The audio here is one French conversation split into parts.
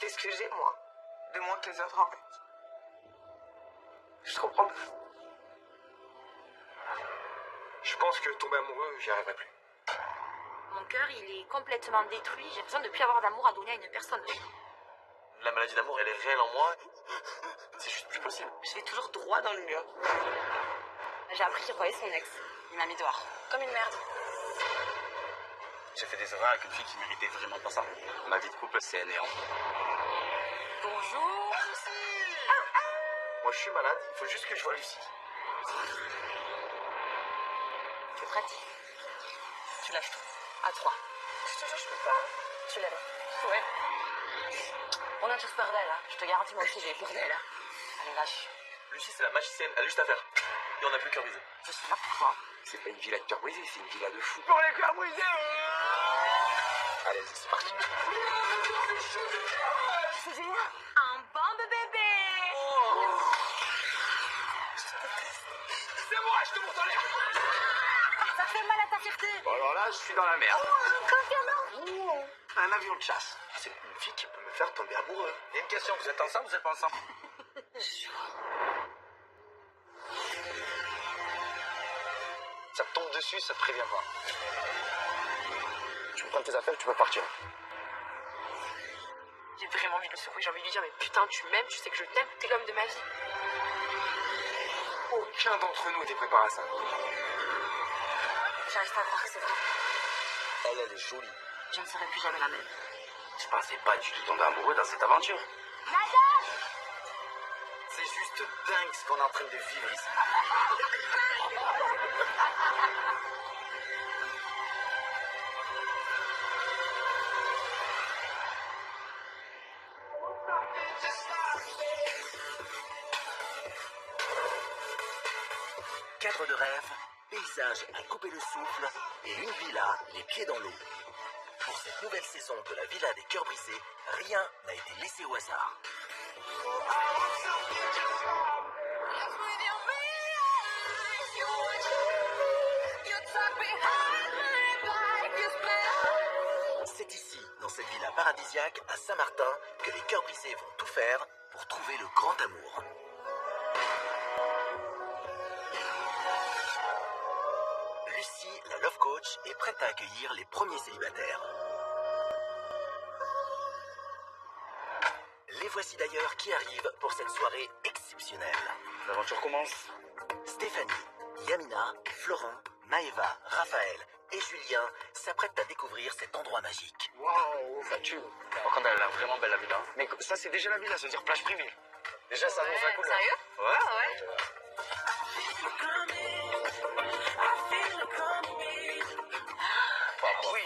Qu'est-ce que j'ai, moi, de moins que les autres, en fait? Je comprends pas. Je pense que tomber amoureux, j'y arriverai plus. Mon cœur, il est complètement détruit. J'ai besoin de plus avoir d'amour à donner à une personne. La maladie d'amour, elle est réelle en moi. C'est juste plus possible. Je vais toujours droit dans le mur. J'ai appris qu'il croyait son ex. Il m'a mis dehors. Comme une merde. J'ai fait des erreurs avec une fille qui méritait vraiment pas ça. Ma vie de couple, c'est néant. Bonjour. Moi, je suis malade, il faut juste que je voie Lucie. Tu es prête? Tu lâches tout. À 3. Je te jure, je peux pas. Tu l'aimes? Ouais. On a tous peur d'elle, hein. Je te garantis, moi aussi, j'ai peur d'elle. Allez, lâche. Lucie, c'est la magicienne, elle a juste à faire. Et on n'a plus cœur brisé. Je suis là pour toi. C'est pas une villa de cœur brisé, c'est une villa de fou. Pour les cœurs brisés. Allez, c'est parti. C'est génial. Un bombe bébé. C'est moi, je te montre en l'air. Ça fait mal à ta fierté. Bon, alors là, je suis dans la merde. Confirme. Un avion de chasse. C'est une fille qui peut me faire tomber amoureux. Il y a une question, vous êtes ensemble ou vous êtes pas ensemble? Ça te tombe dessus, ça te prévient pas. Tu peux prendre tes affaires, tu peux partir. J'ai vraiment envie de le secouer. J'ai envie de lui dire, mais putain, tu m'aimes, tu sais que je t'aime, t'es l'homme de ma vie. Aucun d'entre nous était préparé à ça. J'arrive pas à croire que c'est vrai. Elle est jolie. Je ne serai plus jamais la même. Je pensais pas du tout tomber amoureux dans cette aventure. Nada. C'est juste dingue ce qu'on est en train de vivre ici. Cadre de rêve, paysage à couper le souffle et une villa les pieds dans l'eau. Pour cette nouvelle saison de la Villa des Cœurs Brisés, rien n'a été laissé au hasard. C'est ici, dans cette villa paradisiaque à Saint-Martin, que les Cœurs Brisés vont tout faire pour trouver le grand amour. Lucie, la love coach, est prête à accueillir les premiers célibataires. Les voici d'ailleurs qui arrivent pour cette soirée exceptionnelle. L'aventure commence. Stéphanie, Yamina, Florent, Maëva, Raphaël et Julien s'apprêtent à découvrir cet endroit magique. Waouh, ça tue. Par contre, elle a l'air vraiment belle la villa. Mais ça, c'est déjà la villa, ça veut dire plage privée. Déjà, ça annonce la couleur. Sérieux? Ouais. Ah ouais. Oui.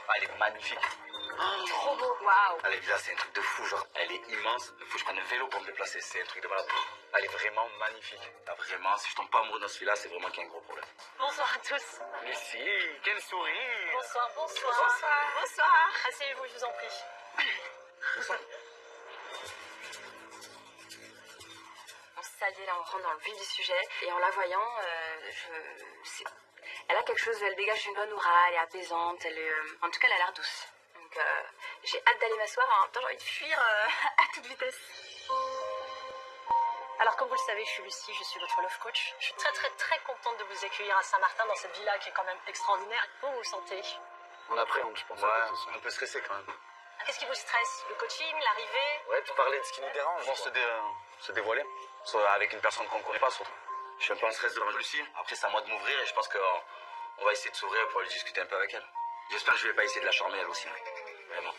Ah, elle est magnifique. Trop beau. Waouh. Ah, la villa, c'est un truc de fou. Genre, elle est immense. Il faut que je prenne un vélo pour me déplacer. C'est un truc de malade. Elle est vraiment magnifique. Ah, vraiment, si je tombe pas amoureux dans ce villa, c'est vraiment qu'il y a un gros problème. Bonsoir à tous. Lucie, quel sourire. Bonsoir, bonsoir. Bonsoir. Asseyez-vous, je vous en prie. On s'allie là, on rentre dans le vif du sujet. Et en la voyant, elle a quelque chose, elle dégage une bonne aura, elle est apaisante, en tout cas, elle a l'air douce. Donc, j'ai hâte d'aller m'asseoir, en même temps, j'ai envie de fuir à toute vitesse. Alors, comme vous le savez, je suis Lucie, je suis votre love coach. Je suis très, très, très contente de vous accueillir à Saint-Martin, dans cette villa qui est quand même extraordinaire. Comment vous vous sentez? On appréhende, je pense. Ouais, un peu stressé quand même. Qu'est-ce qui vous stresse? Le coaching, l'arrivée? Ouais, tu parlais de ce qui nous dérange. Genre se dévoiler. Soit avec une personne qu'on ne connaît pas, surtout. Je suis un peu en stress de la Lucie. Après, c'est à moi de m'ouvrir et je pense qu'on va essayer de s'ouvrir pour aller discuter un peu avec elle. J'espère que je vais pas essayer de la charmer elle aussi. Vraiment.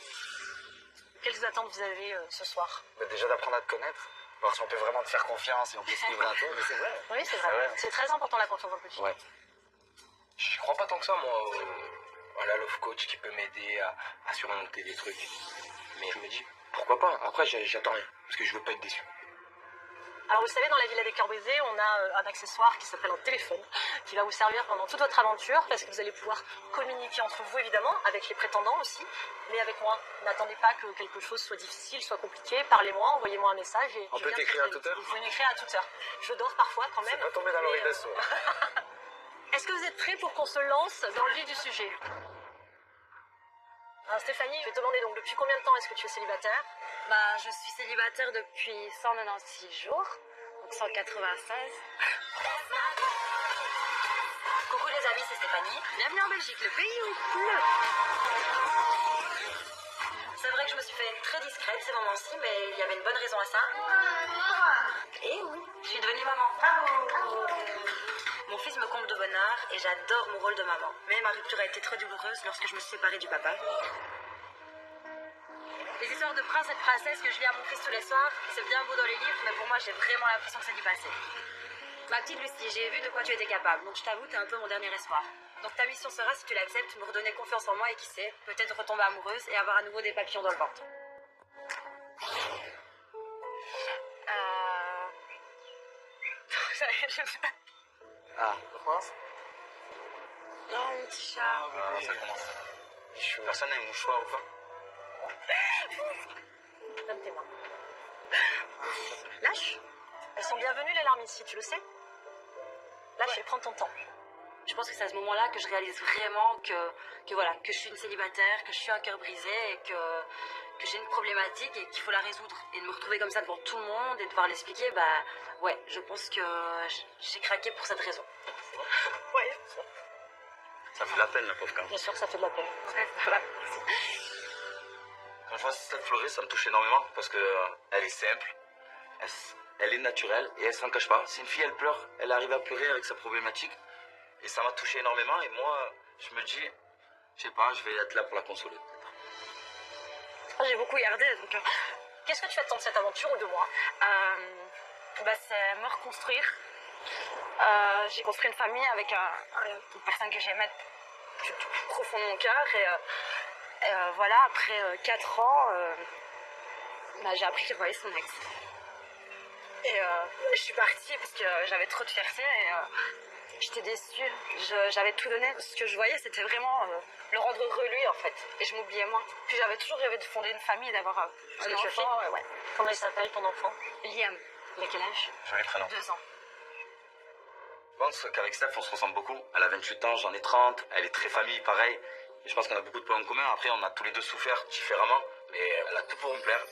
Quelles attentes vous avez ce soir? Mais déjà d'apprendre à te connaître. Voir si on peut vraiment te faire confiance et on peut se livrer à toi. Mais c'est vrai. Oui, c'est vrai. Ah ouais. C'est très important la confiance dans le coaching. Ouais. Je crois pas tant que ça, moi, à la love coach qui peut m'aider à surmonter des trucs. Mais je me dis, pourquoi pas? Après, j'attends rien, parce que je veux pas être déçu. Alors vous savez, dans la Villa des Cœurs Brisés, on a un accessoire qui s'appelle un téléphone, qui va vous servir pendant toute votre aventure, parce que vous allez pouvoir communiquer entre vous, évidemment, avec les prétendants aussi, mais avec moi. N'attendez pas que quelque chose soit difficile, soit compliqué. Parlez-moi, envoyez-moi un message. Et On je peut viens t'écrire très à toute heure? Vous pouvez m'écrire à toute heure. Je dors parfois quand même. Pas tomber dans l'oreille mais, d'assaut. Est-ce que vous êtes prêts pour qu'on se lance dans le vif du sujet? Alors Stéphanie, je vais te demander donc depuis combien de temps est-ce que tu es célibataire? Bah, je suis célibataire depuis 196 jours, donc 196. Coucou les amis, c'est Stéphanie. Bienvenue en Belgique, le pays où il pleut. C'est vrai que je me suis fait très discrète ces moments-ci, mais il y avait une bonne raison à ça. Et oui, je suis devenue maman. Bravo! Mon fils me comble de bonheur et j'adore mon rôle de maman. Mais ma rupture a été très douloureuse lorsque je me suis séparée du papa. Les histoires de prince et de princesse que je lis à mon fils tous les soirs, c'est bien beau dans les livres, mais pour moi j'ai vraiment l'impression que c'est du passé. Ma petite Lucie, j'ai vu de quoi tu étais capable, donc je t'avoue, t'es un peu mon dernier espoir. Donc ta mission sera, si tu l'acceptes, me redonner confiance en moi et qui sait, peut-être retomber amoureuse et avoir à nouveau des papillons dans le ventre. Ah, ça commence? Non, mon petit chat. Ah, ça commence. Personne n'a un mouchoir ou quoi? Donne tes mains. Lâche. Elles sont bienvenues les larmes ici, tu le sais. Lâche et prends ton temps. Je pense que c'est à ce moment-là que je réalise vraiment que voilà, que je suis une célibataire, que je suis un cœur brisé et que j'ai une problématique et qu'il faut la résoudre. Et de me retrouver comme ça devant tout le monde et devoir l'expliquer, bah ouais, je pense que j'ai craqué pour cette raison. Ouais. Ça fait de la peine, la pauvre quand même. Bien sûr que ça fait de la peine. Quand je vois cette fleurer, ça me touche énormément parce que elle est simple, elle est naturelle et elle s'en cache pas. Si une fille elle pleure, elle arrive à pleurer avec sa problématique et ça m'a touché énormément et moi je me dis, je sais pas, je vais être là pour la consoler. J'ai beaucoup gardé, donc Qu'est-ce que tu attends de cette aventure ou de moi? c'est me reconstruire. J'ai construit une famille avec une personne que j'aimais du plus profond de mon cœur et voilà, après 4 ans, j'ai appris qu'il voyait son ex. Et je suis partie parce que j'avais trop de fierté et j'étais déçue. J'avais tout donné. Ce que je voyais, c'était vraiment le rendre heureux lui en fait. Et je m'oubliais moi. Puis j'avais toujours rêvé de fonder une famille, d'avoir un enfant. Ouais. Comment il s'appelle ton enfant? Liam. Il a quel âge? Joli prénom. 2 ans. Je pense qu'avec Steph, on se ressemble beaucoup. Elle a 28 ans, j'en ai 30. Elle est très famille, pareil. Et je pense qu'on a beaucoup de points en commun. Après, on a tous les deux souffert différemment. Mais elle a tout pour me plaire.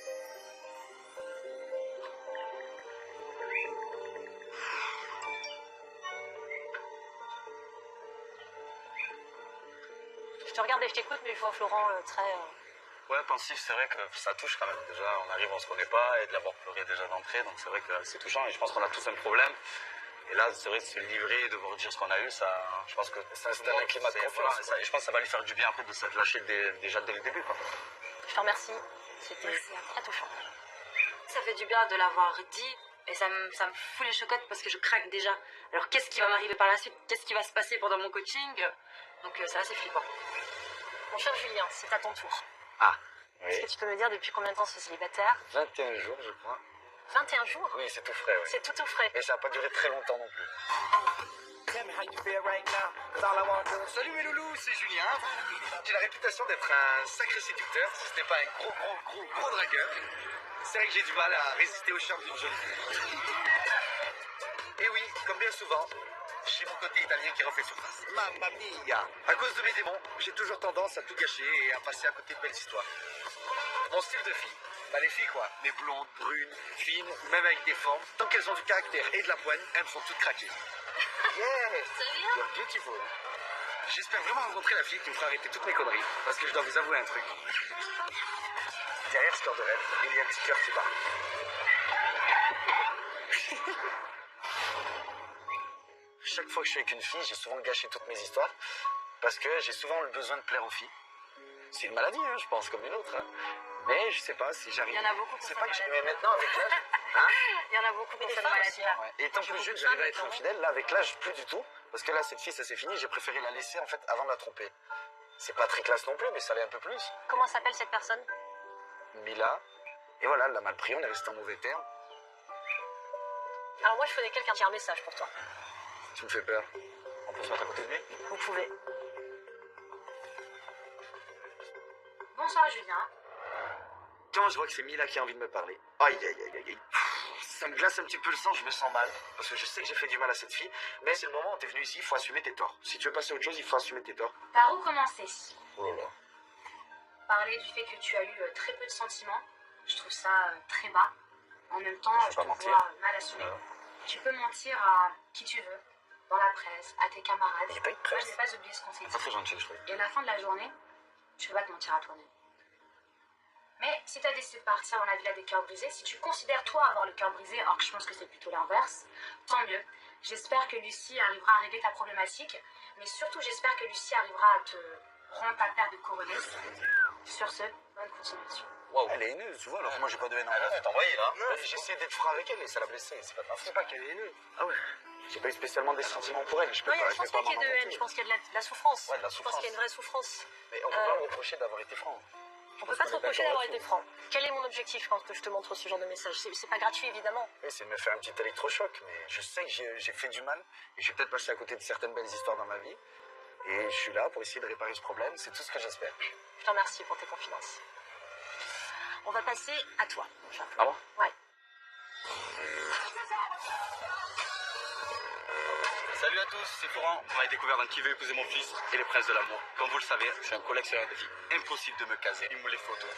Je te regarde et je t'écoute, mais je vois Florent très... Ouais, pensif, c'est vrai que ça touche quand même. Déjà, on arrive, on se connaît pas, et de l'avoir pleuré déjà d'entrée, donc c'est vrai que c'est touchant. Et je pense qu'on a tous un problème. Et là, c'est vrai de se livrer, de vous dire ce qu'on a eu, ça, je pense que ça installe un climat de confiance. Voilà, et je pense que ça va lui faire du bien après de s'être lâché déjà dès le début, quoi. Je te remercie. C'était très touchant. Ça fait du bien de l'avoir dit et ça me fout les chocottes parce que je craque déjà. Alors qu'est-ce qui va m'arriver par la suite? Qu'est-ce qui va se passer pendant mon coaching? Donc c'est assez flippant. Mon cher Julien, c'est à ton tour. Ah, Est-ce oui. que tu peux me dire depuis combien de temps tu es célibataire? 21 jours, je crois. 21 jours? Oui, c'est tout frais, oui. C'est tout frais. Mais ça n'a pas duré très longtemps non plus. Salut mes loulous, c'est Julien. J'ai la réputation d'être un sacré séducteur, si ce n'est pas un gros dragueur. C'est vrai que j'ai du mal à résister au charme d'une jeune fille. Et oui, comme bien souvent, j'ai mon côté italien qui refait surface. Mamma mia! À cause de mes démons, j'ai toujours tendance à tout gâcher et à passer à côté de belles histoires. Mon style de fille, bah les filles quoi, mais blondes, brunes, fines, ou même avec des formes, tant qu'elles ont du caractère et de la poigne, elles me font toutes craquer. Yes! You're beautiful. J'espère vraiment rencontrer la fille qui me fera arrêter toutes mes conneries, parce que je dois vous avouer un truc. Derrière ce cœur de rêve, il y a un petit cœur qui bat. Chaque fois que je suis avec une fille, j'ai souvent gâché toutes mes histoires, parce que j'ai souvent le besoin de plaire aux filles. C'est une maladie, hein, je pense, comme une autre. Hein. Mais je sais pas si j'arrive. Il y en a beaucoup qui C'est ont pas cette que je... maladie. Mais maintenant, avec l'âge, hein, Il y en a beaucoup qui ont des cette femmes maladie aussi, là. hein. ouais. Et étant plus jeune, j'arrivais à être infidèle. Là, avec l'âge, plus du tout. Parce que là, cette fille, ça s'est fini. J'ai préféré la laisser, en fait, avant de la tromper. C'est pas très classe non plus, mais ça l'est un peu plus. Comment s'appelle cette personne? Mila. Et voilà, elle l'a mal pris. On est resté en mauvais terme. Alors moi, je connais quelqu'un qui a un message pour toi. Tu me fais peur. On peut se mettre à côté de lui? Vous pouvez. Bonsoir Julien. Quand je vois que c'est Mila qui a envie de me parler. Aïe, aïe, aïe, aïe, aïe. Ça me glace un petit peu le sang, je me sens mal. Parce que je sais que j'ai fait du mal à cette fille. Mais c'est le moment où t'es venu ici, il faut assumer tes torts. Si tu veux passer à autre chose, il faut assumer tes torts. Par où commencer? Oh là là. Par parlé du fait que tu as eu très peu de sentiments. Je trouve ça très bas. En même temps, je te vois mal assumé. Tu peux mentir à qui tu veux, dans la presse, à tes camarades. Il n'y a pas eu de Moi, presse. je n'ai pas oublié ce qu'on s'est C'est dit. très gentil, je trouve. Et à la fin de la journée, tu peux pas te mentir à toi-même. Mais si tu as décidé de partir dans la villa des cœurs brisés, si tu considères toi avoir le cœur brisé, alors que je pense que c'est plutôt l'inverse, tant mieux. J'espère que Lucie arrivera à régler ta problématique, mais surtout j'espère que Lucie arrivera à te rendre ta paire de coronets. Sur ce, bonne continuation. Waouh, elle est haineuse, tu vois, alors que moi j'ai pas de haine. Elle va t'envoyer là. J'ai essayé d'être franc avec elle et ça l'a blessée, c'est pas de ma faute. C'est pas qu'elle est haineuse. Ah ouais. J'ai pas eu spécialement des sentiments pour elle, je peux Non, pas. je pense pas qu'il y ait de haine, je pense qu'il y a de la souffrance. Ouais, de la Je pense qu'il y a une vraie souffrance. Mais on peut pas me reprocher d'avoir été franc. On peut pas te reprocher d'avoir été franc. Quel est mon objectif quand je te montre ce genre de message? C'est pas gratuit, évidemment. Oui, c'est de me faire un petit électrochoc, mais je sais que j'ai fait du mal et j'ai peut-être passé à côté de certaines belles histoires dans ma vie. Et je suis là pour essayer de réparer ce problème, c'est tout ce que j'espère. Je te remercie pour tes confidences. On va passer à toi. Ah bon? Ouais. Salut à tous, c'est Florent. On a découvert dans Qui veut épouser mon fils et les princes de l'amour. Comme vous le savez, je suis un collectionneur de filles. Impossible de me caser. Il me les photos.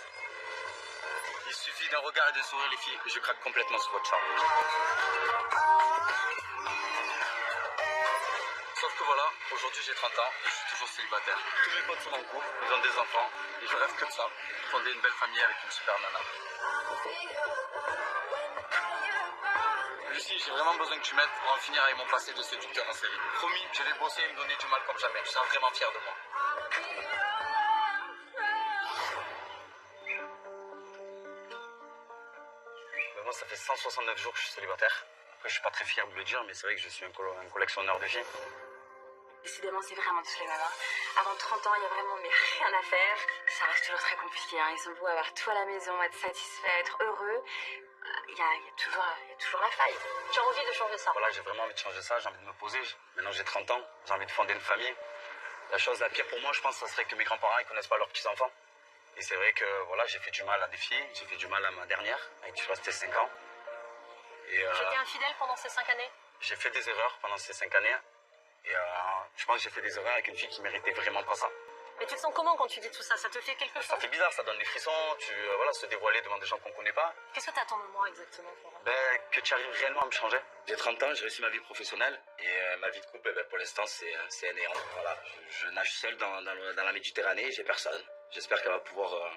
Il suffit d'un regard et d'un sourire, les filles, et je craque complètement sur votre charme. Sauf que voilà, aujourd'hui j'ai 30 ans et je suis toujours célibataire. Tous mes potes sont en couple, ils ont des enfants et je rêve que de ça. Fonder une belle famille avec une super nana. Lucie, j'ai vraiment besoin que tu m'aides pour en finir avec mon passé de séducteur en série. Promis, je vais bosser et me donner du mal comme jamais. Je serai vraiment fier de moi. Mais moi, ça fait 169 jours que je suis célibataire. Après, je suis pas très fier de le dire, mais c'est vrai que je suis un collectionneur de filles. Décidément, c'est vraiment tous les mêmes. Avant 30 ans, il y a vraiment rien à faire. Ça reste toujours très compliqué. Ils ont beau avoir tout à la maison, être satisfait, être heureux. Il y a toujours la faille. Tu as envie de changer ça? Voilà, j'ai vraiment envie de changer ça, j'ai envie de me poser. Maintenant, j'ai 30 ans, j'ai envie de fonder une famille. La chose la pire pour moi, je pense, ça serait que mes grands-parents ne connaissent pas leurs petits-enfants. Et c'est vrai que voilà, j'ai fait du mal à des filles, j'ai fait du mal à ma dernière, avec qui je suis resté 5 ans. Et J'étais infidèle pendant ces 5 années? j'ai fait des erreurs pendant ces 5 années. Et je pense que j'ai fait des erreurs avec une fille qui méritait vraiment pas ça. Mais tu te sens comment quand tu dis tout ça? Ça te fait quelque chose? Ça fait bizarre, ça donne des frissons, voilà, se dévoiler devant des gens qu'on connaît pas. Qu'est-ce que tu attends de moi exactement, Florent? Que tu arrives réellement à me changer. J'ai 30 ans, j'ai réussi ma vie professionnelle et ma vie de couple, pour l'instant, c'est un néant. Voilà, je nage seul dans la Méditerranée, j'ai personne. J'espère qu'elle va pouvoir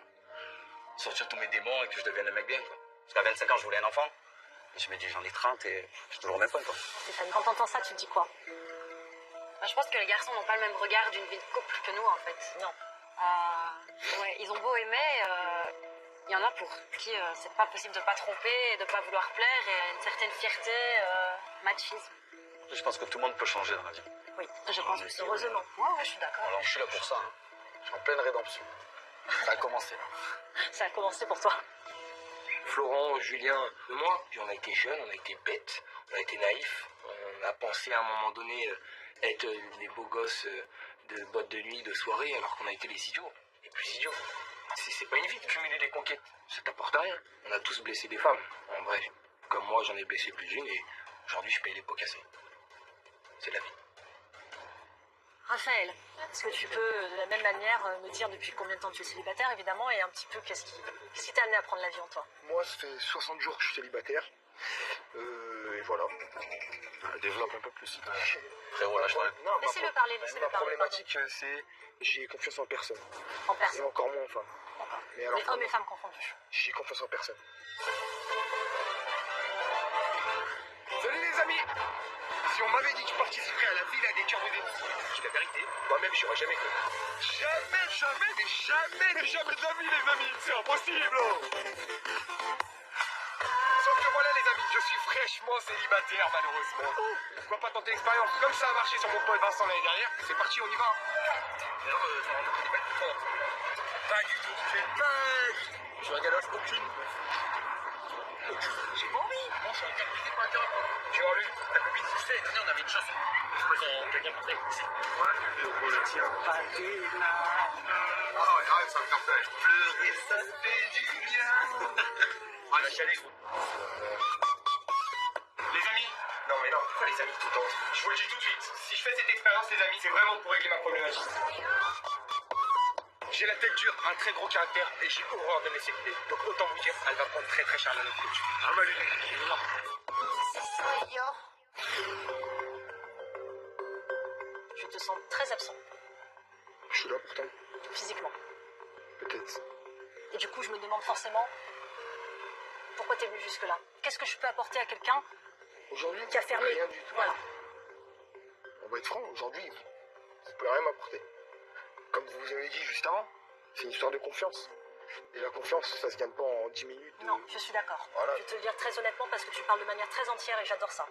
sortir tous mes démons et que je devienne un mec bien, quoi. Parce qu'à 25 ans, je voulais un enfant. Et je me dis, j'en ai 30 et je suis toujours au même point, quoi. Stéphanie, quand t'entends ça, tu te dis quoi? Je pense que les garçons n'ont pas le même regard d'une vie de couple que nous, en fait. Non. Ouais, ils ont beau aimer, il y en a pour qui c'est pas possible de pas tromper, de pas vouloir plaire, et une certaine fierté, machisme. Je pense que tout le monde peut changer dans la vie. Oui, je pense aussi. Heureusement. Ouais, je suis d'accord. Alors, je suis là pour ça. Hein. Je suis en pleine rédemption. Ça a commencé, là. Ça a commencé pour toi. Florent, Julien, moi, puis on a été jeunes, on a été bêtes, on a été naïfs. On a pensé à un moment donné être les beaux gosses de boîte de nuit, de soirée, alors qu'on a été les idiots. Les plus idiots. C'est pas une vie de cumuler les conquêtes. Ça t'apporte à rien. On a tous blessé des femmes. En vrai, comme moi, j'en ai blessé plus d'une et aujourd'hui, je paye les pots cassés. C'est la vie. Raphaël, est-ce que tu peux de la même manière me dire depuis combien de temps tu es célibataire, évidemment, et un petit peu qu'est-ce qui t'a amené à prendre la vie en toi? Moi, ça fait 60 jours que je suis célibataire. Et voilà. Développe un peu plus. Frérot, lâche-toi. Non, Laissez-le parler, laissez-le ma parler. problématique, c'est j'ai confiance en personne. En Et personne. encore moins en femme. D'accord. Mais alors, Les hommes et femmes confondus. j'ai confiance en personne. Salut les amis! Si on m'avait dit que je participerais à la villa des cœurs brisés, je dis la vérité, moi-même j'aurais jamais cru. Jamais de la vie les amis, c'est impossible! Sauf que voilà les amis, je suis fraîchement célibataire malheureusement. Pourquoi pas tenter l'expérience comme ça a marché sur mon pote Vincent l'année dernière? C'est parti, on y va! D'ailleurs, tu m'as rencontré pas du tout. Pas du tout, je regarde aucune. J'ai pas envie. Bon, je suis interprété pour interrompre. Tu vois, lui, ta copine, tu sais, l'année dernière, on avait une chanson. Je crois qu'on quelqu'un pensait. Ouais, on le tient pas du là. Ah ouais, arrête, ça me fait peur. Pleurer, ça fait du bien. Ah, la chialer, gros. Les amis. Non, mais non, pourquoi les amis tout le temps? Je vous le dis tout de suite. Si je fais cette expérience, les amis, c'est vraiment pour régler ma problématique. J'ai la tête dure, un très gros caractère et j'ai horreur de me laisser guider. Donc autant vous dire, elle va prendre très très cher la notre coach. Ah bah lui, Je te sens très absent, Je suis là pourtant. physiquement. Peut-être. Et du coup, je me demande forcément pourquoi t'es venu jusque-là. Qu'est-ce que je peux apporter à quelqu'un Aujourd'hui, qui a fermé? rien du tout. Voilà. On va être franc, aujourd'hui, vous pouvez rien m'apporter. Comme vous avez dit juste avant, c'est une histoire de confiance. Et la confiance, ça se gagne pas en 10 minutes. Non, je suis d'accord. Voilà. Je vais te le dire très honnêtement parce que tu parles de manière très entière et j'adore ça.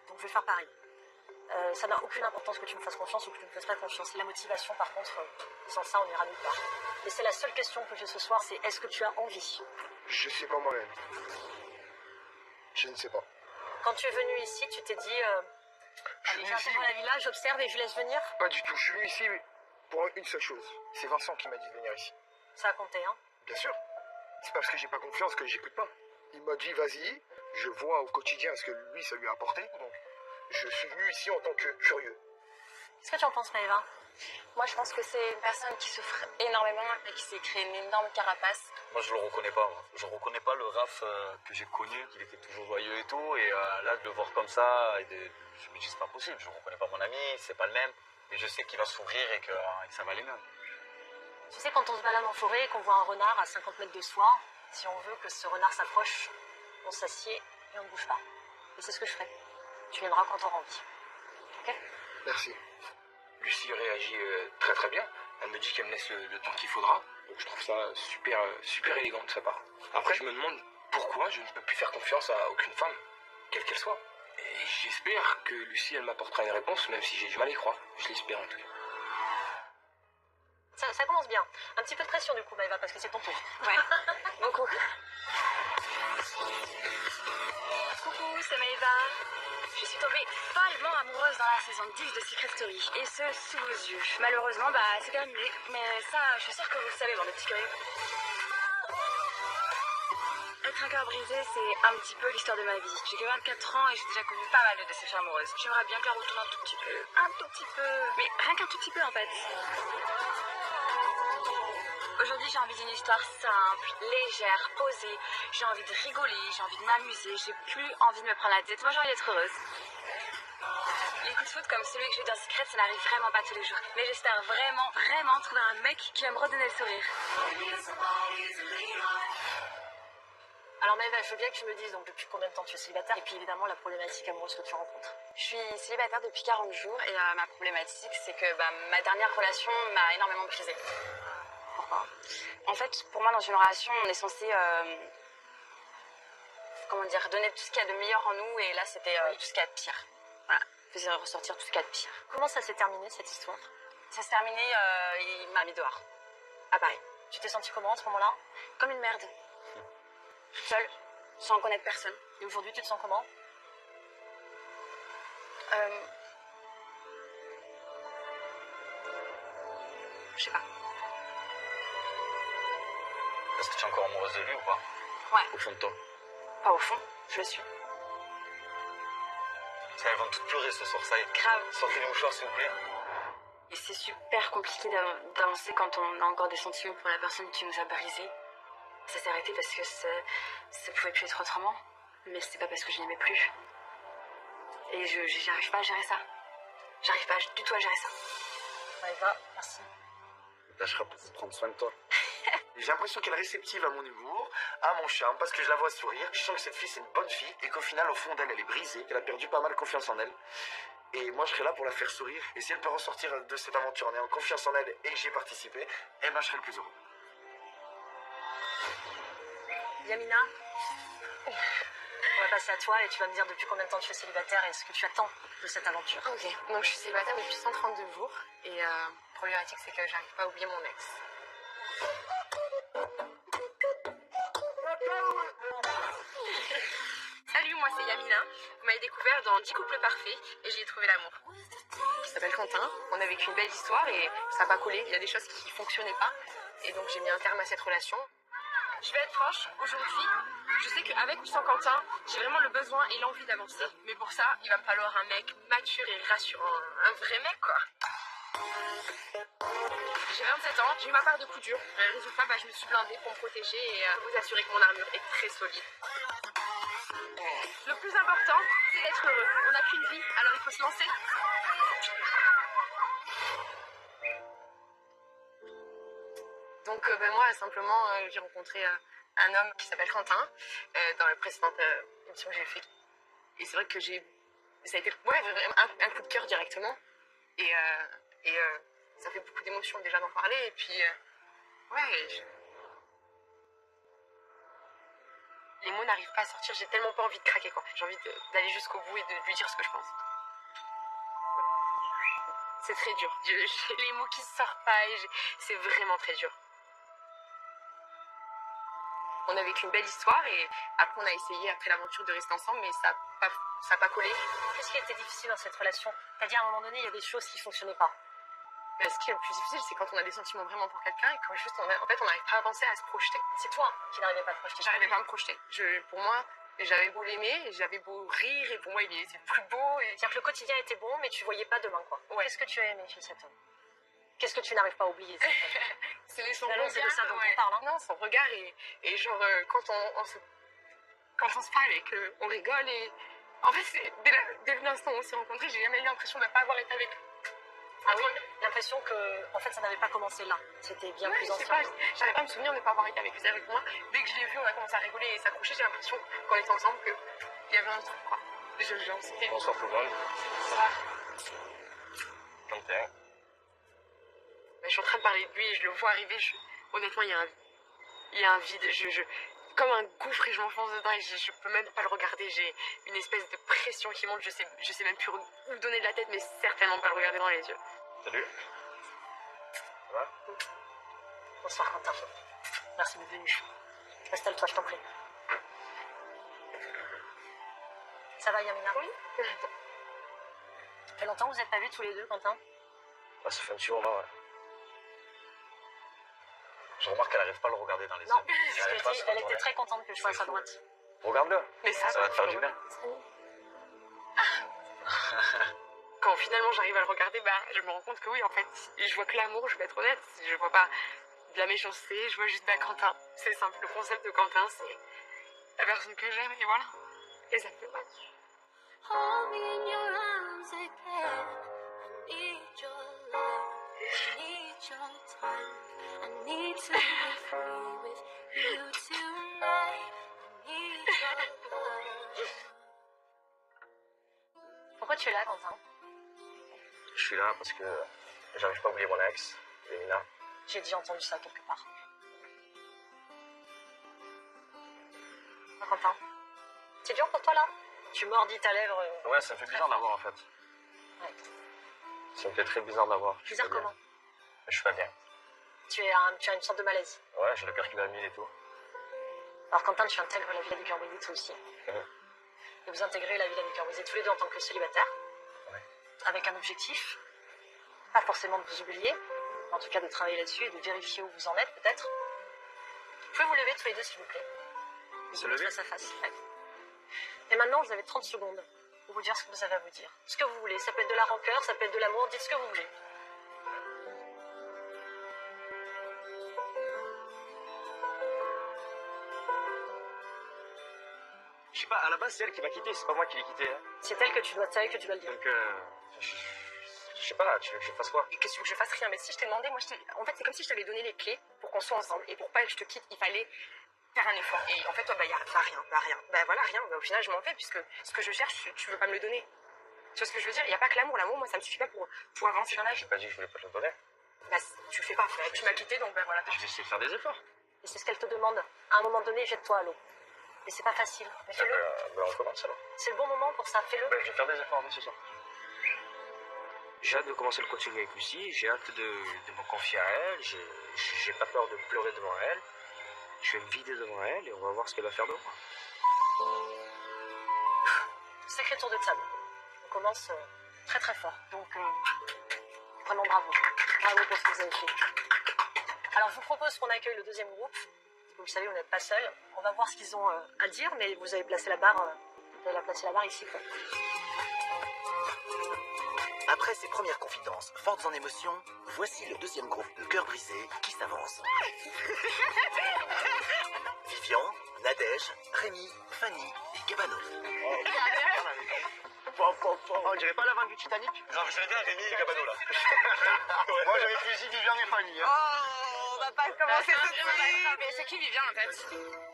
Donc je vais faire pareil. Ça n'a aucune importance que tu me fasses confiance ou que tu ne me fasses pas confiance. La motivation, par contre, sans ça, on ira nulle part. Et c'est la seule question que j'ai ce soir, c'est est-ce que tu as envie? Je sais pas moi-même. Je ne sais pas. Quand tu es venu ici, tu t'es dit, Je suis allez, venu ici, j'attends à la villa, j'observe et je laisse venir? pas du tout. Je suis venu ici pour une seule chose. C'est Vincent qui m'a dit de venir ici. Ça a compté, hein? Bien sûr. C'est pas parce que j'ai pas confiance que j'écoute pas. Il m'a dit vas-y, je vois au quotidien ce que lui ça lui a apporté. Donc je suis venu ici en tant que curieux. Qu'est-ce que tu en penses, Maëva? Moi, je pense que c'est une personne qui souffre énormément et qui s'est créé une énorme carapace. Moi, je le reconnais pas. Moi. Je reconnais pas le Raph que j'ai connu, qu'il était toujours joyeux et tout. Et là, de le voir comme ça, je me dis, c'est pas possible. Je reconnais pas mon ami, c'est pas le même. Mais je sais qu'il va s'ouvrir et que ça va aller mieux. Tu sais, quand on se balade en forêt et qu'on voit un renard à 50 mètres de soi, si on veut que ce renard s'approche, on s'assied et on ne bouge pas. Et c'est ce que je ferai. Tu viendras quand on aura envie. Ok? Merci. Lucie réagit très très bien. Elle me dit qu'elle me laisse le temps qu'il faudra. Donc je trouve ça super élégant de sa part. Après, je me demande pourquoi je ne peux plus faire confiance à aucune femme, quelle qu'elle soit. Et j'espère que Lucie, elle m'apportera une réponse, même si j'ai du mal à y croire. Je l'espère en tout cas. Ça commence bien. Un petit peu de pression du coup, Maëva, parce que c'est ton tour. Ouais, beaucoup. Coucou, c'est Maëva. Je suis tombée follement amoureuse dans la saison 10 de Secret Story, et ce, sous vos yeux. Malheureusement, c'est terminé, mais ça, je suis sûre que vous le savez, bande de petits curieux. Être un cœur brisé, c'est un petit peu l'histoire de ma vie. J'ai que 24 ans et j'ai déjà connu pas mal de déceptions amoureuses. J'aimerais bien que la retourne un tout petit peu. Un tout petit peu. Mais rien qu'un tout petit peu, en fait. Aujourd'hui, j'ai envie d'une histoire simple, légère, posée. J'ai envie de rigoler, j'ai envie de m'amuser. J'ai plus envie de me prendre la tête. Moi, j'ai envie d'être heureuse. Les coups de foot comme celui que j'ai eu dans Secret, ça n'arrive vraiment pas tous les jours. Mais j'espère vraiment trouver un mec qui va me redonner le sourire. Alors Maëva, je veux bien que tu me dises donc depuis combien de temps tu es célibataire et puis évidemment la problématique amoureuse que tu rencontres. Je suis célibataire depuis 40 jours et ma problématique, c'est que ma dernière relation m'a énormément brisée. Pourquoi? En fait, pour moi, dans une relation, on est censé donner tout ce qu'il y a de meilleur en nous, et là, c'était tout ce qu'il y a de pire. Voilà, faisait ressortir tout ce qu'il y a de pire. Comment ça s'est terminé cette histoire? Ça s'est terminé, il m'a mis dehors, à Paris. Tu t'es sentie comment à ce moment-là? Comme une merde. Seule, sans connaître personne. Et aujourd'hui, tu te sens comment? Je sais pas. Est-ce que tu es encore amoureuse de lui ou pas? Ouais. Au fond de toi. Pas au fond, je le suis. Ça, elles vont toutes pleurer ce soir, ça y est. Grave. Sortez les mouchoirs, s'il vous plaît. Et c'est super compliqué d'avancer quand on a encore des sentiments pour la personne qui nous a brisés. Ça s'est arrêté parce que ça pouvait plus être autrement. Mais c'était pas parce que je n'aimais plus. Et j'arrive pas à gérer ça. J'arrive pas du tout à gérer ça. Maëva, merci. Tâchera pour prendre soin de toi. J'ai l'impression qu'elle est réceptive à mon humour, à mon charme, parce que je la vois sourire. Je sens que cette fille, c'est une bonne fille, et qu'au final, au fond d'elle, elle est brisée, qu'elle a perdu pas mal confiance en elle. Et moi, je serai là pour la faire sourire. Et si elle peut ressortir de cette aventure en ayant confiance en elle et que j'ai participé, eh ben, je serai le plus heureux. Yamina, on va passer à toi et tu vas me dire depuis combien de temps tu es célibataire et ce que tu attends de cette aventure. Ok, donc je suis célibataire depuis 132 jours et problématique c'est que j'arrive pas à oublier mon ex. Salut, moi c'est Yamina. Vous m'avez découvert dans 10 couples parfaits et j'y ai trouvé l'amour. Il s'appelle Quentin, on a vécu une belle histoire et ça n'a pas collé, il y a des choses qui fonctionnaient pas et donc j'ai mis un terme à cette relation. Je vais être franche, aujourd'hui, je sais qu'avec ou sans Quentin, j'ai vraiment le besoin et l'envie d'avancer. Mais pour ça, il va me falloir un mec mature et rassurant, un vrai mec quoi. J'ai 27 ans, j'ai eu ma part de coups durs. Résultat, je me suis blindée pour me protéger et vous assurer que mon armure est très solide. Le plus important, c'est d'être heureux. On n'a qu'une vie, alors il faut se lancer. Donc moi, simplement, j'ai rencontré un homme qui s'appelle Quentin dans la précédente émission que j'ai fait. Et c'est vrai que ça a été vraiment un coup de cœur directement. Et ça fait beaucoup d'émotions déjà d'en parler. Et puis, les mots n'arrivent pas à sortir. J'ai tellement pas envie de craquer, quoi. J'ai envie d'aller jusqu'au bout et de lui dire ce que je pense. C'est très dur. J'ai les mots qui sortent pas. C'est vraiment très dur. On a vécu une belle histoire et après on a essayé, après l'aventure, de rester ensemble, mais ça n'a pas collé. Qu'est-ce qui a été difficile dans cette relation? C'est-à-dire, à un moment donné, il y a des choses qui ne fonctionnaient pas. Ce qui est le plus difficile, c'est quand on a des sentiments vraiment pour quelqu'un et quand juste, on n'arrive pas à avancer, à se projeter. C'est toi qui n'arrivais pas à te projeter. J'arrivais pas à me projeter. Pour moi, j'avais beau l'aimer, j'avais beau rire et pour moi, c'est le plus beau. C'est-à-dire que le quotidien était bon, mais tu voyais pas demain, quoi. Ouais. Qu'est-ce que tu as aimé chez cet homme? Qu'est-ce que tu n'arrives pas à oublier? C'est son regard, c'est de ça dont on parle. Hein. Non, son regard et genre quand on se parle et qu'on rigole et en fait dès l'instant où on s'est rencontrés, j'ai jamais eu l'impression de ne pas avoir été avec lui. Ah oui, l'impression que en fait ça n'avait pas commencé là. C'était bien plus ancien. J'arrive pas à me souvenir de ne pas avoir été avec lui. Avec moi, dès que je l'ai vu, on a commencé à rigoler et s'accrocher. J'ai l'impression qu'on était ensemble qu'il y avait un truc, quoi. Bonsoir tout le monde. Bonsoir. 21. Je suis en train de parler de lui et je le vois arriver. Honnêtement, il y a un vide. Comme un gouffre et je m'enfonce dedans et je peux même pas le regarder. J'ai une espèce de pression qui monte. Je sais même plus où donner de la tête, mais certainement pas le regarder dans les yeux. Salut. Ça va? Bonsoir Quentin. Merci d'être venu. Installe-toi, je t'en prie. Ça va Yamina? Oui. Ça fait longtemps que vous n'êtes pas vus tous les deux, Quentin? Ça fait un petit moment, ouais. Je remarque qu'elle n'arrive pas à le regarder dans les yeux. Non, elle était très contente que je sois à sa droite. Regarde-le. Mais ça va te faire du bien. Quand finalement j'arrive à le regarder, je me rends compte que oui, en fait, je vois que l'amour, je vais être honnête. Je vois pas de la méchanceté, je vois juste Quentin. C'est simple, le concept de Quentin, c'est la personne que j'aime et voilà. Et ça me fait mal. Hold me in your arms again. I need your love. I need your time. I need to be free with you tonight. I need your love. Pourquoi tu es là, Quentin? Je suis là parce que j'arrive pas à oublier mon ex, Lémina. J'ai déjà entendu ça quelque part. Quentin, c'est dur pour toi là? Tu mordis ta lèvre. Ouais, ça me fait bizarre de l'avoir en fait. Ouais. Ça me fait très bizarre de l'avoir. Bizarre comment? Je suis pas bien. Tu as une sorte de malaise. Ouais, j'ai le cœur qui va à 1000 et tout. Alors Quentin, tu intègres la Villa des Cœurs Brisés toi aussi. Et vous intégrez la Villa des Cœurs Brisés tous les deux en tant que célibataires. Ouais. Avec un objectif. Pas forcément de vous oublier, mais en tout cas de travailler là-dessus et de vérifier où vous en êtes peut-être. Vous pouvez vous lever tous les deux s'il vous plaît. Se lever face à face. Ouais. Et maintenant, vous avez 30 secondes pour vous dire ce que vous avez à vous dire. Ce que vous voulez. Ça peut être de la rancœur, ça peut être de l'amour. Dites ce que vous voulez. Je sais pas, à la base c'est elle qui m'a quitté, c'est pas moi qui l'ai quitté. Hein. C'est elle que tu dois le dire. Donc je sais pas, tu veux que je fasse quoi? Et qu'est-ce que tu veux que je fasse? Rien. Mais si je t'ai demandé, en fait, c'est comme si je t'avais donné les clés pour qu'on soit ensemble. Et pour pas que je te quitte, il fallait faire un effort. Et en fait, toi, y a rien. Voilà, rien. Au final, je m'en vais puisque ce que je cherche, tu veux pas me le donner. Tu vois ce que je veux dire? Il y a pas que l'amour. L'amour, moi, ça me suffit pas pour avancer dans la vie. J'ai pas dit que je voulais pas te le donner. Tu le fais pas. Tu m'as quitté, donc voilà. Je vais essayer de faire des efforts. Et c'est ce qu'elle te demande. À un moment donné, jette-toi à l'eau. Et c'est pas facile. Mais fais-le. On commence alors. C'est le bon moment pour ça. Fais-le. Je vais faire des efforts ce soir. J'ai hâte de commencer le coaching avec Lucie, j'ai hâte de me confier à elle, j'ai pas peur de pleurer devant elle, je vais me vider devant elle et on va voir ce qu'elle va faire de moi. Sacré tour de table. On commence très très fort. Donc vraiment bravo. Bravo pour ce que vous avez fait. Alors je vous propose qu'on accueille le deuxième groupe. Vous le savez, vous n'êtes pas seul. On va voir ce qu'ils ont à dire, mais vous avez placé la barre, ici. Quoi. Après ces premières confidences fortes en émotion, voici le deuxième groupe de cœurs brisés qui s'avance. Vivian, Nadège, Rémi, Fanny et Gabano. On dirait pas la vanne du Titanic? Non, mais j'aurais bien Rémi et Gabano là. Moi j'avais choisi Vivian et Fanny. Hein. Oh, on va pas commencer tout de suite. Mais c'est qui Vivian en fait?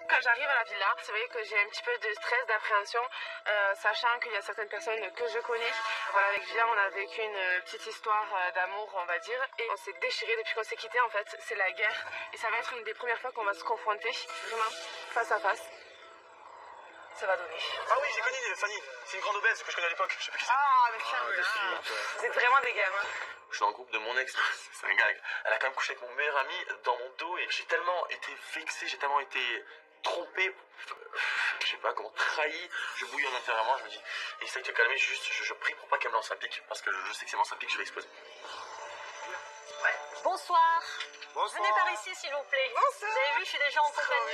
Quand j'arrive à la villa, c'est vrai que j'ai un petit peu de stress, d'appréhension, sachant qu'il y a certaines personnes que je connais. Voilà, avec Vivian, on a vécu une petite histoire d'amour, on va dire, et on s'est déchiré depuis qu'on s'est quitté en fait. C'est la guerre, et ça va être une des premières fois qu'on va se confronter, vraiment, face à face. Ça va donner. Ah oui, j'ai connu Fanny. C'est une grande obèse que je connais à l'époque. Je sais plus qui c'est. Ah, mais tiens, vous êtes vraiment des gamins. Je suis dans le groupe de mon ex, c'est un gag. Elle a quand même couché avec mon meilleur ami dans mon dos et j'ai tellement été vexé, j'ai tellement été trompé, je sais pas comment, trahi. Je bouillonne intérieurement, je me dis, essaye de te calmer, juste, je prie pour pas qu'elle me lance un pic, parce que je sais que c'est lance un pic, je vais exploser. Bonsoir. Bonsoir. Venez par ici, s'il vous plaît. Bonsoir. Vous avez vu, je suis déjà en compagnie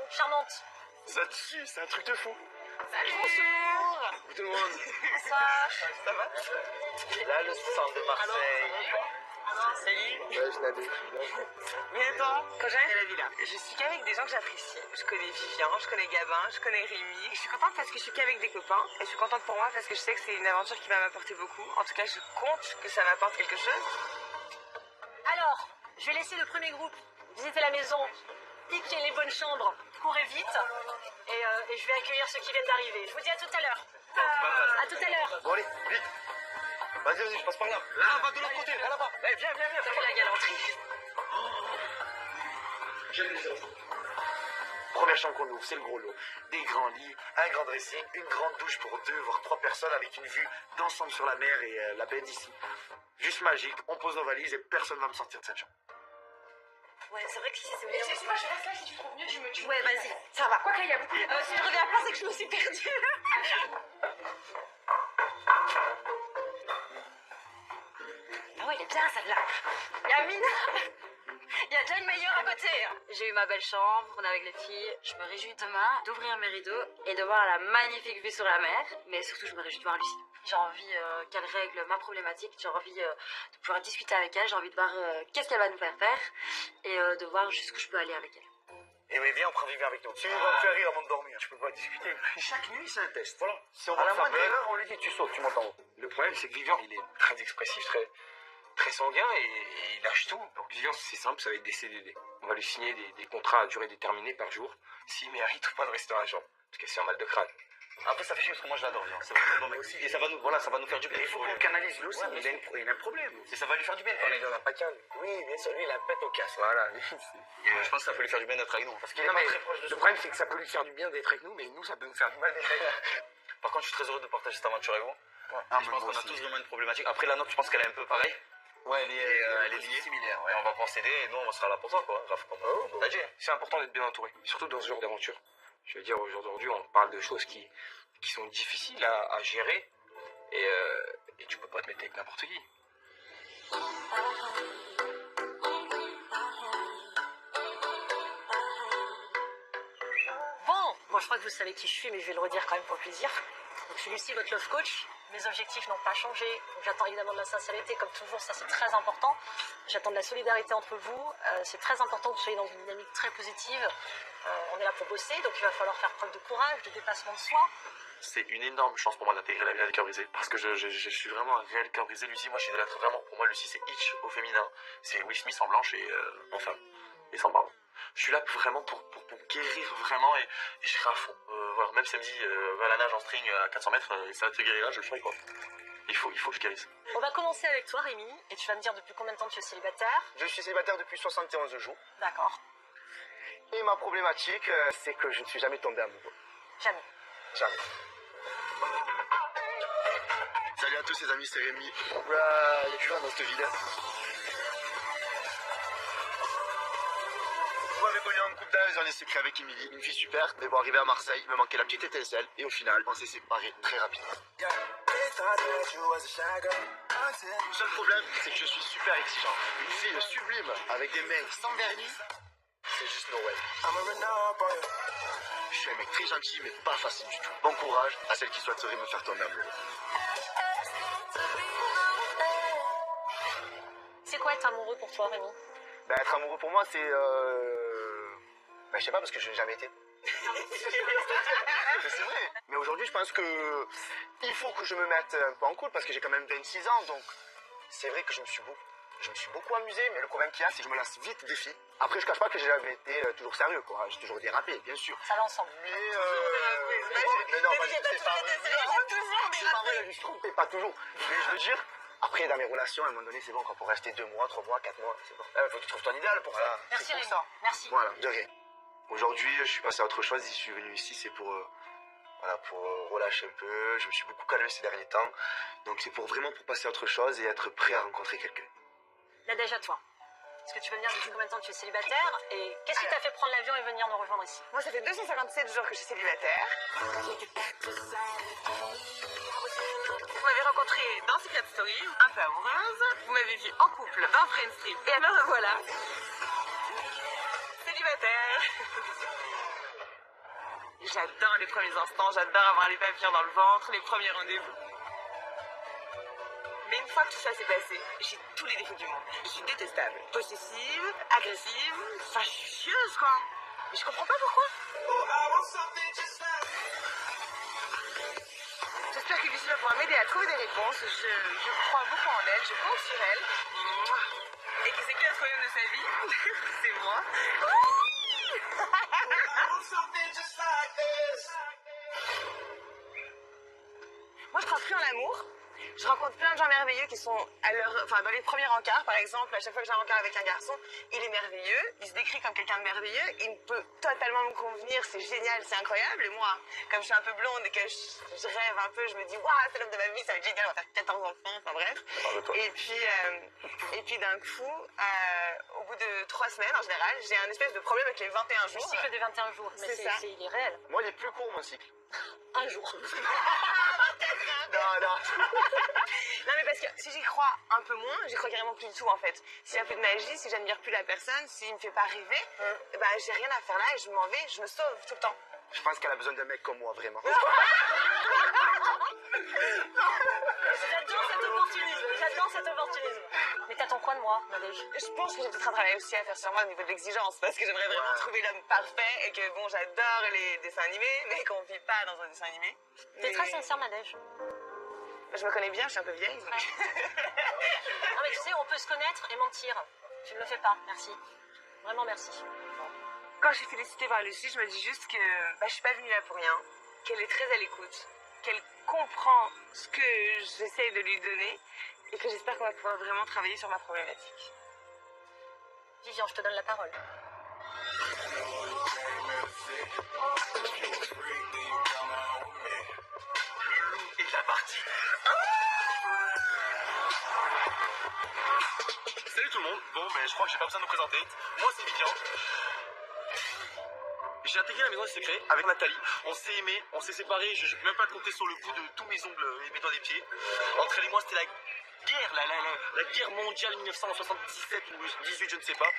charmante. Ça tue, c'est un truc de fou. Bonjour. Tout le monde. Bonsoir. Ça va? Là, le centre de Marseille. Salut. Ouais, je Nadège. Mais toi, quand j'arrive à la villa, je suis qu'avec des gens que j'apprécie. Je connais Vivian, je connais Gabin, je connais Rémi. Je suis contente parce que je suis qu'avec des copains. Et je suis contente pour moi parce que je sais que c'est une aventure qui va m'apporter beaucoup. En tout cas, je compte que ça m'apporte quelque chose. Alors, je vais laisser le premier groupe visiter la maison, piquer les bonnes chambres, courez vite. Et je vais accueillir ceux qui viennent d'arriver. Je vous dis à tout à l'heure. À tout à l'heure. Bon allez, vite. Vas-y, je passe par là. Là-bas, de l'autre côté, là-bas. Allez, viens. T'as fait la galanterie. Première chambre qu'on ouvre, c'est le gros lot. Des grands lits, un grand dressing, une grande douche pour 2 voire 3 personnes avec une vue d'ensemble sur la mer et la baie d'ici. Juste magique, on pose nos valises et personne va me sortir de cette chambre. Ouais, c'est vrai que si c'est Et c'est quoi, je reste là, si tu trouves mieux, tu me dis. Ouais, vas-y. Ça va. Quoi qu'il y a beaucoup. Si je reviens pas, c'est que je me suis perdue. Ah ouais, elle est bien celle-là. Yamina, il y a déjà une meilleure à côté. J'ai eu ma belle chambre, on est avec les filles. Je me réjouis demain d'ouvrir mes rideaux et de voir la magnifique vue sur la mer. Mais surtout, je me réjouis de voir Lucie. J'ai envie qu'elle règle ma problématique. J'ai envie de pouvoir discuter avec elle. J'ai envie de voir qu'est-ce qu'elle va nous faire et de voir jusqu'où je peux aller avec elle. Et oui, viens, on prend Vivian avec nous. Tu vas me faire rire avant de dormir. Je peux pas discuter. Chaque nuit, c'est un test. Voilà. Si on va à la moindre erreur, on lui dit tu sautes, tu montes en haut. Le problème, c'est que Vivian, il est très expressif, très sanguin et il lâche tout. Donc Vivian, c'est simple, ça va être des CDD. On va lui signer des contrats à durée déterminée par jour. S'il mérite ou pas de rester dans la chambre. Parce que c'est un mal de crâne. Après, ça fait chier parce que moi je l'adore, Vivian. C'est vraiment un bon mec aussi. Et ça va nous faire du bien. Il faut qu'on canalise lui aussi. Il a un problème. Et ça va lui faire du bien. Il en a pas qu'un. Oui, bien sûr, lui, il a la pète au casse. Voilà. Je pense que ça peut lui faire du bien d'être avec nous. Parce qu'il est Non, pas mais très proche de le son. problème, c'est que ça peut lui faire du bien d'être avec nous, mais nous, ça peut nous faire du mal d'être avec nous. Par contre, je suis très heureux de partager cette aventure avec vous. Ah, Je pense qu'on a tous vraiment une problématique. Après, la nôtre, je pense qu'elle est un peu pareille. Ouais, elle est liée. similaire. Et on va pouvoir s'aider et nous, on sera là pour toi, quoi. Raph, comme t'as dit. C'est important d'être bien entouré, surtout dans ce genre d'aventure. Je veux dire, aujourd'hui, on parle de choses qui sont difficiles à gérer et tu peux pas te mettre avec n'importe qui. Bon, moi je crois que vous savez qui je suis, mais je vais le redire quand même pour le plaisir. Donc, je suis Lucie, votre love coach. Mes objectifs n'ont pas changé. Donc, j'attends évidemment de la sincérité, comme toujours, ça c'est très important. J'attends de la solidarité entre vous. C'est très important que vous soyez dans une dynamique très positive. On est là pour bosser, donc il va falloir faire preuve de courage, de dépassement de soi. C'est une énorme chance pour moi d'intégrer la Villa des Cœurs Brisés. Parce que je suis vraiment un réel cœur brisé. Lucie, moi je suis de l'être vraiment. Pour moi, Lucie, c'est Hitch au féminin. C'est Will Smith en blanche et en femme. Et sans barbe. Je suis là vraiment pour guérir vraiment et je serai à fond. Voilà, même samedi, va à la nage en string à 400 mètres, et ça va te guérir là, je le ferai quoi. Il faut que je guérisse. On va commencer avec toi, Rémi, et tu vas me dire depuis combien de temps tu es célibataire. Je suis célibataire depuis 71 jours. D'accord. Et ma problématique, c'est que je ne suis jamais tombé amoureux. Jamais. Jamais. Salut à tous les amis, c'est Rémi. Il y a du vent dans cette villa. Vous m'avez connu en couple d'âge, j'en ai secret avec Émilie, une fille super. Mais bon, arrivé à Marseille, il me manquait la petite étincelle. Et au final, on s'est séparés très rapidement. Le seul problème, c'est que je suis super exigeant. Une fille sublime, avec des mains sans vernis, c'est juste no way. Je suis un mec très gentil, mais pas facile du tout. Bon courage à celles qui souhaiteraient me faire tomber amoureux. quoi être amoureux pour toi, Rémi? Ben, être amoureux pour moi, c'est... Ben, je sais pas, parce que je n'ai jamais été. C'est vrai. Mais aujourd'hui, je pense que il faut que je me mette un peu en couple, parce que j'ai quand même 26 ans, donc c'est vrai que je me suis beaucoup amusé, mais le problème qu'il y a, c'est que je me lasse vite des filles. Après, je cache pas que j'ai jamais été toujours sérieux, quoi. J'ai toujours dérapé, bien sûr. Ça va ensemble. Mais non, c'est pas vrai. Je trompe, pas toujours. Mais je veux dire, après, dans mes relations, à un moment donné, c'est bon, quand pour rester 2 mois, 3 mois, 4 mois, c'est bon. Faut que tu trouves ton idéal pour ça. Merci, C'est pour Rémi. ça. Merci. Voilà, de rien. Aujourd'hui, je suis passé à autre chose. Si je suis venu ici, c'est pour relâcher un peu. Je me suis beaucoup calmé ces derniers temps. Donc c'est vraiment pour passer à autre chose et être prêt à rencontrer quelqu'un. Nadège, à toi. Est-ce que tu veux venir depuis combien de temps que tu es célibataire? Et qu'est-ce qui t'a fait prendre l'avion et venir nous rejoindre ici? Moi, ça fait 257 jours que je suis célibataire. Vous m'avez rencontré dans Secret Story, un peu amoureuse. Vous m'avez vu en couple dans Friends Trip. Et alors, voilà. Célibataire. J'adore les premiers instants, j'adore avoir les papillons dans le ventre, les premiers rendez-vous. Mais une fois que tout ça s'est passé, j'ai tous les défauts du monde. Je suis détestable, possessive, agressive, enfin je suis chieuse quoi. Mais je comprends pas pourquoi. J'espère que Lucie va pouvoir m'aider à trouver des réponses. Je crois beaucoup en elle, je compte sur elle. Et qui c'est qui a le problème de sa vie? C'est moi. Moi, je crois plus en l'amour. Je rencontre plein de gens merveilleux qui sont dans les premiers rencarts, par exemple. À chaque fois que j'ai un rencard avec un garçon, il est merveilleux. Il se décrit comme quelqu'un de merveilleux. Il peut totalement me convenir. C'est génial, c'est incroyable. Et moi, comme je suis un peu blonde et que je rêve un peu, je me dis, waouh, c'est l'homme de ma vie, ça va être génial, on va faire 14 enfants, enfin bref. Et puis d'un coup, au bout de 3 semaines en général, j'ai un espèce de problème avec les 21 jours. Le cycle des 21 jours, mais il est réel. Moi, il est plus court, mon cycle. Un jour. Non. Non mais parce que si j'y crois un peu moins, j'y crois carrément plus du tout en fait. S'il n'y a plus de magie, si j'admire plus la personne, s'il me fait pas rêver, bah j'ai rien à faire là et je m'en vais, je me sauve tout le temps. Je pense qu'elle a besoin d'un mec comme moi, vraiment. J'adore cet opportunisme. Mais t'attends quoi de moi, Nadège? Je pense que j'ai peut-être un travail aussi à faire sur moi au niveau de l'exigence, parce que j'aimerais vraiment trouver l'homme parfait et que bon, j'adore les dessins animés, mais qu'on vit pas dans un dessin animé. T'es très sincère, Nadège. Je me connais bien, je suis un peu vieille. Donc... Non mais tu sais, on peut se connaître et mentir. Tu ne le fais pas, merci. Vraiment merci. Quand je suis félicitée par Lucie, je me dis juste que je suis pas venue là pour rien, qu'elle est très à l'écoute, qu'elle comprend ce que j'essaye de lui donner et que j'espère qu'on va pouvoir vraiment travailler sur ma problématique. Vivian, je te donne la parole. Et la partie. Salut tout le monde. Bon, je crois que j'ai pas besoin de me présenter. Moi, c'est Vivian. J'ai intégré la maison des secrets avec Nathalie. On s'est aimés, on s'est séparés. Je peux même pas te compter sur le bout de tous mes ongles et mes doigts des pieds. Entre elle et moi, c'était la guerre, la guerre mondiale 1977 ou 18, je ne sais pas.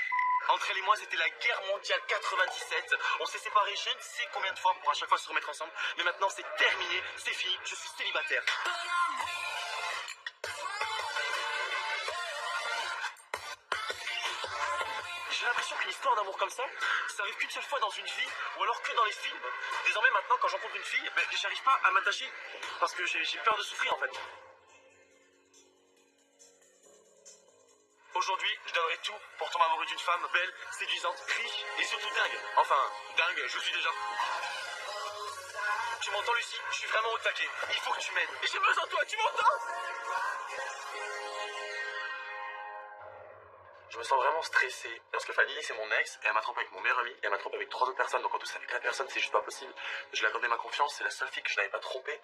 Entre elle et moi, c'était la guerre mondiale 97. On s'est séparés je ne sais combien de fois pour à chaque fois se remettre ensemble. Mais maintenant, c'est terminé, c'est fini, je suis célibataire. J'ai l'impression qu'une histoire d'amour comme ça arrive qu'une seule fois dans une vie, ou alors que dans les films. Désormais, maintenant, quand je rencontre une fille, j'arrive pas à m'attacher parce que j'ai peur de souffrir en fait. Aujourd'hui, je donnerai tout pour tomber amoureux d'une femme belle, séduisante, riche et surtout dingue. Enfin, dingue, je le suis déjà. Tu m'entends, Lucie? Je suis vraiment au taquet. Il faut que tu m'aides. Et j'ai besoin de toi, tu m'entends? Je me sens vraiment stressé parce que Fanny, c'est mon ex, et elle m'a trompé avec mon meilleur ami, et elle m'a trompé avec 3 autres personnes, donc en tout ça avec 4 personnes, c'est juste pas possible. Je lui ai accordé ma confiance, c'est la seule fille que je n'avais pas trompée,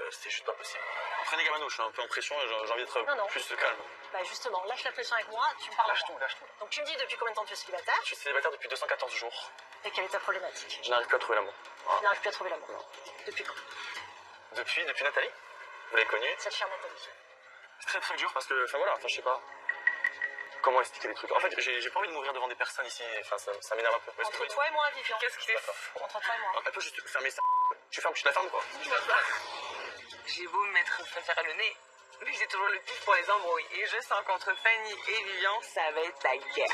c'est juste pas possible. Prenez Gamano, je suis un peu en pression, j'ai envie d'être plus calme. Bah justement, lâche la pression avec moi, tu me parles. Lâche tout. Donc tu me dis depuis combien de temps tu es célibataire? Je suis célibataire depuis 214 jours. Et quelle est ta problématique? Je n'arrive plus à trouver l'amour. Tu n'arrives plus à trouver l'amour. Depuis quand? Depuis Nathalie. Vous l'avez connue? Cette chère Nathalie. C'est très très dur parce que, je sais pas comment expliquer les trucs. En fait, j'ai pas envie de m'ouvrir devant des personnes ici, ça m'énerve un peu. Entre toi et moi, Vivian. Qu'est-ce qui t'est Entre toi et moi. Elle peut juste fermer ça. Tu fermes, tu la fermes quoi? J'ai beau me mettre faire le nez, mais j'ai toujours le pif pour les embrouilles. Et je sens qu'entre Fanny et Vivian, ça va être la guerre.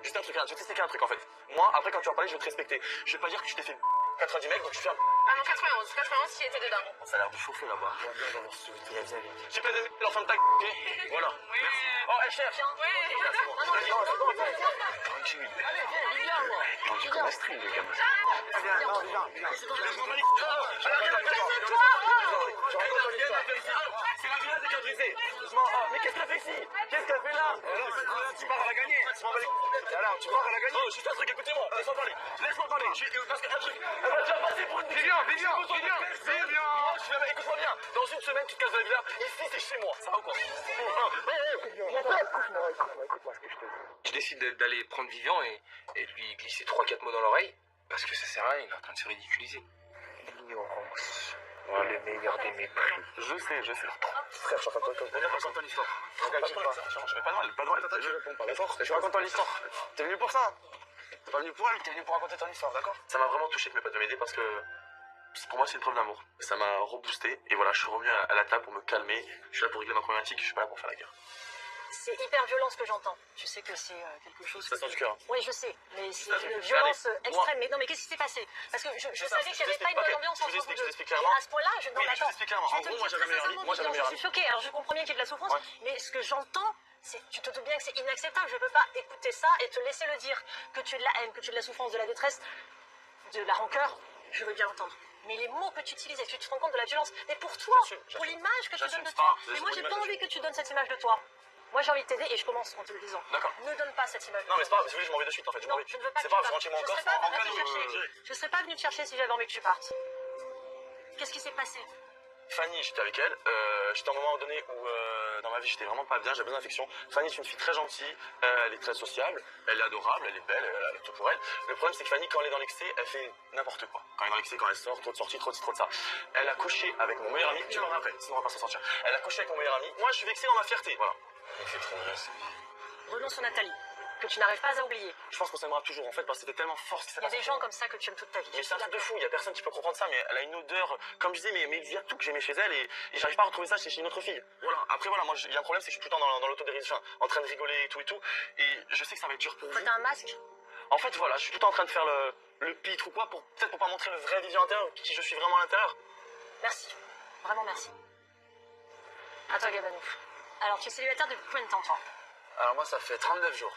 Juste un truc, je vais t'expliquer un truc en fait. Moi, après quand tu vas parler, je vais te respecter. Je vais pas dire que tu t'es fait 90 mecs, donc tu fermes. Ah non, 91, qui était dedans. Ça a l'air de chauffer là-bas. J'ai pas d'amis, l'enfant de ta ok. Voilà. Merci. Oh, elle cherche. Je connais stream, les gars. C'est la villa des cœurs brisés. Mais qu'est-ce qu'elle fait ici? Qu'est-ce qu'elle fait là? Tu pars à la gagner. Alors, tu pars à la gagner. Oh, juste un truc, écoutez-moi. Laisse-moi parler. Laisse-moi parler. Parce qu'un truc. Elle va déjà passer pour une. Viens. Écoute-moi bien. Dans une semaine, tu te casses de la villa. Ici, c'est chez moi. Ça va ou quoi? Écoute-moi ce que je te dis. Je décide d'aller prendre Vivian et lui glisser 3-4 mots dans l'oreille. Parce que ça sert à rien, il est en train de se ridiculiser. L'ignorance. Le meilleur des mépris. Je sais. Frère, je suis en train de te Raconte ton histoire. Je fais pas de mal. Je réponds pas. D'accord. Je raconte ton histoire. T'es venu pour ça? T'es pas venu pour elle, t'es venu pour raconter ton histoire, d'accord? Ça m'a vraiment touché que mes potes m'aider parce que pour moi c'est une preuve d'amour. Ça m'a reboosté et voilà, je suis revenu à la table pour me calmer. Je suis là pour régler ma problématique, je suis pas là pour faire la guerre. C'est hyper violent ce que j'entends. Je sais que c'est quelque chose. Ça sort du cœur. Oui, je sais, mais c'est une violence extrême. Mais non, mais qu'est-ce qui s'est passé? Parce que je savais qu'il n'y avait pas une bonne ambiance entre vous deux. Et à ce point-là, je non, d'accord. En gros, moi j'avais meilleur ami. Je suis choquée. Alors je comprends bien qu'il y ait de la souffrance, mais ce que j'entends, c'est tu te doutes bien que c'est inacceptable. Je ne peux pas écouter ça et te laisser le dire. Que tu aies de la haine, que tu aies de la souffrance, de la détresse, de la rancœur, je veux bien l'entendre. Mais les mots que tu utilises, est-ce que tu te rends compte de la violence? Mais pour toi, pour l'image que tu donnes de toi. Mais moi, j'ai pas envie que tu donnes cette image de toi. Moi, j'ai envie de t'aider et je commence en te le disant. D'accord. Ne donne pas cette image. Non, mais c'est pas grave, si vous voulez, je m'en vais de suite en fait. Non, je ne veux pas que tu partes. Je ne serais pas venue te chercher si j'avais envie que tu partes. Qu'est-ce qui s'est passé? Fanny, j'étais avec elle. J'étais à un moment donné où dans ma vie j'étais vraiment pas bien, j'avais besoin d'affection. Fanny, c'est une fille très gentille, elle est très sociable, elle est adorable, elle est belle, elle a tout pour elle. Le problème c'est que Fanny, quand elle est dans l'excès, elle fait n'importe quoi. Quand elle est dans l'excès, quand elle sort, trop de sorties, trop de ci, trop de ça. Elle a couché avec mon meilleur ami, tu m'en après, sinon on va pas s'en sortir. Elle a couché avec mon meilleur ami, moi je suis vexé dans ma fierté, voilà. Il fait trop mal, Renonce sur Nathalie, que tu n'arrives pas à oublier. Je pense qu'on s'aimera toujours en fait parce que c'était tellement fort ce qui s'est Il y a passé. des gens comme ça que tu aimes toute ta vie. Mais c'est un truc de fou, il y a personne qui peut comprendre ça, mais elle a une odeur, comme je disais, mais il y a tout que j'aimais chez elle et j'arrive pas à retrouver ça chez une autre fille. Voilà, après voilà, moi il y a un problème, c'est que je suis tout le temps dans l'autodérision, en train de rigoler et tout, et je sais que ça va être dur pour vous. T'as un masque? En fait voilà, je suis tout le temps en train de faire le pitre ou quoi, peut-être pour pas montrer le vrai vision intérieur, qui je suis vraiment à l'intérieur. Merci, vraiment merci. À toi Gabanou. Alors tu es célibataire depuis combien de temps toi? Alors moi ça fait 39 jours.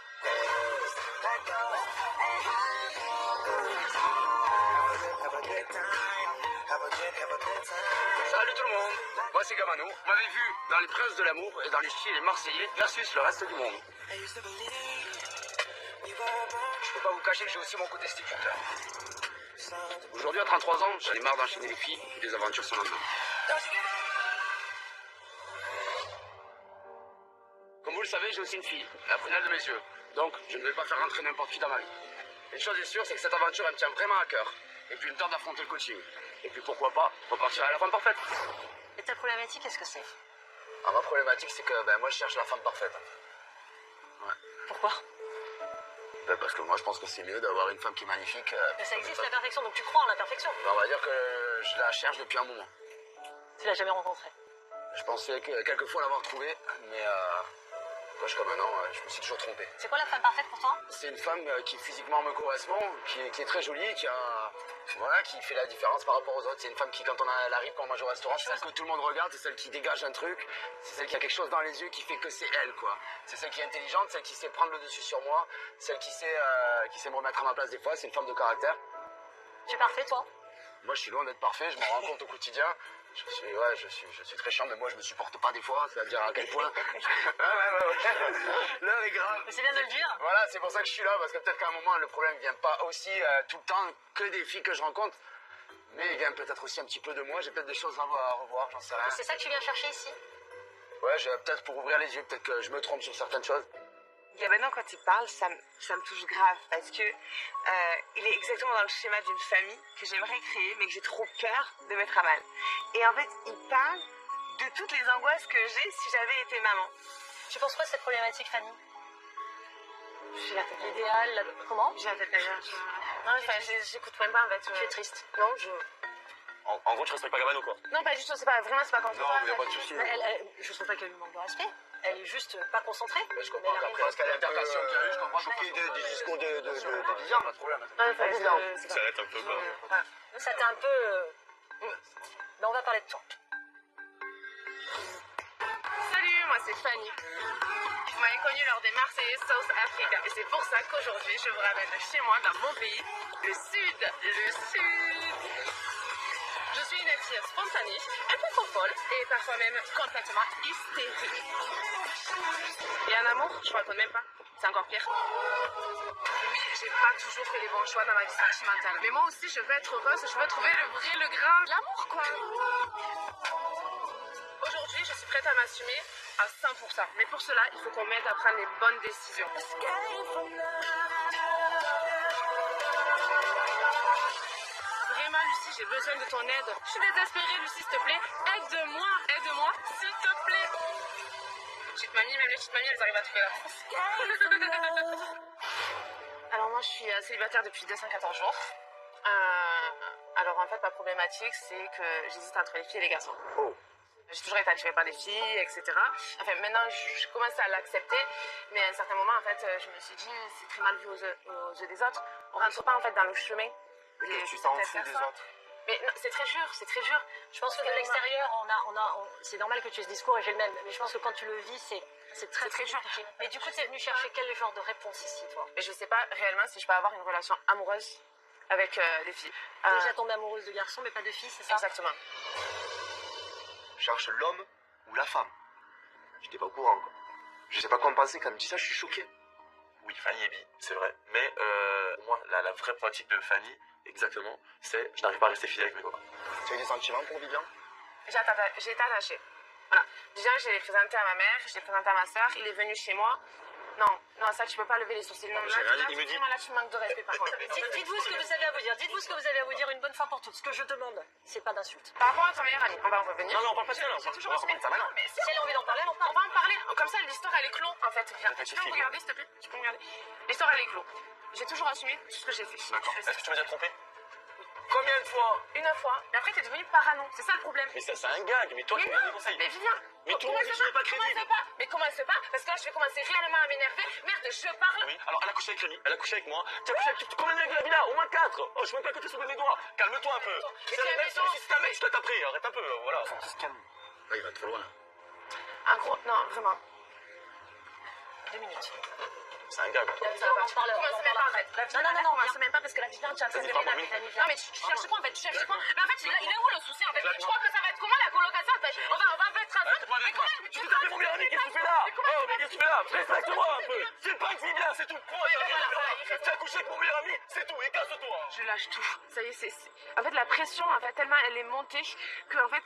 Salut tout le monde, moi c'est Gamano. Vous m'avez vu dans Les Princes de l'amour et dans Les Ch'tis et les Marseillais versus le reste du monde. Je peux pas vous cacher que j'ai aussi mon côté séducteur. Aujourd'hui à 33 ans, j'en ai marre d'enchaîner les filles et des aventures sans lendemain. Comme vous le savez, j'ai aussi une fille, la prunelle de mes yeux. Donc, je ne vais pas faire rentrer n'importe qui dans ma vie. Une chose est sûre, c'est que cette aventure, elle me tient vraiment à cœur. Et puis, il me tente d'affronter le coaching. Et puis, pourquoi pas, repartir à la femme parfaite. Et ta problématique, qu'est-ce que c'est? Ma problématique, c'est que moi, je cherche la femme parfaite. Ouais. Pourquoi? Parce que moi, je pense que c'est mieux d'avoir une femme qui est magnifique. Mais ça existe la perfection, donc tu crois en la perfection? On va dire que je la cherche depuis un moment. Tu l'as jamais rencontrée? Je pensais que quelquefois l'avoir trouvée, mais jusqu'à maintenant, je me suis toujours trompé. C'est quoi la femme parfaite pour toi? C'est une femme qui physiquement me correspond, qui est très jolie, qui fait la différence par rapport aux autres. C'est une femme qui, quand elle arrive, quand on mange au restaurant, c'est celle que tout le monde regarde, c'est celle qui dégage un truc, c'est celle qui a quelque chose dans les yeux qui fait que c'est elle, quoi. C'est celle qui est intelligente, celle qui sait prendre le dessus sur moi, celle qui sait me remettre à ma place des fois. C'est une femme de caractère. Tu es parfait, toi? Moi, je suis loin d'être parfait, je m'en rends compte au quotidien. Je suis très chiant, mais moi, je me supporte pas des fois, c'est-à-dire à quel point. L'heure est grave. Mais c'est bien de le dire. Voilà, c'est pour ça que je suis là, parce que peut-être qu'à un moment, le problème vient pas aussi tout le temps que des filles que je rencontre, mais il vient peut-être aussi un petit peu de moi. J'ai peut-être des choses à revoir, j'en sais rien. C'est ça que tu viens chercher ici? Ouais, peut-être pour ouvrir les yeux, peut-être que je me trompe sur certaines choses. Gabanon, quand il parle, ça me touche grave parce que il est exactement dans le schéma d'une famille que j'aimerais créer, mais que j'ai trop peur de mettre à mal. Et en fait, il parle de toutes les angoisses que j'ai si j'avais été maman. Tu penses quoi de cette problématique, Fanny? J'ai la tête L'idéal, comment? J'ai la tête ailleurs. Non, j'écoute même pas en fait. Tu es triste. Non, En gros, tu respectes pas Gabano, quoi. Non, pas du tout, c'est pas contre Non, toi. mais y a pas de souci. Je trouve pas qu'elle lui manque de respect. Elle est juste pas concentrée. Mais je comprends Mais elle a qu'après, parce qu'elle est un peu je comprends. choquée du discours de Vivian. Pas de problème. Ça arrête un peu, quoi. Ça t'a un peu... Mais on va parler de toi. Salut, moi c'est Fanny. Vous m'avez connue lors des Marseillais South Africa et c'est pour ça qu'aujourd'hui je vous ramène chez moi dans mon pays, le Sud. Le Sud. Je suis une fille spontanée, un peu trop folle et parfois même complètement hystérique. Et en amour, je raconte même pas. C'est encore pire. Oui, j'ai pas toujours fait les bons choix dans ma vie sentimentale. Mais moi aussi, je veux être heureuse, je veux trouver le vrai, le grand, l'amour, quoi. Aujourd'hui, je suis prête à m'assumer à 100%. Mais pour cela, il faut qu'on m'aide à prendre les bonnes décisions. Vraiment, Lucie, j'ai besoin de ton aide. Je suis désespérée, Lucie, s'il te plaît. Aide-moi, s'il te plaît. Petite mamie, même les petites mamies, elles arrivent à trouver la France. Alors moi, je suis célibataire depuis 214 jours. Alors en fait, ma problématique, c'est que j'hésite entre les filles et les garçons. Oh. J'ai toujours été attirée par des filles, etc. Enfin, maintenant, je commence à l'accepter. Mais à un certain moment, en fait, je me suis dit, c'est très mal vu aux yeux des autres. On rentre pas, en fait, dans le chemin. Mais tu t'en fous des autres. Mais non, c'est très dur, c'est très dur. Je pense que de l'extérieur, c'est normal que tu aies ce discours et j'ai le même. Mais je pense que quand tu le vis, c'est très dur. compliqué. Mais du coup, tu es venu chercher quel genre de réponse ici, toi? Mais je sais pas réellement si je peux avoir une relation amoureuse avec les filles. Déjà tombée amoureuse de garçons, mais pas de filles, c'est ça? Exactement. Je cherche l'homme ou la femme. J'étais pas au courant, quoi. Je sais pas quoi me penser quand elle me dit ça, je suis choqué. Oui, Fanny est bi, c'est vrai. Mais moi, la vraie pratique de Fanny, exactement, c'est je n'arrive pas à rester fidèle avec mes copains. Tu as des sentiments pour Vivian? J'ai été attachée. Voilà. Déjà, je l'ai présenté à ma mère, je l'ai présenté à ma soeur, il est venu chez moi. Non, ça, tu peux pas lever les sourcils. Non, j'ai rien dit, il me dit. Là, tu manques de respect, par contre. Dites-vous ce que vous avez à vous dire. Dites-vous ce que vous avez à vous dire une bonne fois pour toutes. Ce que je demande, c'est pas d'insulte. Par rapport à ton meilleur ami, on va en revenir. Non, on parle pas de ça, là. J'ai toujours assumé ça maintenant. Mais Si elle a envie d'en parler, elle en on parle. va en parler. Comme ça, l'histoire, elle est clos, en fait. Viens, tu peux me regarder, s'il te plaît? Tu peux me regarder? L'histoire, elle est clos. J'ai toujours assumé tout ce que j'ai fait. D'accord. Est-ce que tu m'as déjà trompé? Combien de fois? Une fois. Mais après, t'es devenu parano. C'est ça le problème. Mais ça, c'est un gag. Mais toi, tu me donnes des conseils. Mais viens. Mais toi, tu n'es pas crédible. Mais commence pas. Parce que là, je vais commencer réellement à m'énerver. Merde, je parle. Oui, alors elle a couché avec Rémi, elle a couché avec moi. Tu as couché avec combien de mecs de la villa? Au moins 4. Oh, je suis même pas côté sur le bout de mes doigts. Calme-toi un peu. Même si c'est un mec, je te taperai. Arrête un peu, voilà. Faut qu'il se calme. Là, il va trop loin. Un gros. Non, vraiment. 2 minutes. C'est un gag. Commence même pas en fait. Non, Commence même pas parce que la Viviane, tu as Vas-y, parle, Mimi. Non, mais tu cherches quoi en fait? Tu cherches quoi? Mais en fait, il est où le souci en fait? Je crois que ça va être comment la colocation? On va être un truc. Mais comment? Tu t'es tapé mon meilleur ami, qu'est-ce que tu fais là? Oh, mais qu'est-ce que tu fais là? Respecte-moi un peu. C'est pas que bien, c'est tout. Tu as couché avec mon meilleur ami, c'est tout. Et casse-toi. Je lâche tout. Ça y est, c'est. En fait, la pression, en fait, tellement elle est montée que en fait,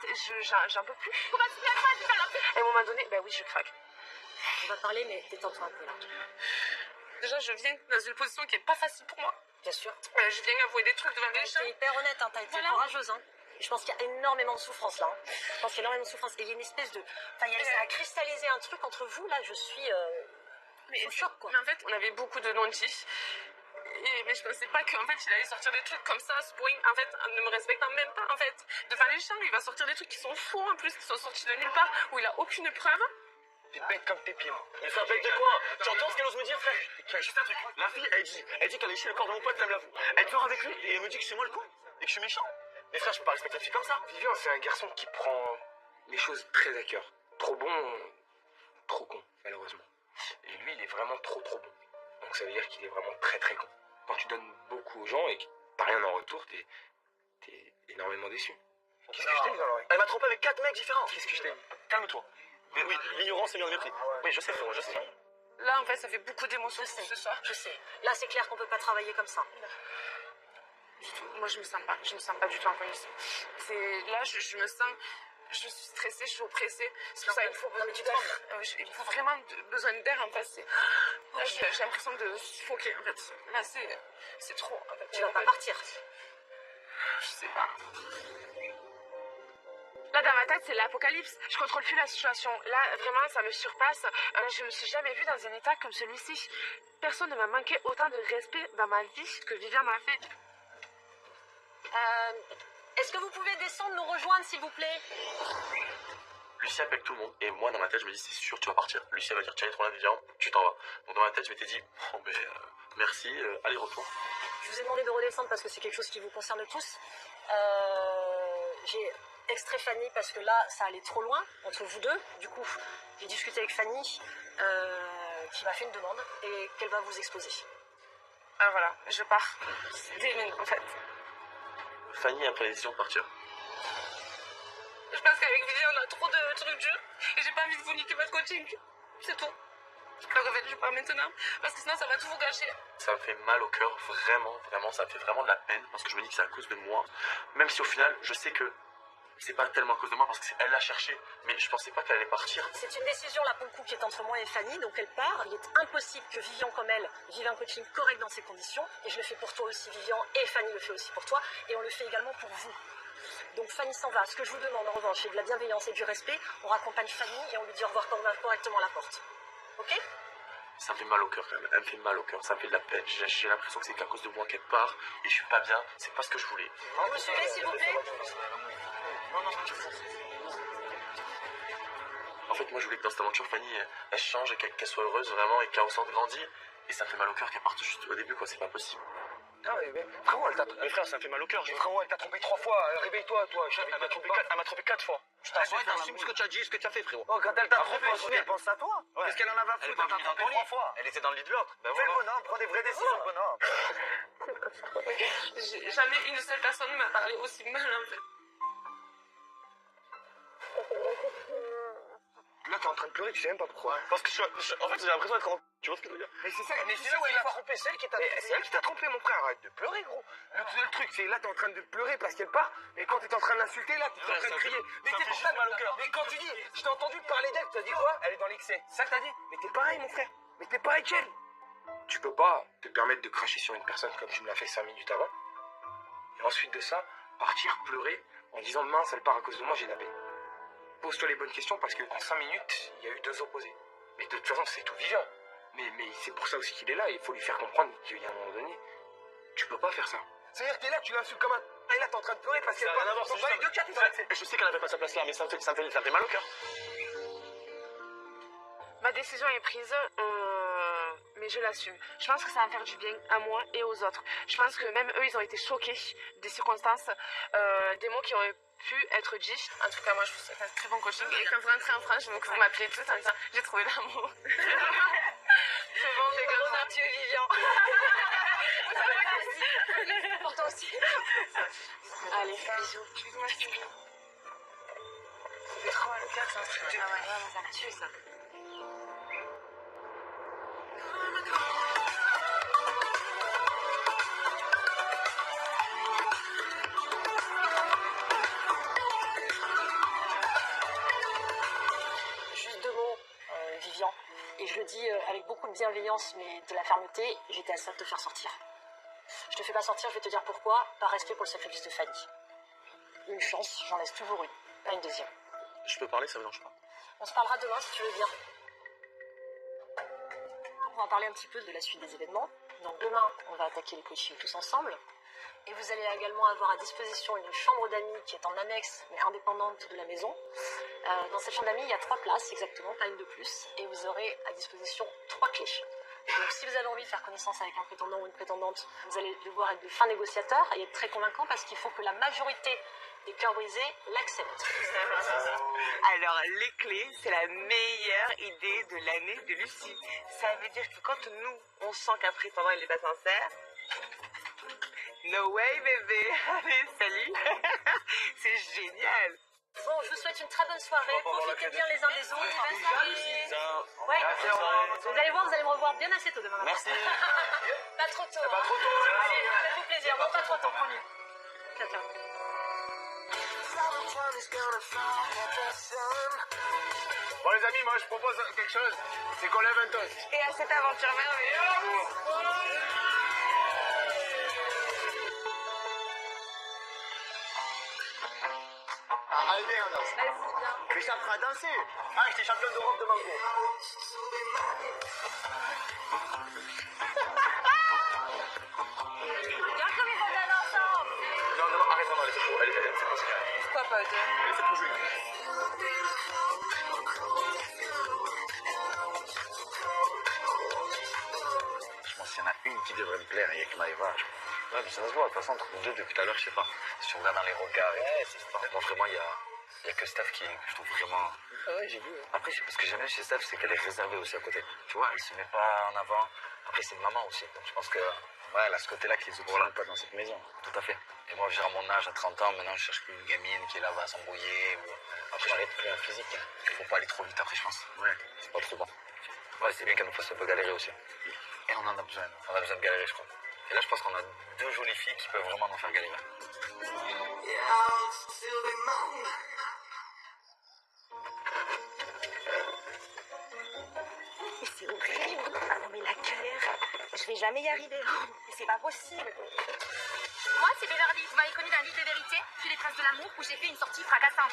j'en peux plus. Comment tu fais ça? Et à un moment donné, ben oui, je craque. On va parler, mais détends-toi un peu là. Déjà, je viens dans une position qui est pas facile pour moi. Bien sûr. Je viens avouer des trucs devant des gens. T'es hyper honnête, hein. T'as été courageuse, hein. Et je pense qu'il y a énormément de souffrance là. Hein. Je pense qu'il y a énormément de souffrance. Et il y a une espèce de. Enfin, ça a cristallisé un truc entre vous là. Je suis. Au choc quoi. Mais en fait, on avait beaucoup de non-dits. Mais je pensais pas qu'en fait il allait sortir des trucs comme ça, spring, en fait, en ne me respectant même pas, en fait. Devant les gens, il va sortir des trucs qui sont faux en plus, qui sont sortis de nulle part, où il a aucune preuve. T'es bête comme tes pieds, moi. Mais frère, bête de quoi? Tu entends ce qu'elle ose me dire, frère? Juste un truc. La fille, elle dit qu'elle a léché le corps de mon pote, elle me l'avoue. Elle pleure avec lui et elle me dit que c'est moi le con et que je suis méchant. Mais frère, je peux pas respecter une fille comme ça. Vivian, c'est un garçon qui prend les choses très à cœur. Trop bon, trop con, malheureusement. Et lui, il est vraiment trop bon. Donc ça veut dire qu'il est vraiment très con. Quand tu donnes beaucoup aux gens et que t'as rien en retour, t'es énormément déçu. Qu'est-ce que je t'ai dit dans l'oreille? Elle m'a trompé avec 4 mecs différents. Qu'est-ce que je t'ai dit? Calme-toi. Mais oui, l'ignorance c'est bien le mépris. Oui, je sais, frérot, je sais. Là, en fait, ça fait beaucoup d'émotions ce soir. Je sais. Là, c'est clair qu'on peut pas travailler comme ça. Du tout. Moi, je me sens pas du tout en condition. Là, je me sens. Je suis stressée, je suis oppressée. C'est pour ça qu'il faut. Non, mais tu trembles. Il faut vraiment besoin d'air en fait. Là, j'ai l'impression de suffoquer en fait. Là, c'est trop. En fait. Tu vas pas partir. Je sais pas. Là, dans ma tête, c'est l'apocalypse. Je contrôle plus la situation. Là, vraiment, ça me surpasse. Je me suis jamais vue dans un état comme celui-ci. Personne ne m'a manqué autant de respect dans ma vie que Vivian m'a fait. Est-ce que vous pouvez descendre nous rejoindre, s'il vous plaît? Lucie appelle tout le monde et moi dans ma tête je me dis c'est sûr tu vas partir. Lucie va dire tiens trop bien Vivian, tu t'en vas. Donc dans ma tête je m'étais dit bon ben merci, allez retour. Je vous ai demandé de redescendre parce que c'est quelque chose qui vous concerne tous. J'ai extrait Fanny parce que là ça allait trop loin entre vous deux. Du coup j'ai discuté avec Fanny qui m'a fait une demande et qu'elle va vous exposer. Ah voilà, je pars. C'est terrible en fait. Fanny a pris la décision de partir. Je pense qu'avec Vivian, on a trop de trucs durs et j'ai pas envie de vous niquer votre coaching. C'est tout. Donc en fait, je pars maintenant parce que sinon ça va tout vous gâcher. Ça me fait mal au cœur, vraiment, ça me fait vraiment de la peine parce que je me dis que c'est à cause de moi. Même si au final, je sais que c'est pas tellement à cause de moi parce qu'elle l'a cherché, mais je pensais pas qu'elle allait partir. C'est une décision là pour le coup qui est entre moi et Fanny, donc elle part. Il est impossible que Vivian comme elle vive un coaching correct dans ces conditions. Et je le fais pour toi aussi Vivian et Fanny le fait aussi pour toi. Et on le fait également pour vous. Donc Fanny s'en va. Ce que je vous demande en revanche, c'est de la bienveillance et du respect. On raccompagne Fanny et on lui dit au revoir correctement à la porte. Ok? Ça me fait mal au cœur quand même, elle me fait mal au cœur, ça me fait de la peine. J'ai l'impression que c'est qu'à cause de moi qu'elle part et je suis pas bien, c'est pas ce que je voulais. Vous me suivez s'il vous plaît? En fait, moi je voulais que dans cette aventure, Fanny, elle change et qu'elle soit heureuse vraiment et qu'elle ressente grandir. Et ça me fait mal au cœur qu'elle parte juste au début, quoi, c'est pas possible. Ah mais frérot, elle t'a Mais frère, ça me fait mal au cœur. frérot, elle t'a trompé 3 fois. Réveille-toi, toi. Elle m'a trompé 4 fois. Je t'assure, T'assumes ce que tu as dit, ce que tu as fait, frérot. Oh, quand elle t'a trompé, elle pense à toi. Ouais. Qu'est-ce qu'elle en avait à Elle est foutre? pas Elle t'a venue dans trompé ton 3 lit. fois. Elle était dans le lit de l'autre. Ben Fais le voilà. bonhomme, prends des vraies décisions, bonhomme. Jamais une seule personne m'a parlé aussi mal en fait. Là, t'es en train de pleurer, tu sais même pas pourquoi. Parce que en fait, j'ai l'impression d'être en... Tu vois ce que je veux dire? Mais c'est ça, mais c'est là où elle a trompé, c'est elle qui t'a trompé. C'est elle qui t'a trompé, mon frère. Arrête de pleurer, gros. Le truc, c'est là, t'es en train de pleurer parce qu'elle part. Et quand t'es en train de l'insulter, là, t'es en train de crier. Mais t'es pas mal au cœur. Mais quand tu dis, je t'ai entendu parler d'elle, t'as dit quoi? Elle est dans l'excès. C'est ça que t'as dit? Mais t'es pareil, mon frère. Mais t'es pareil qu'elle. Tu peux pas te permettre de cracher sur une personne comme tu me l'as fait 5 minutes avant. Et ensuite de ça, partir pleurer en disant mince, elle part à cause de moi, j'ai la paix. Pose-toi les bonnes questions parce qu'en 5 minutes, il y a eu 2 opposés. Mais de toute façon, c'est tout Vivian. Mais c'est pour ça aussi qu'il est là. Il faut lui faire comprendre qu'il y a un moment donné, tu peux pas faire ça. C'est-à-dire que t'es là, tu l'insultes comme un... Et là, t'es en train de pleurer parce qu'elle part. Donc, pas les deux cas, t'es dans l'accès. Je sais qu'elle avait pas sa place là, mais ça me fait mal au cœur. Ma décision est prise, mais je l'assume. Je pense que ça va me faire du bien à moi et aux autres. Je pense que même eux, ils ont été choqués des circonstances, des mots qui auraient pu être dits. En tout cas, moi, je vous souhaite un très bon coaching. Et quand vous rentrez en France, je veux que vous m'appelez tous en disant j'ai trouvé l'amour. C'est bon, j'ai comme ça. Tu es Vivian. Pour toi aussi. Allez, bisous. Ça fait trop mal au cœur, c'est un truc. Ah ouais, vraiment, ça me tue, ça. Juste 2 mots, Vivian. Et je le dis avec beaucoup de bienveillance, mais de la fermeté, j'étais à ça de te faire sortir. Je te fais pas sortir, je vais te dire pourquoi, par respect pour le sacrifice de Fanny. Une chance, j'en laisse toujours une, pas une deuxième. Je peux parler, ça me dérange pas. On se parlera demain si tu veux bien. On va parler un petit peu de la suite des événements. Donc demain, on va attaquer le coaching tous ensemble. Et vous allez également avoir à disposition une chambre d'amis qui est en annexe, mais indépendante de la maison. Dans cette chambre d'amis, il y a 3 places exactement, pas une de plus. Et vous aurez à disposition 3 clés. Donc si vous avez envie de faire connaissance avec un prétendant ou une prétendante, vous allez devoir être de fins négociateurs et être très convaincant parce qu'il faut que la majorité des cœurs brisés l'acceptent. Alors, les clés, c'est la meilleure idée de l'année de Lucie. Ça veut dire que quand nous, on sent qu'un prétendant, il n'est pas sincère, no way, bébé. Allez, salut. C'est génial. Bon, je vous souhaite une très bonne soirée. Profitez bien les uns des autres. Ouais. Vous allez voir, vous allez me revoir bien assez tôt demain matin. Merci. Pas trop tôt. Pas trop tôt. Allez, faites-vous plaisir. Non, pas trop tôt. Promis. Ciao, ciao. Bon les amis, moi je propose quelque chose, c'est qu'on lève un toast. Et à cette aventure merveilleuse. Allez, on danse. apprends à danser. Ah, j'étais champion d'Europe de mango. Regarde comme ils vont bien ensemble. Non, arrête, non, laissez pour. Elle s'est posée. Pourquoi pas, toi? Elle s'est posée. Je pense qu'il y en a une qui devrait me plaire, il y a que Maëva. Ouais, mais ça se voit, de toute façon, entre nous deux, depuis tout à l'heure, je sais pas. Si on regarde dans les regards, bon, vraiment, il y a que Steph que je trouve vraiment. Ah ouais, j'ai vu. Après, ce que j'aime bien chez Steph, c'est qu'elle est réservée aussi à côté. Tu vois, elle se met pas en avant. Après, c'est une maman aussi. Donc, je pense que, ouais, elle a ce côté-là qui les autres pas dans cette maison. Tout à fait. Et moi, à mon âge, à 30 ans, maintenant, je cherche plus une gamine qui est là, va s'embrouiller. Ou... Après, j'arrête plus un physique. Il faut pas aller trop vite après, je pense. Ouais, c'est pas trop bon. Ouais, c'est bien qu'elle nous fasse un peu galérer aussi. Et on en a besoin. On a besoin de galérer, je crois. Et là, je pense qu'on a deux jolies filles qui peuvent vraiment nous faire galérer. Mais c'est horrible. Ah non, mais la galère. Je vais jamais y arriver. Mais c'est pas possible. Moi, c'est Beverly. Vous m'avez connu d'un livre de vérité, puis les traces de l'amour, où j'ai fait une sortie fracassante.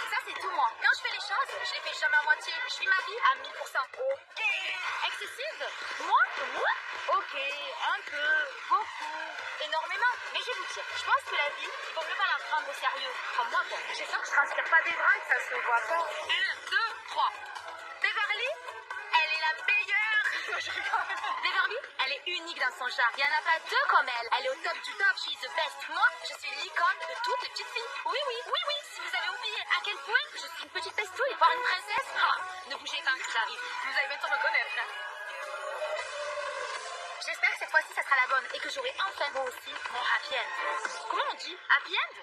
Ça, c'est tout moi. Quand je fais les choses, je les fais jamais à moitié. Je vis ma vie à 1000%. Ok. Excessive? Moi? Ok. Un peu. Beaucoup. Énormément. Mais je vais vous dire, je pense que la vie, il vaut mieux pas la prendre au sérieux. Comme moi, bon. J'espère que je transpire pas des bras et que ça se voit pas. 1, 2, 3. Beverly, elle est la meilleure. Beverly, elle est unique dans son genre. Il n'y en a pas deux comme elle. Elle est au top du top. She is the best. Moi, je suis l'icône de toutes les petites filles. Oui. Si vous avez oublié à quel point je suis une petite pestouille, voire une princesse, ne bougez pas, j'arrive. Vous allez bientôt me connaître. Hein. J'espère que cette fois-ci, ça sera la bonne et que j'aurai enfin moi aussi mon happy end. Comment on dit? Happy end?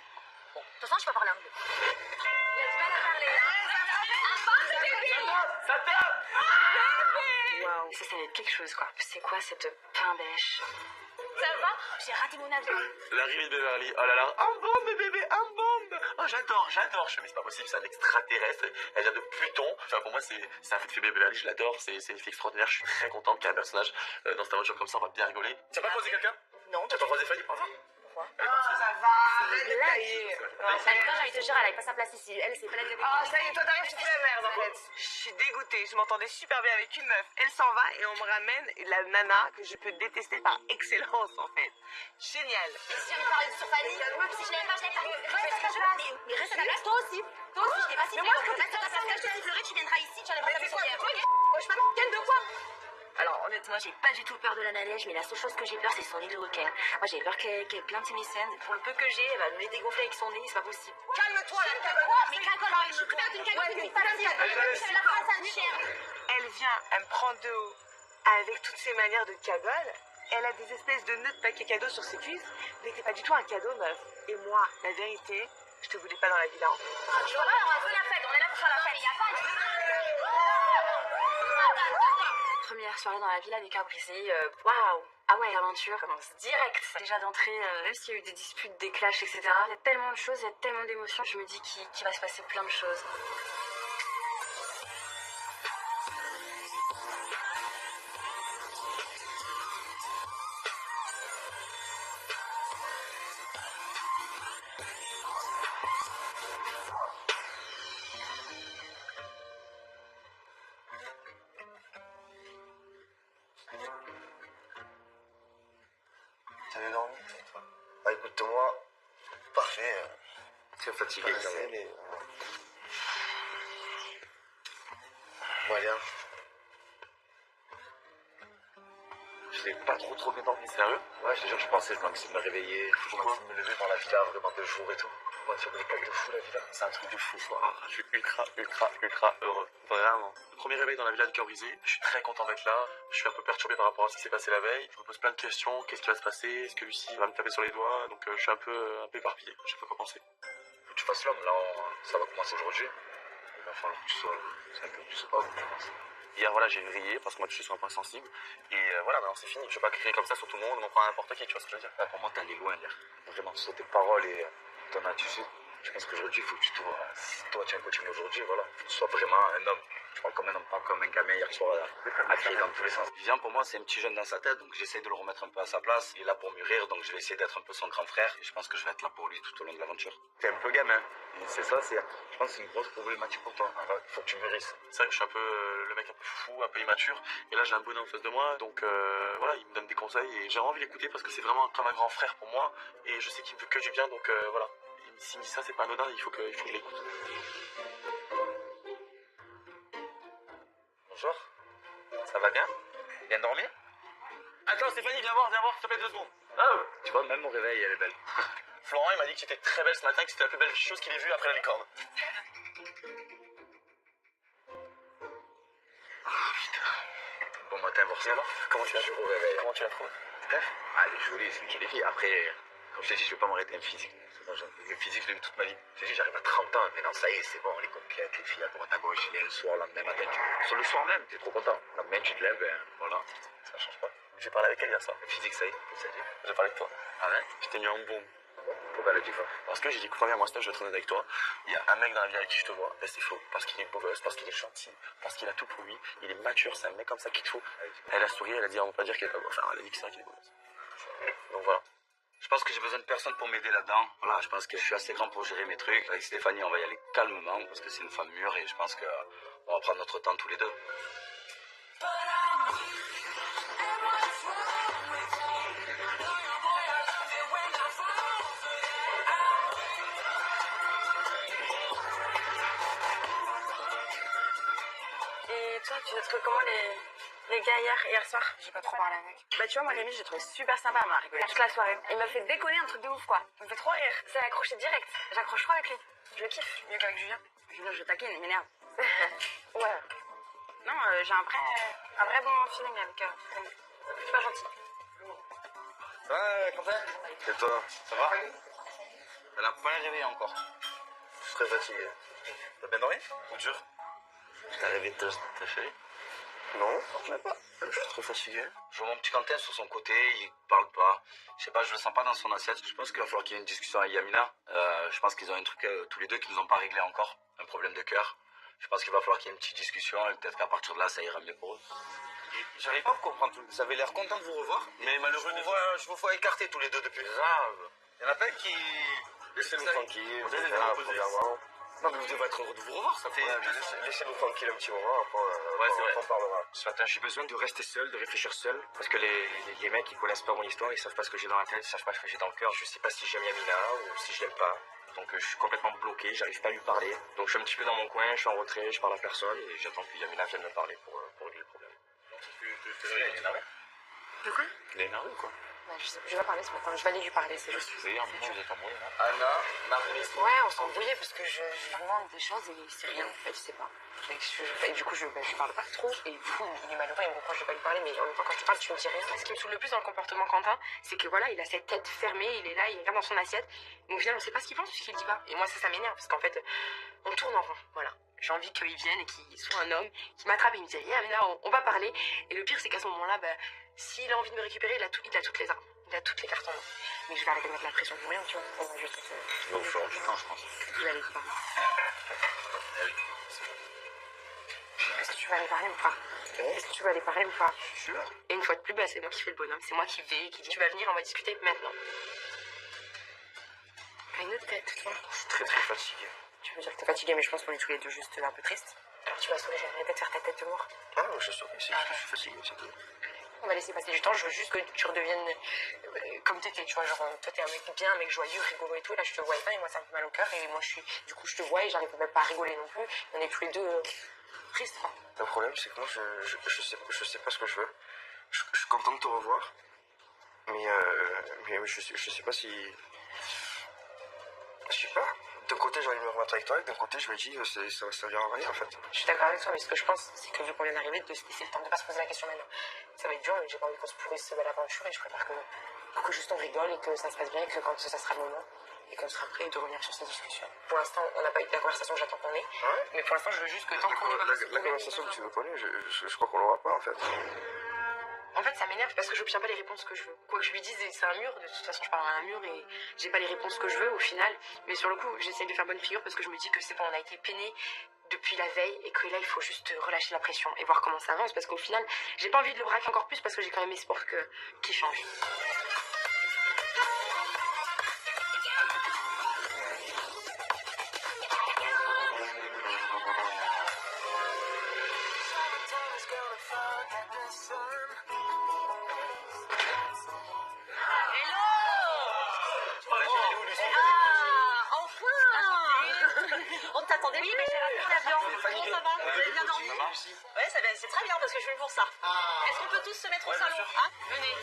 Bon, de toute façon, je peux parler anglais. Il a du mal à parler. Ça tape! Waouh, ça va être quelque chose, quoi. C'est quoi cette pain bêche? Ça va? J'ai raté mon avion. L'arrivée de Beverly, oh là là, un bombe bébé, un bombe. Oh j'adore. Je mais c'est pas possible, c'est un extraterrestre. Elle vient de Pluton. Enfin pour moi c'est un fait de bébé Beverly, je l'adore, c'est une fille extraordinaire. Je suis très contente qu'il y ait un personnage dans cette aventure comme ça, on va bien rigoler. Tu as pas croisé quelqu'un? Non. Tu as pas croisé Fanny par exemple? Ah, ça va, arrête de tailler. En même temps, j'ai envie de te dire, elle avait pas sa place ici. Elle, c'est pas la Ah, ça y est, toi t'arrives, tu fais la merde en fait. Je suis dégoûtée, je m'entendais super bien avec une meuf. Elle s'en va et on me ramène la nana que je peux détester par excellence en fait. Génial. Si j'ai envie de parler sur Fanny, si je l'aime pas, je l'aime pas. Reste à ta place. Mais reste à ta place, toi aussi. Toi aussi, je t'ai pas sifflé. Mais moi, reste à ta place. Quand je te sifflerai, tu viendras ici, tu enlèveras ta paupière. Moi, je m'appelle de quoi? Alors honnêtement, j'ai pas du tout peur de la neige, mais la seule chose que j'ai peur, c'est son nez de requin. Moi, j'ai peur qu'elle plante mes scènes. Pour le peu que j'ai, elle va me dégonfler avec son nez, c'est pas possible. Calme-toi, la Mais cagole, je suis putain d'une cagole, c'est facile. La France a une chair. Elle vient, elle me prend de haut avec toutes ses manières de cagole. Elle a des espèces de nœuds de paquet cadeau sur ses cuisses, mais t'es pas du tout un cadeau, meuf. Et moi, la vérité, je te voulais pas dans la villa. Tu vois, on fait la fête, on est là pour faire la fête. Il y a pas Première soirée dans la villa des cœurs brisés, waouh! Ah ouais, l'aventure commence direct. Déjà d'entrée, même s'il y a eu des disputes, des clashs, etc. Il y a tellement de choses, il y a tellement d'émotions. Je me dis qu'il va se passer plein de choses. T'avais dormi? Bah écoute-moi, parfait. Très fatigué Pas quand assez, même. mais... Bon, allez, hein. Je l'ai pas trop bien dormi, sérieux? Ouais, je te jure, je pensais, je m'en de me réveiller. Je m'en de me lever dans la villa vraiment 2 jours et tout. On va faire des claques de fou la villa. C'est un truc de fou. Je suis ultra heureux. Vraiment. Le premier réveil dans la villa du cœur brisé, je suis très content d'être là. Je suis un peu perturbé par rapport à ce qui s'est passé la veille. Je me pose plein de questions. Qu'est-ce qui va se passer? Est-ce que Lucie va me taper sur les doigts? Donc je suis un peu éparpillé. Je sais pas quoi penser. Faut que tu fasses l'homme, là, ça va commencer aujourd'hui. Il va falloir que tu sois un peu plus homme, je pense. Hier, voilà, j'ai vrillé parce que moi, je suis sur un point sensible. Et voilà, maintenant, c'est fini. Je vais pas crier comme ça sur tout le monde, on prend n'importe qui, tu vois ce que je veux dire? Pour moi, t'es allé loin hier. Vraiment, sur tes paroles et ton attitude. Je pense qu'aujourd'hui, il faut que tu te vois. Si toi, tu as un coaching aujourd'hui, voilà, faut que tu sois vraiment un homme. Je parle comme un homme, pas comme un gamin hier soir à crier dans tous les sens. Vivian, pour moi, c'est un petit jeune dans sa tête, donc j'essaie de le remettre un peu à sa place. Il est là pour mûrir, donc je vais essayer d'être un peu son grand frère. Et je pense que je vais être là pour lui tout au long de l'aventure. T'es un peu gamin. C'est ça, je pense que c'est une grosse problématique pour toi. Il faut que tu mûrisses. C'est vrai que je suis un peu le mec un peu fou, un peu immature. Et là, j'ai un bonhomme en face de moi, donc voilà, il me donne des conseils et j'ai envie d'écouter parce que c'est vraiment comme un grand frère pour moi. Et je sais qu'il me veut que du bien, donc voilà. S'il me dit ça, c'est pas anodin, il faut que je l'écoute. Bonjour. Ça va bien? Bien dormi? Attends, Stéphanie, viens voir, s'il te plaît, 2 secondes. Oh, tu vois, même mon réveil, elle est belle. Florent, il m'a dit que tu étais très belle ce matin, que c'était la plus belle chose qu'il ait vue après la licorne. Bon matin, voir ça. Alors, comment tu l'as au réveil. Comment tu l'as trouvé? Ah, elle est jolie, c'est une jolie fille. Après, comme je t'ai dit, je vais pas m'arrêter à un physique. Le physique, je l'ai eu toute ma vie. Je t'ai dit, j'arrive à 30 ans, maintenant ça y est, c'est bon, les conquêtes, les filles à droite à gauche, il y a le soir, le lendemain matin. Sur le soir même, t'es trop content. Le lendemain, tu te lèves, ben voilà, ça change pas. J'ai parlé avec elle hier soir. Le physique, ça y est, ça dit. J'ai parlé avec toi. Ah ouais? Je t'ai mis en bombe. Pourquoi elle a dit quoi? Parce que j'ai dit, crois bien, moi, je vais être honnête avec toi. Il y a un mec dans la vie avec qui je te vois, ben c'est faux. Parce qu'il est beau gosse, parce qu'il est gentil, parce qu'il a tout pour lui. Il est mature, c'est un mec comme ça qu'il te faut. Elle a souri, elle a dit, on va pas dire qu'elle est pas beau. Enfin, elle a dit que c'est vrai qu'il est beau gosse. Donc voilà. Je pense que j'ai besoin de personne pour m'aider là-dedans. Voilà, je pense que je suis assez grand pour gérer mes trucs. Avec Stéphanie, on va y aller calmement parce que c'est une femme mûre et je pense que on va prendre notre temps tous les deux. Et toi, tu as trouvé comment les gars hier soir? J'ai pas trop parlé avec. Bah tu vois, moi Rémi, j'ai trouvé super sympa, elle m'a rigolé toute la soirée. Il m'a fait déconner un truc de ouf quoi. Il me fait trop rire. C'est accroché direct. J'accroche trop avec lui. Je le kiffe. Mieux qu'avec Julien. Julien, je taquine, il m'énerve. Ouais. Non, j'ai un vrai bon feeling avec Rémi. Super gentil. Ouais, Quentin. Et toi? Ça va? Elle a pas réveillé encore. Je suis très fatigué. T'as bien dormi? Ou dur? T'as rêvé de ta chérie? Non, même pas. Je suis trop fatigué. Je vois mon petit Quentin sur son côté, il parle pas. Je sais pas, je le sens pas dans son assiette. Je pense qu'il va falloir qu'il y ait une discussion avec Yamina. Je pense qu'ils ont un truc tous les deux qu'ils nous ont pas réglé encore. Un problème de cœur. Je pense qu'il va falloir qu'il y ait une petite discussion et peut-être qu'à partir de là, ça ira mieux pour eux. J'arrive pas à vous comprendre. Vous avez l'air content de vous revoir. Mais malheureux, je vous vois écartés tous les deux depuis. Grave. Il y en a pas qui... Laissez-nous tranquilles. Vous allez les Voilà, reposer. premièrement. Non, mais vous devez être heureux de vous revoir, ça fait... Laissez-nous tranquilles un petit moment, après Ouais, c'est vrai. on parlera. Ce matin, j'ai besoin de rester seul, de réfléchir seul. Parce que les mecs, ils connaissent pas mon histoire, ils savent pas ce que j'ai dans la tête, ils savent pas ce que j'ai dans le cœur. Je sais pas si j'aime Yamina ou si je l'aime pas. Donc je suis complètement bloqué, j'arrive pas à lui parler. Donc je suis un petit peu dans mon coin, je suis en retrait, je parle à personne et j'attends que Yamina vienne me parler pour régler le problème. Il est énervé. De quoi? Il est énervé quoi. Bah, je vais pas parler ce matin, je vais aller lui parler, c'est juste. Vous avez un moment, vous êtes embrouillés, non? Anna, Marie. Ouais, on s'est embrouillé parce que je lui demande des choses et il sait rien en fait, il sait pas. Et du coup, je parle pas trop. Et du coup, il est malheureux, il me reproche de pas lui parler, mais en même temps, quand tu parles, tu me dis rien. Ce qui me saoule le plus dans le comportement Quentin, c'est que voilà, il a cette tête fermée, il est là, il regarde dans son assiette, mais au final, on sait pas ce qu'il pense puisqu'il dit pas. Et moi, ça m'énerve parce qu'en fait, on tourne en rond, voilà. J'ai envie qu'il vienne et qu'il soit un homme, qu'il m'attrape et il me dit, viens, là, on va parler. Et le pire, c'est qu'à ce moment-là, bah, s'il a envie de me récupérer, il a toutes les armes. Il a toutes les cartes en main. Mais je vais arrêter de mettre la pression pour rien, tu vois. On va juste... Il va vous falloir du temps, je pense. Je vais aller lui parler. Est-ce que tu vas aller parler ou pas? Est-ce que tu vas aller parler ou pas? Sûr? Et une fois de plus, bah, c'est moi qui fais le bonhomme. C'est moi qui vais, qui dit, tu vas venir, on va discuter maintenant. T'as une autre tête, toi. Je suis très fatigué. Tu veux dire que t'es fatigué, mais je pense qu'on est tous les deux juste un peu tristes. Alors tu vas sourire, j'aimerais peut-être faire ta tête de mort. Ah, je souris, c'est juste que je suis fatigué, c'est tout. On va laisser passer du temps, je veux juste que tu redeviennes comme t'étais, tu vois, genre toi t'es un mec bien, un mec joyeux, rigolo et tout, et là je te vois pas et moi ça me fait mal au cœur et moi du coup je te vois et j'arrive même pas à rigoler non plus, on est tous les deux tristes quoi. Le problème c'est que moi je sais pas ce que je veux. Je suis content de te revoir, mais je sais pas si... Je sais pas. D'un côté, j'ai envie de me remettre avec toi, et d'un côté, je me dis, ça va servir à rien, en fait. Je suis d'accord avec toi, mais ce que je pense, c'est que vu qu'on vient d'arriver, de se laisser le temps de pas se poser la question maintenant. Ça va être dur, mais j'ai pas envie qu'on se pourrisse cette belle aventure, et je préfère que juste on rigole, et que ça se passe bien, et que quand ça sera le moment, et qu'on sera prêt de revenir sur cette discussion. Pour l'instant, on n'a pas eu la conversation que j'attends qu'on ait, Ouais. mais pour l'instant, je veux juste que tant qu'on est pas... La conversation que tu veux qu'on ait, je crois qu'on l'aura pas, en fait. En fait, ça m'énerve parce que j'obtiens pas les réponses que je veux. Quoi que je lui dise, c'est un mur. De toute façon, je parle à un mur et j'ai pas les réponses que je veux au final. Mais sur le coup, j'essaie de faire bonne figure parce que je me dis que c'est bon, on a été peiné depuis la veille et que là, il faut juste relâcher la pression et voir comment ça avance parce qu'au final, j'ai pas envie de le braquer encore plus parce que j'ai quand même espoir qu'il change. On t'attendait. Oui, mais j'ai raté l'avion. Comment ça va? Vous avez bien dormi? Ouais, c'est très bien parce que je suis venue pour ça. Est-ce qu'on peut tous se mettre au salon? Hein? Venez.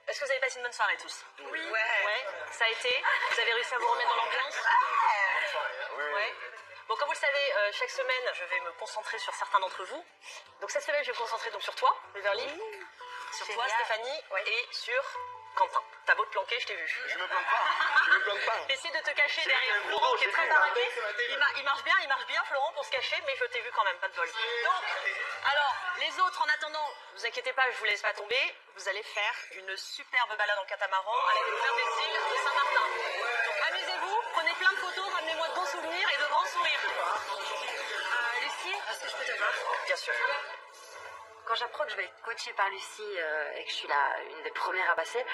Est-ce que vous avez passé une bonne soirée tous? Oui. Ouais. Ça a été? Vous avez réussi à vous remettre dans l'ambiance? Ouais. Bon, comme vous le savez, chaque semaine, je vais me concentrer sur certains d'entre vous. Donc cette semaine, je vais me concentrer donc sur toi, Beverly, sur toi, Stéphanie, et sur Quentin. T'as beau te planquer, je t'ai vu. Je me planque pas. Je me planque pas. Essaie de te cacher derrière Florent qui est très baraqué. Il marche bien, Florent, pour se cacher, mais je t'ai vu quand même, pas de bol. Donc, alors, les autres, en attendant, vous inquiétez pas, je vous laisse pas tomber. Vous allez faire une superbe balade en catamaran à la découverte des îles de Saint-Martin. Donc, amusez-vous, prenez plein de photos, ramenez-moi de bons souvenirs et de grands sourires. Lucie, est-ce que je peux te voir? Bien sûr. Quand j'apprends que je vais être coachée par Lucie et que je suis une des premières à passer,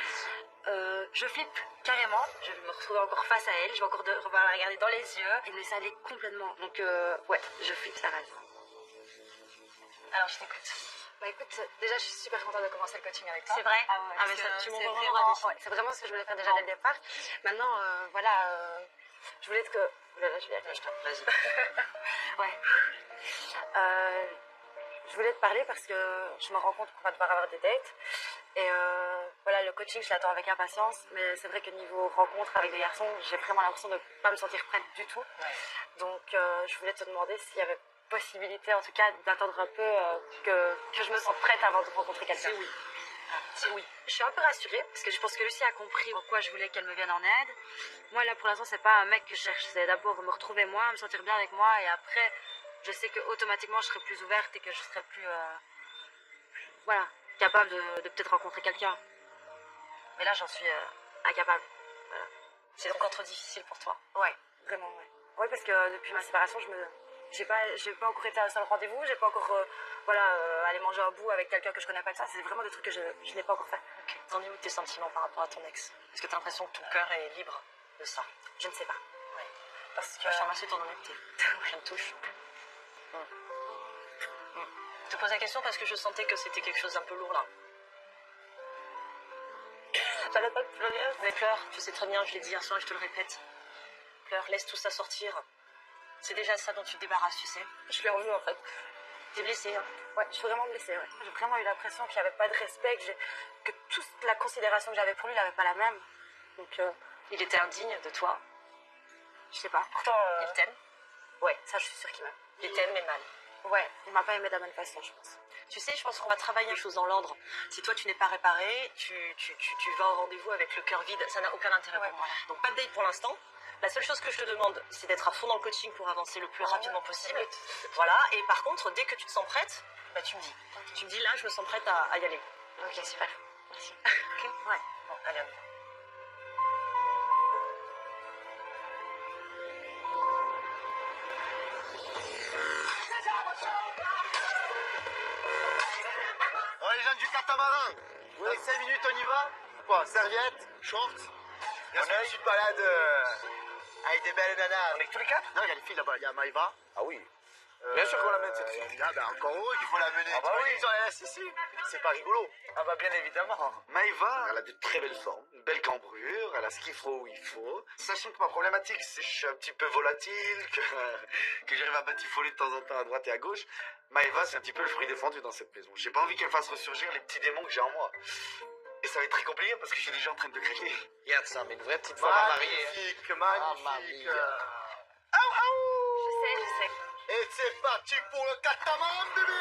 je flippe carrément. Je vais me retrouver encore face à elle, je vais encore devoir la regarder dans les yeux et me laisser aller complètement. Donc ouais, je flippe, ça reste. Alors je t'écoute. Bah écoute, déjà je suis super contente de commencer le coaching avec toi. C'est vrai? Ah ouais, mais ça, tu m'en c'est vraiment ce que je voulais faire déjà dès le départ. Maintenant, voilà, je voulais que... Là, je vais y arriver. Vas-y. Ouais. Je voulais te parler parce que je me rends compte qu'on va devoir avoir des dates. Et voilà, le coaching, je l'attends avec impatience. Mais c'est vrai que niveau rencontre avec des garçons, j'ai vraiment l'impression de ne pas me sentir prête du tout. Ouais. Donc, je voulais te demander s'il y avait possibilité, en tout cas, d'attendre un peu que je me sente prête avant de rencontrer quelqu'un. C'est oui. C'est oui. Je suis un peu rassurée parce que je pense que Lucie a compris pourquoi je voulais qu'elle me vienne en aide. Moi, là, pour l'instant, c'est pas un mec que je cherche. C'est d'abord me retrouver moi, me sentir bien avec moi et après... Je sais qu'automatiquement, je serai plus ouverte et que je serai plus voilà, capable de peut-être rencontrer quelqu'un. Mais là, j'en suis incapable. Voilà. C'est encore trop difficile pour toi? Ouais, vraiment, ouais. Ouais, parce que depuis ma séparation, j'ai pas encore été à un seul rendez-vous, j'ai pas encore aller manger un bout avec quelqu'un que je connais pas de ça. C'est vraiment des trucs que je n'ai pas encore fait. Ok. T'en es où tes sentiments par rapport à ton ex? Est-ce que t'as l'impression que ton cœur est libre de ça? Je ne sais pas. Ouais. Parce que... Je te remercie de ton honnêteté. Ça me touche. Je te pose la question parce que je sentais que c'était quelque chose d'un peu lourd là. J'arrête pas de pleurer. Mais pleure, tu sais très bien, je l'ai dit hier soir et je te le répète. Pleure, laisse tout ça sortir. C'est déjà ça dont tu te débarrasses, tu sais. Je suis en vue en fait. T'es blessée, hein? Ouais, je suis vraiment blessée, ouais. J'ai vraiment eu l'impression qu'il n'y avait pas de respect, que toute la considération que j'avais pour lui, il n'avait pas la même. Donc, il était indigne de toi. Je sais pas. Pourtant, il t'aime? Ouais, ça je suis sûre qu'il m'aime. Il t'aime mais mal. Ouais, il m'a pas aimé de la même façon, je pense. Tu sais, je pense qu'on va travailler les choses dans l'ordre. Si toi tu n'es pas réparé, tu vas au rendez-vous avec le cœur vide, ça n'a aucun intérêt pour moi. Donc pas de date pour l'instant. La seule chose que je te demande, c'est d'être à fond dans le coaching pour avancer le plus rapidement possible. Voilà, et par contre, dès que tu te sens prête, bah tu me dis. Okay. Tu me dis là, je me sens prête à y aller. Ok, super. Merci. Ok. Ouais. Bon, allez, on y va. Oh, les gens du catamaran, dans 5 minutes on y va. Quoi, serviette, short. On a une balade avec des belles nanas. On est que tous les quatre? Non, il y a les filles là-bas, il y a Maïva. Ah oui. Bien sûr qu'on l'amène cette fille. Ah bah encore heureux qu'il faut l'amener. Ah bah oui. Ils ont la laisse ici. C'est pas rigolo. Ah bah bien évidemment. Maïva, elle a de très belles formes, une belle cambrure, elle a ce qu'il faut où il faut. Sachant que ma problématique, c'est que je suis un petit peu volatile, que j'arrive à batifoler de temps en temps à droite et à gauche. Maïva, c'est un petit peu le fruit défendu dans cette maison. J'ai pas envie qu'elle fasse ressurgir les petits démons que j'ai en moi. Et ça va être très compliqué parce que je suis déjà en train de craquer. Regarde ça, mais une vraie petite femme à marier. Magnifique, magnifique. Je sais. Et c'est parti pour le catamaran, bébé!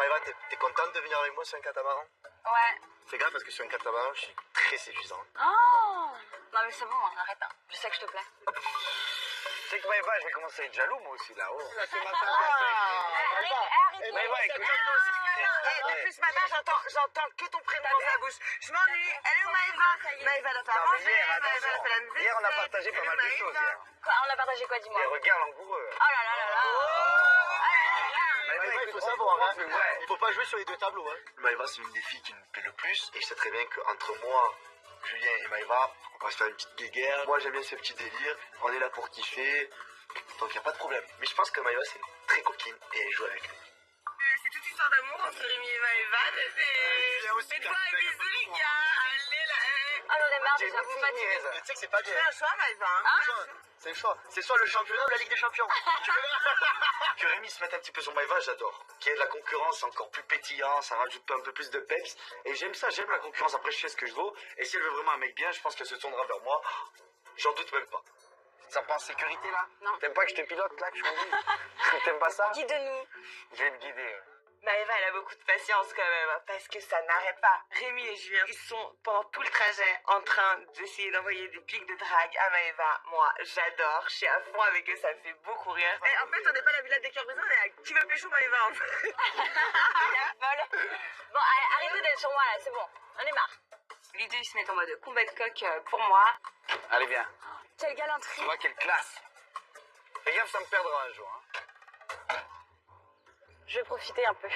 Maëva, t'es contente de venir avec moi sur un catamaran? Ouais. Fais gaffe parce que sur un catamaran, je suis très séduisant. Oh non mais c'est bon, arrête. Hein. Je sais que je te plais. Tu sais que Maëva, je vais commencer à être jaloux moi aussi là-haut. Arrête. Maëva, écoute. Depuis ce matin, j'entends que ton prénom dans sa bouche. Je m'ennuie. Elle est où Maëva? Maëva doit faire manger, Maëva elle fait la musique. Hier, on a partagé pas mal de choses. Hier. Quoi, on a partagé quoi, dis-moi? Les regards langoureux. Oh là là là là. Maëva, il faut savoir, hein. Il faut pas jouer sur les deux tableaux. Hein. Maëva, c'est une des filles qui me plaît le plus. Et je sais très bien qu'entre moi, Julien et Maëva, on va se faire une petite guéguerre. Moi, j'aime bien ce petit délire. On est là pour kiffer. Donc, il n'y a pas de problème. Mais je pense que Maëva, c'est une très coquine et elle joue avec lui. C'est toute histoire d'amour entre Rémi et Maëva. Faites-moi un bisou, les gars. Allez là. Ah, j'en ai marre déjà, vous fatiguez. Mais tu sais que c'est pas bien. C'est un choix, Maëva. C'est le choix. C'est soit le championnat ou la Ligue des Champions. Tu veux que Rémi se mette un petit peu sur Maëva, j'adore. Qu'il y ait de la concurrence encore plus pétillant, ça rajoute un peu plus de peps. Et j'aime ça, j'aime la concurrence. Après, je sais ce que je vaux. Et si elle veut vraiment un mec bien, je pense qu'elle se tournera vers moi. J'en doute même pas. Tu te sens pas en sécurité là? Non. T'aimes pas que je te pilote là, que je conduise? T'aimes pas ça? Guide-nous. Je vais me guider. Ouais. Maëva, elle a beaucoup de patience quand même, hein, parce que ça n'arrête pas. Rémi et Julien, ils sont pendant tout le trajet en train d'essayer d'envoyer des pics de drague à Maëva. Moi, j'adore, je suis à fond avec eux, ça me fait beaucoup rire. Et en fait, on n'est pas à la villa des cœurs brisés, on est à qui veut pécho Maëva en fait. La folle. Bon, arrêtez d'être sur moi là, c'est bon. On est marre. Les deux, ils se mettent en mode combat de coq pour moi. Allez, viens. Quelle galanterie. Tu vois quelle classe. Fais gaffe, ça me perdra un jour. Hein. Je vais profiter un peu.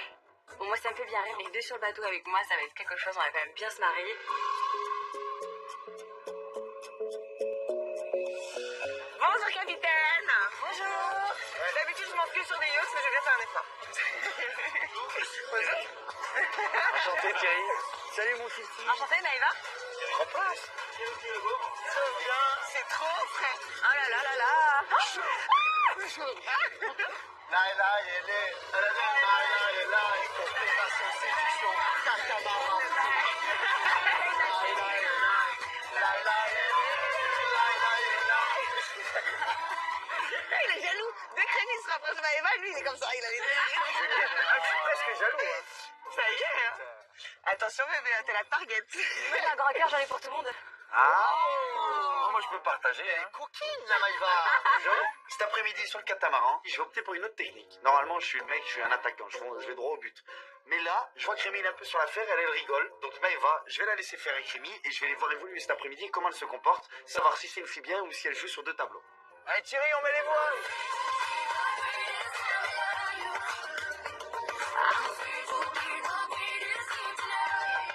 Bon, moi, ça me fait bien rire. Les deux sur le bateau avec moi, ça va être quelque chose. On va quand même bien se marrer. Bonjour capitaine. Bonjour. D'habitude, je mange que sur des yachts, mais je vais bien faire un effort. Bonjour. Enchanté, Thierry. Salut, mon fils. Enchantée, Maëva. Prends place. Trop bien, c'est trop frais. Oh là là là là. Il est jaloux. Dès que Rémi se rapproche de Maëva, lui, il est comme ça. Il a les deux. Je suis presque jaloux. Hein. Ça y est. Hein. Attention, bébé, t'es la target. Oui, un grand cœur, j'en ai pour tout le monde. Ah oh, moi, je peux partager. Hein. Coquine, la Maëva. Cet après-midi, sur le catamaran, je vais opter pour une autre technique. Normalement, je suis le mec, je suis un attaquant, je vais droit au but. Mais là, je vois que Rémi est un peu sur l'affaire, elle rigole. Donc Maëva, je vais la laisser faire avec Rémi et je vais les voir évoluer cet après-midi, comment elle se comporte, savoir si c'est une fille bien ou si elle joue sur deux tableaux. Allez, Thierry, on met les voiles.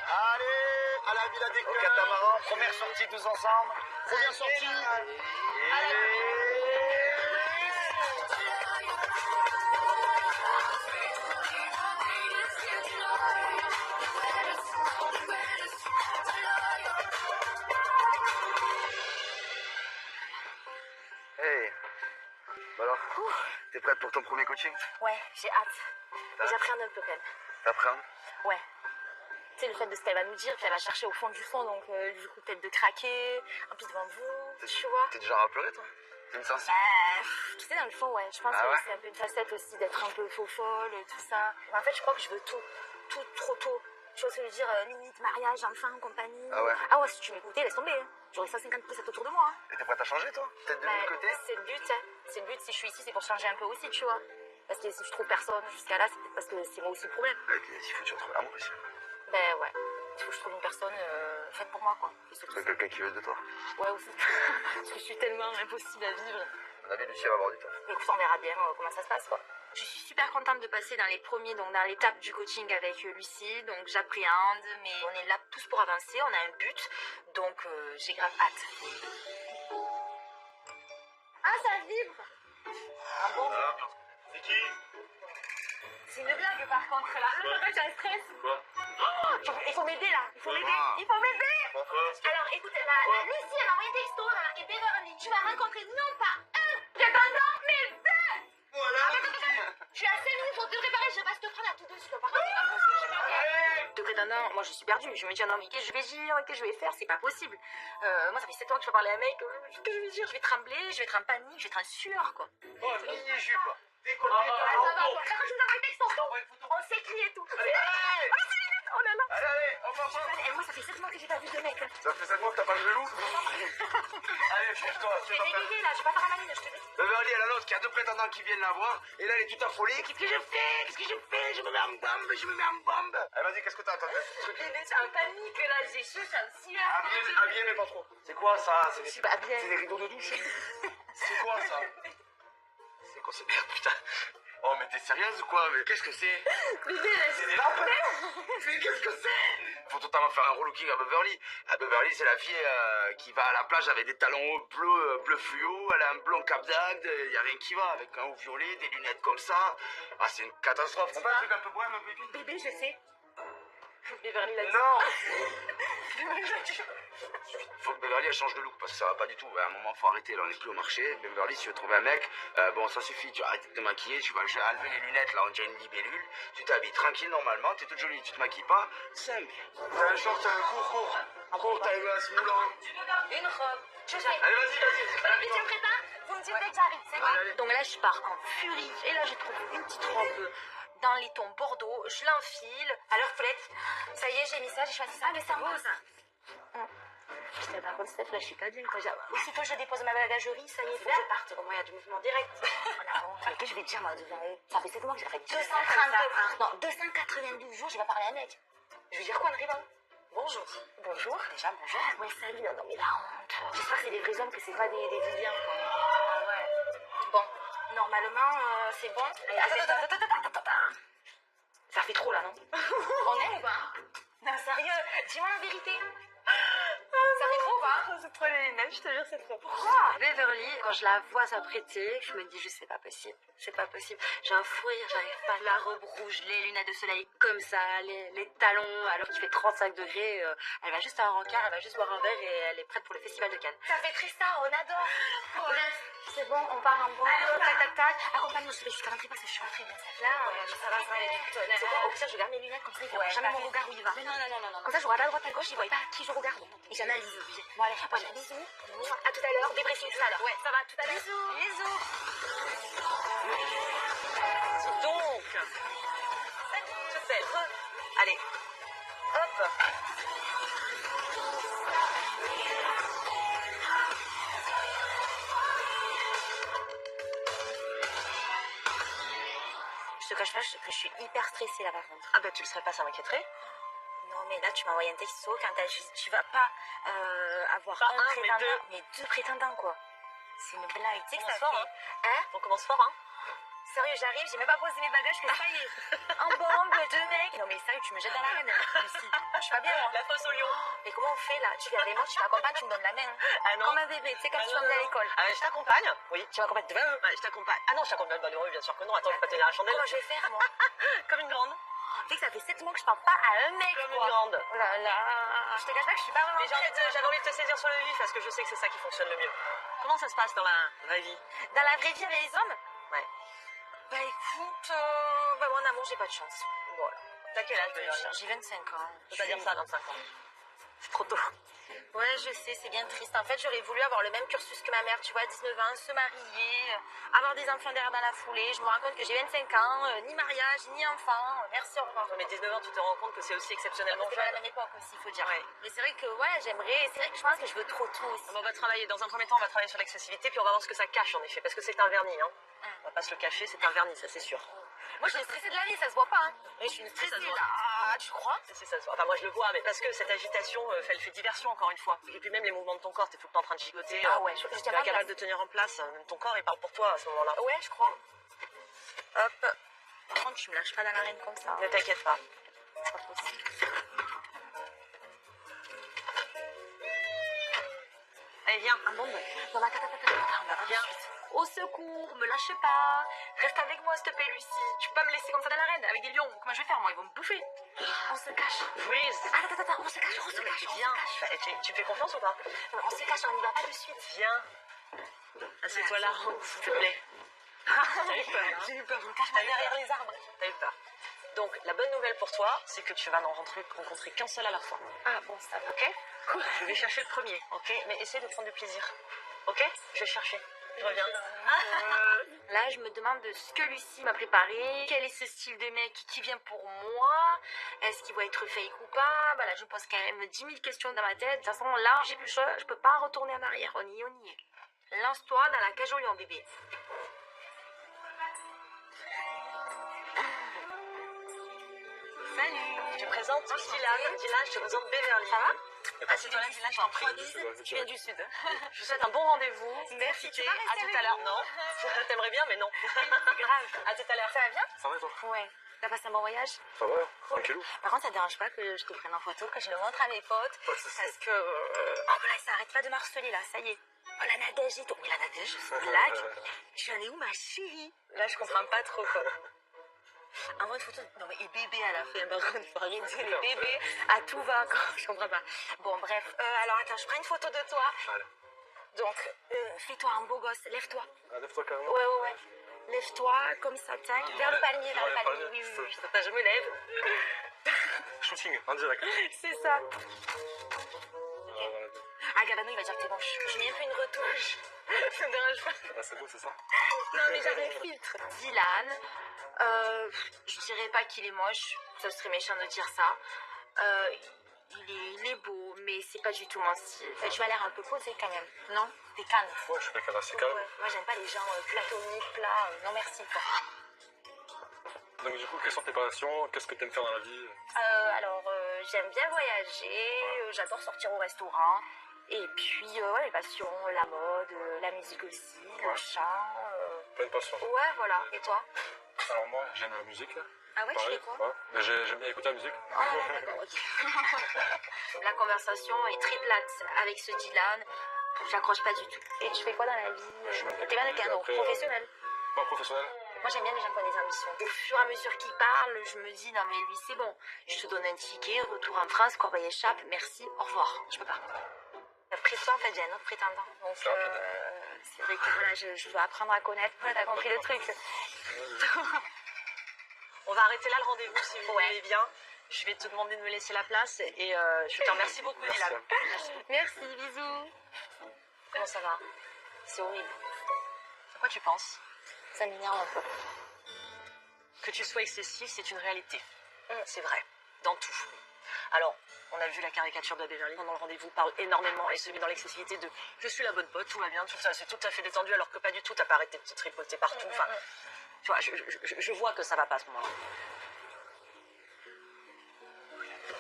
Allez, à la Villa des Au Cœurs. catamaran, première sortie tous ensemble. Première sortie. Hey. Bah alors, t'es prête pour ton premier coaching? Ouais, j'ai hâte. Mais j'appréhende un peu quand même. T'appréhendes? Ouais. Tu sais, le fait de ce qu'elle va nous dire, qu'elle va chercher au fond du fond, donc du coup, peut-être de craquer, un peu devant vous, tu vois. T'es déjà à pleurer, toi? T'es une sensible? Tu sais, dans le fond, ouais, je pense Ah que ouais c'est un peu une facette aussi d'être un peu faux folle, tout ça. Mais en fait, je crois que je veux tout trop tôt. Tu vois ce que je veux dire, limite mariage, enfant, compagnie. Ah ouais? Ah ouais, si tu m'écoutais, laisse tomber. Hein. J'aurais 150% autour de moi. Hein. Et t'es prête à changer, toi? Peut-être de l'autre côté? C'est le but, hein. C'est le but, si je suis ici, c'est pour changer un peu aussi, tu vois. Parce que si je trouve personne jusqu'à là, c'est peut-être parce que c'est moi aussi le problème. Et puis, il faut que tu retrouves l'amour aussi. Ben ouais. Il faut que je trouve une personne faite pour moi, quoi. C'est quelqu'un qui veut de toi. Ouais, aussi. Parce que je suis tellement impossible à vivre. À mon avis, Lucie va avoir du temps. Écoute, on verra bien comment ça se passe, quoi. Je suis super contente de passer dans les premiers, donc dans l'étape du coaching avec Lucie. Donc j'appréhende, mais on est là tous pour avancer, on a un but. Donc j'ai grave hâte. Ah, ça vibre! Ah bon? C'est qui? C'est une blague par contre là. Là, j'ai un stress. Quoi? Oh, il faut m'aider là. Il faut m'aider. Il faut m'aider. Alors écoute, la Lucie, elle m'a envoyé un texto, elle a marqué Beverly. Tu vas rencontrer non pas un prétendant, mais deux. Voilà. Je suis à 5 minutes pour te préparer, je vais pas te prendre à tous deux. Par contre, c'est pas possible, j'ai pas deux prétendants, moi je suis perdue. Je me dis, non mais qu'est-ce que je vais dire, qu'est-ce que je vais faire, c'est pas possible. Moi ça fait 7 ans que je veux parler à un mec, qu'est-ce que je vais dire? Je vais trembler, je vais être en panique, je vais être en sueur quoi. Oh, mini-jupe. Décolle, Ça va, quoi. Quand tu nous envoies le texte, on s'écrit et tout. Allez, allez. Oh, c'est limite. Oh là là. Allez, hop, hop, hop. Et moi, ça fait 7 mois que j'ai pas vu de mec. Ça fait 7 mois que t'as pas le gelou. Allez, cherche-toi. Je vais déguiser là, je vais pas faire la maline, je te dis. Beverly, elle a l'autre qui a 2 prétendants qui viennent la voir. Et là, elle est toute affolée. Qu'est-ce que je fais? Je me mets en bombe, Eh, vas-y, qu'est-ce que t'as? Attends, truc. Bébé, c'est un panique là, j'ai chaud, j'ai un ciel. Habillé, mais pas trop. C'est quoi ça? Je suis pas habillée. C'est des rideaux de douche. C'est quoi ça? C'est quoi cette merde, putain? Oh, mais t'es sérieuse ou quoi? Mais qu'est-ce que c'est? Bébé, C'est des lampes. Mais qu'est-ce que c'est? Faut totalement faire un relooking à Beverly. À Beverly, c'est la fille qui va à la plage avec des talons bleu fluo, elle a un blond cap d'agde, y a rien qui va, avec un haut violet, des lunettes comme ça. Ah, c'est une catastrophe. C'est pas un truc un peu bohème, un baby? Bébé, je sais. Beverly l'a dit. Non! Faut que Beverly elle change de look parce que ça va pas du tout. À un moment faut arrêter, là on est plus au marché. Beverly, si tu veux trouver un mec, bon ça suffit, tu vas arrêter de te maquiller, tu vas enlever les lunettes, là on dirait une libellule, tu t'habilles tranquille normalement, t'es toute jolie, tu te maquilles pas, simple. T'as un short court, t'as une glace moulant. Une robe. Je sais. Allez vas-y. Mais tu me prépares? Vous me dites dès que j'arrive, c'est bon? Donc là, je pars en furie. Et là, je trouve une petite robe dans les tons bordeaux. Je l'enfile. Alors, Paulette, ça y est, j'ai mis ça, j'ai choisi ça. Ah, mais c'est beau, ça. Putain, par contre, Steph, là, je suis pas bien, quoi. Aussitôt, je dépose ma bagagerie, ça y est, faut que je parte. Au moins, il y a du mouvement direct. En avant. Mais que je vais te dire, moi, ça fait 7 mois que j'ai fait 232. Non, 292 jours, j'ai pas parlé à un mec. Je veux dire quoi, on arrive, hein? Bonjour. Bonjour. Déjà, bonjour. Ouais, salut. Non, mais la honte. J'espère que c'est des vrais hommes, que c'est pas des vilains, quoi. Ah ouais. Bon, normalement, c'est bon. Allez, attends. Ça fait trop, là, non? On est ou pas? Non, sérieux, dis-moi la vérité. Ça fait trop, pas? C'est trop les lunettes, je te jure, c'est trop. Pourquoi? Beverly, quand je la vois s'apprêter, je me dis juste c'est pas possible. C'est pas possible. J'ai un fou rire, j'arrive pas. La robe rouge, les lunettes de soleil comme ça, les talons, alors qu'il fait 35 degrés. Elle va juste à un rencard, elle va juste boire un verre et elle est prête pour le festival de Cannes. Ça fait Tristan, on adore. Bref, c'est bon, on part en bon. Tac. Accompagne-moi, je vais juste rentrer parce que je suis pas très bien. Là, ça va, ça va aller vite. C'est bon, au pire, je garde mes lunettes comme ça, il voit jamais mon regard où il va. Mais non. Comme ça, je regarde à droite, à gauche, il voit pas à qui je regarde. Et j'analyse. Bon, allez, bisous. À tout à l'heure, débriefing tout à l'heure. Ouais, ça va, tout à l'heure. Bisous. Dis donc. Toute belle. Allez. Hop. Je te cache pas que je suis hyper stressée là par contre. Ah bah tu le serais pas, ça m'inquiéterait. Non mais là tu m'as envoyé un texto quand t'as dit tu vas pas avoir Pas un un, mais prétendant, deux. mais 2 prétendants quoi. C'est une blague. Tu sais que ça fait... Fort, hein. Hein? On commence fort, hein. Sérieux, j'arrive, j'ai même pas posé mes bagages que ça y est. En bombe, 2 mecs. Non mais sérieux, tu me jettes dans l'arène, Lucie. Je suis pas bien moi. La fosse au lion. Mais comment on fait là? Tu viens avec moi, tu m'accompagnes, tu me donnes la main. Ah non. Comme un bébé, tu sais, quand tu m'emmènes à l'école. Ah, je t'accompagne. Oui. Tu m'accompagnes demain? Ouais, je t'accompagne. Ah non, je t'accompagne pas bien sûr que non. Attends, je vais pas tenir la chandelle. Comment je vais faire moi? Comme une grande. Tu sais que ça fait 7 mois que je parle pas à un mec. Comme quoi. une grande. Oh là là. Je te cache pas que je suis pas vraiment. Mais j'avais envie de te saisir sur le vif parce que je sais que c'est ça qui fonctionne le mieux. Comment ça se passe dans la vraie vie? Dans la vraie vie avec les hommes? Ouais. Bah écoute, bah moi en amour j'ai pas de chance. Voilà. T'as quel âge, Beverly? J'ai 25 ans. Faut pas dire ça à 25 ans. C'est trop tôt. Ouais, je sais, c'est bien triste. En fait, j'aurais voulu avoir le même cursus que ma mère, tu vois, 19 ans, se marier, avoir des enfants derrière dans la foulée. Je me rends compte que j'ai 25 ans, ni mariage, ni enfant. Merci, au revoir. Mais 19 ans, tu te rends compte que c'est aussi exceptionnellement C'est pas la jeune. même époque aussi, il faut dire. Ouais. Mais c'est vrai que, ouais, j'aimerais, c'est vrai que je pense que je veux trop tout aussi. On va travailler, dans un premier temps, on va travailler sur l'excessivité, puis on va voir ce que ça cache en effet, parce que c'est un vernis, hein. On va pas se le cacher, c'est un vernis, ça c'est sûr. Moi, je suis stressée de la vie, ça se voit pas, hein. Oui, je suis une stressée Ça se voit. là. Ah, tu crois? Si, ça se voit. Enfin, moi je le vois, mais parce que cette agitation, elle fait diversion encore une fois. Et puis même les mouvements de ton corps, t'es tout le temps en train de gigoter. Ah ouais, je t'es tiens pas incapable place. de tenir en place. Même ton corps, il parle pour toi à ce moment-là. Ouais, je crois. Hop. Par contre, tu me lâches pas dans l'arène comme ça. Ne t'inquiète pas. C'est pas possible. Allez, viens. Ah bon, non, mais attends, Viens. Au secours, me lâche pas. Reste avec moi, s'il te plaît, Lucie. Tu peux pas me laisser comme ça dans l'arène avec des lions. Comment je vais faire, moi? Ils vont me bouffer. On se cache. Freeze. Attends, on se cache, on se cache. Viens. Bah, tu me fais confiance ou pas? Non, on se cache, on n'y va pas de suite. Viens. Assieds-toi là, s'il te plaît. T'as eu peur, hein? J'ai eu peur, je me cache derrière les arbres. T'as eu peur. Donc, la bonne nouvelle pour toi, c'est que tu vas n'en rencontrer qu'un seul à la fois. Ah bon, ça va. Ok? Cool. Je vais chercher le premier, ok? Mais essaye de prendre du plaisir. Ok? Je vais chercher. Je reviens. Là, je me demande de ce que Lucie m'a préparé. Quel est ce style de mec qui vient pour moi? Est-ce qu'il va être fake ou pas? Bah là, je pose quand même 10 000 questions dans ma tête. De toute façon, là, j'ai plus le choix. Je peux pas retourner en arrière. On y est. Lance-toi dans la cage au lion, bébé. Salut. Je te présente Dylan. Dylan, je te présente Beverly. Ça va? Ah, c'est toi là, Dylan, je t'en prie. Tu viens du sud. Je vous souhaite un bon rendez-vous. Merci, tu À vas rester tout avec à l'heure. nous. Non. T'aimerais bien, mais non. Grave. À tout à l'heure. Ça va bien? Ça va et toi? Ouais. T'as passé un bon voyage? Ça va, tranquillou. Par contre, ça te dérange pas que je te prenne en photo, que je le montre à mes potes? Pas de soucis. Parce que... Oh, voilà, ça arrête pas de marceler, là, ça y est. Oh, la Nadège et tout. Mais la Nadège, c'est une blague. Je en ai où, ma chérie? Là, je comprends pas trop, quoi. Envoie une photo. Non, mais et bébé à la fin, par contre, faut arrêter les bébés. À tout va, quoi. Je comprends pas. Bon, bref. Alors, attends, je prends une photo de toi. Allez. Donc, fais-toi un beau gosse. Lève-toi. Ah, lève-toi carrément. Ouais. Lève-toi, comme ça, tac. Vers le palmier, vers le palmier. Oui. Attends, je me lève. Shooting, en direct. C'est ça. Ah, Gabano, il va dire que t'es bon. Je mets un peu une retouche. Ça me dérange pas. Ah, c'est beau, c'est ça? Non, mais j'avais un filtre. Dylan, je dirais pas qu'il est moche. Ça serait méchant de dire ça. Il est beau, mais c'est pas du tout mon style. Tu m'as l'air un peu posé quand même, non? T'es calme. Ouais, je suis quelqu'un d'assez calme. Ouais. Moi, j'aime pas les gens platoniques, plats. Non, merci, quoi. Donc, du coup, quelles sont tes passions? Qu'est-ce que t'aimes faire dans la vie? Alors, j'aime bien voyager. J'adore sortir au restaurant. Et puis, les passions, la mode, la musique aussi, le chant. Plein de passions. Ouais, voilà. Et toi? Alors, moi, j'aime la musique. Ah ouais, pareil, tu fais quoi? Ouais. Mais j'aime bien écouter la musique. Oh là là, d'accord, ok. La conversation est très plate avec ce Dylan. J'accroche pas du tout. Et tu fais quoi dans la vie? T'es bien le piano, Après, professionnel? Pas professionnel. Moi, j'aime bien les gens qui ont des ambitions. Au fur et à mesure qu'ils parlent, je me dis, non mais lui, c'est bon. Je te donne un ticket, retour en France, corbeille échappe, merci, au revoir. Je peux pas. Après toi, en fait, j'ai un autre prétendant. Donc, C'est rapide. c'est vrai que voilà, je veux apprendre à connaître. Voilà, t'as compris le truc. On va arrêter là le rendez-vous si vous voulez bien. Je vais te demander de me laisser la place et je te remercie beaucoup, Dylan. Merci, bisous. Comment ça va? C'est horrible. À quoi tu penses? Ça m'énerve un peu. Que tu sois excessif, c'est une réalité. C'est vrai, dans tout. Alors, on a vu la caricature de Beverly pendant le rendez-vous parle énormément et se met dans l'excessivité de « je suis la bonne pote, tout va bien, tout ça, c'est tout à fait détendu » alors que pas du tout, t'as pas arrêté de te tripoter partout. Enfin, tu vois, je vois que ça va pas à ce moment-là.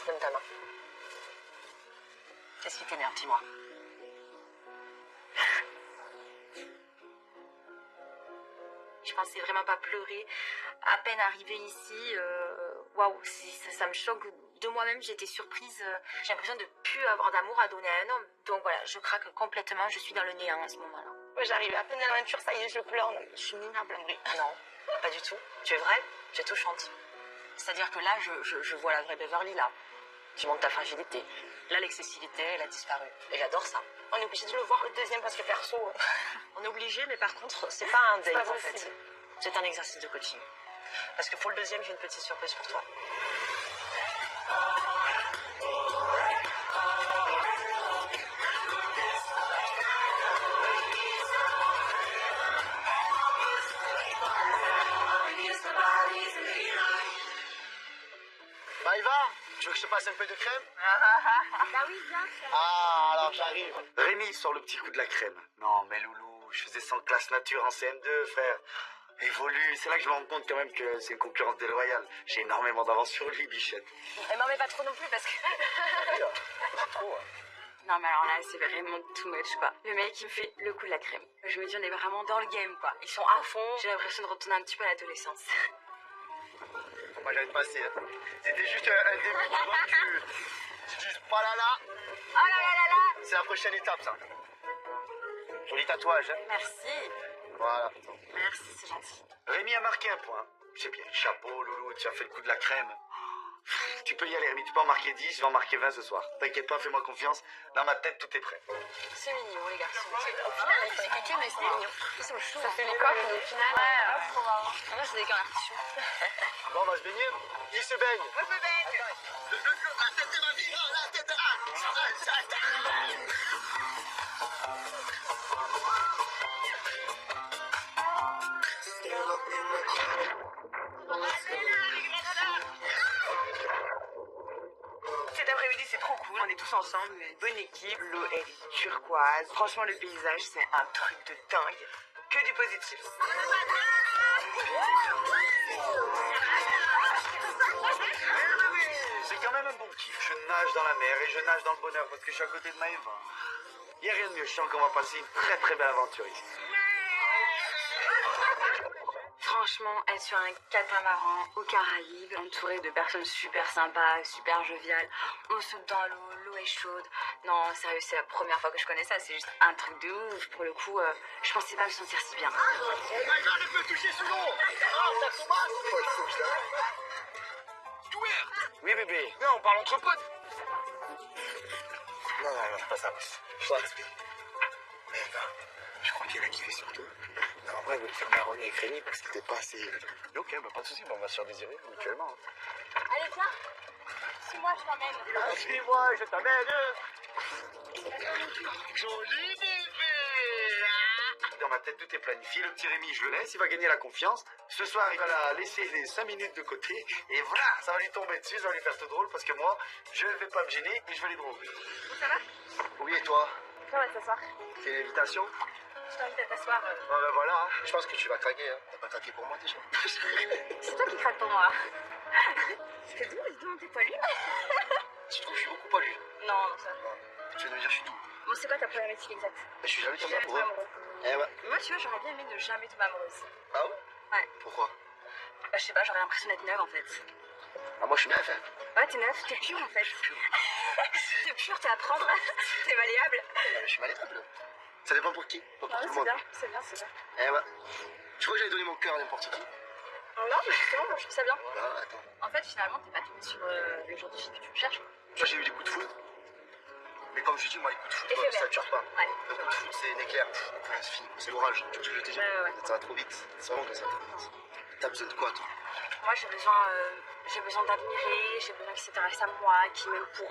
Donne ta main. Qu'est-ce qui t'énerve, dis-moi? Je pensais vraiment pas pleurer. À peine arrivée ici, waouh, ça me choque. De moi-même, j'étais surprise. J'ai l'impression de plus avoir d'amour à donner à un homme. Donc voilà, je craque complètement. Je suis dans le néant à ce moment-là. Moi, j'arrive à peine à l'aventure, ça y est, je pleure. Non, je suis minable en vrai. Non, pas du tout. Tu es vraie, tu es touchante. C'est-à-dire que là, je vois la vraie Beverly, là. Tu montres ta fragilité. Là, l'excessivité, elle a disparu. Et j'adore ça. On est obligé de le voir le deuxième parce que perso. On est obligé, mais par contre, c'est pas un date en fait. C'est un exercice de coaching. Parce que pour le deuxième, j'ai une petite surprise pour toi. Maïva, tu veux que je te passe un peu de crème? Bah oui, bien. Ah, alors j'arrive. Rémi sort le petit coup de la crème. Non, mais Loulou, je faisais 100 classe nature en CM2, frère. Évolue, c'est là que je me rends compte quand même que c'est une concurrence déloyale. J'ai énormément d'avance sur lui, bichette. Et m'en mets pas trop non plus parce que... Non mais alors là c'est vraiment too much quoi. Le mec il me fait le coup de la crème. Je me dis on est vraiment dans le game quoi. Ils sont à fond. J'ai l'impression de retourner un petit peu à l'adolescence. Moi j'allais te passer. Hein. C'était juste un début. Tu vois, tu juste pas là. Oh là là là là. C'est la prochaine étape ça. Joli tatouage. Hein. Merci. Voilà. Merci, c'est gentil. Rémi a marqué un point. C'est bien, chapeau, Loulou, tu as fait le coup de la crème. Tu peux y aller, Rémi, tu peux en marquer 10, je vais en marquer 20 ce soir. T'inquiète pas, fais-moi confiance. Dans ma tête, tout est prêt. C'est mignon, les garçons. Au final, il faut les cliquer, mais c'est mignon. Ils sont chauds. Ça fait les coques, mais au final. Ouais, c'est des cœurs artificiels. Bon, on va se baigner. Qui se baigne? Moi, je me baigne. La tête de ma vie, la tête de... Cet après-midi, c'est trop cool. On est tous ensemble, on est une bonne équipe. L'eau, elle est turquoise. Franchement, le paysage, c'est un truc de dingue. Que du positif. C'est quand même un bon kiff. Je nage dans la mer et je nage dans le bonheur parce que je suis à côté de Maëva. Il n'y a rien de mieux. Je sens qu'on va passer une très très belle aventure ici. Franchement, être sur un catamaran aux Caraïbes, entouré de personnes super sympas, super joviales, on saute dans l'eau, l'eau est chaude. Non, sérieux, c'est la première fois que je connais ça, c'est juste un truc de ouf. Pour le coup, je pensais pas me sentir si bien. Oh my god, je peux toucher sous l'eau. Ah, ça commence. Oh, il faut que je la... Oui, bébé. Non, on parle entre potes. Non, c'est pas ça. Je dois respirer. Maëva, je crois qu'elle a kiffé sur toi. Non, en vrai, elle veut te faire marronner avec Rémi parce qu'il était pas assez... Ok, bah pas de soucis, on va se faire désirer mutuellement. Allez, viens. Suis-moi, je t'emmène. Suis-moi, je t'amène. Joli bébé. Dans ma tête, tout est planifié. Le petit Rémi, je le laisse, il va gagner la confiance. Ce soir, il va la laisser les 5 minutes de côté. Et voilà, ça va lui tomber dessus, ça va lui faire tout drôle parce que moi, je ne vais pas me gêner et je vais les droguer. Ça va? Oui, et toi? Ça va t'asseoir. C'est une invitation? Je t'invite à t'asseoir. Ah ben voilà, hein. Je pense que tu vas craquer. Hein. T'as pas craqué pour moi déjà? C'est toi qui craque pour moi. C'est doux, dis donc, t'es poilu. Tu trouves que je suis beaucoup poilu? Non, non, ça va. Tu viens de me dire que je suis doux. Bon, c'est quoi ta problématique exacte? Je suis jamais tombé Jamais tombé amoureux. amoureux. Eh ouais. Moi, tu vois, j'aurais bien aimé ne jamais tomber amoureuse. Ah ouais? Ouais. Pourquoi? Bah, je sais pas, j'aurais l'impression d'être neuve en fait. Ah, moi je suis neuf, hein. Ouais, t'es neuf, t'es pure en fait. T'es pure, t'es à prendre, t'es malléable. Je suis malléable. Ça dépend pour qui? Pas pour tout le C'est monde. bien, c'est bien, c'est bien. Eh ouais. Je crois que j'allais donner mon cœur à n'importe qui. Non, mais justement, moi je trouve ça bien. Bah, attends. En fait, finalement, t'es pas tombé sur le genre de fille que tu cherches. Moi j'ai eu des coups de foudre. Mais comme je dis, moi les coups de foudre, Éphémère. ça dure pas. Ouais. Le coup de foudre, c'est une éclair. C'est fini. C'est l'orage. Tu vois ce que je veux te dire? Ouais. Ça va trop vite. C'est vraiment que ça va trop vite. T'as besoin de quoi, toi? Moi, j'ai besoin d'admirer, j'ai besoin qu'il s'intéresse à moi, qu'il m'aime pour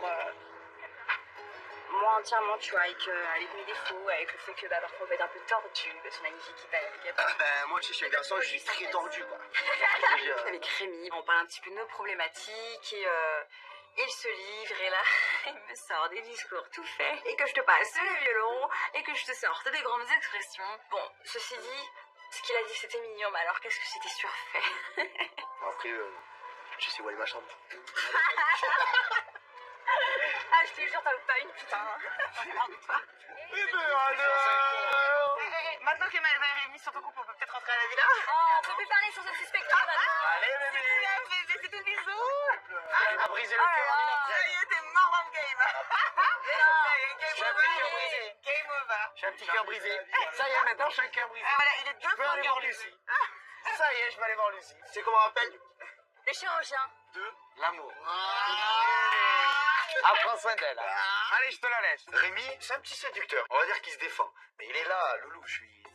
moi entièrement, tu vois, avec mes défauts, avec le fait que bah, parfois on peut être un peu tordu, parce qu'on a une vie qui pète. Ben, moi, tu sais, je suis un garçon, je suis très tordu, quoi. Avec Rémi, on parle un petit peu de nos problématiques et il se livre et là, il me sort des discours tout faits et que je te passe le violon et que je te sorte des grandes expressions. Bon, ceci dit, ce qu'il a dit c'était mignon, mais alors qu'est-ce que c'était surfait. Bon, après, je sais où aller ma chambre. Ah, je te jure, t'as pas une putain. Regarde-toi. Maintenant que Maëva est réunie sur ton couple, on peut peut-être rentrer à la villa. Oh, on peut plus parler sans se suspecter maintenant. Allez, bébé. C'est tout bisous. Elle a brisé le cœur en une Ça y est, t'es mort dans le game. Je suis un petit cœur brisé. Game over. Je suis un petit cœur brisé. Ça y est, maintenant, je suis un cœur brisé. Voilà, il est deux Je peux fois aller voir cœur Lucie. Ça y est, je vais aller voir Lucie. C'est comment on appelle? Le chirurgien. De l'amour. Ah, prends soin d'elle. Allez, je te la laisse. Rémi, c'est un petit séducteur. On va dire qu'il se défend. Mais il est là, Loulou.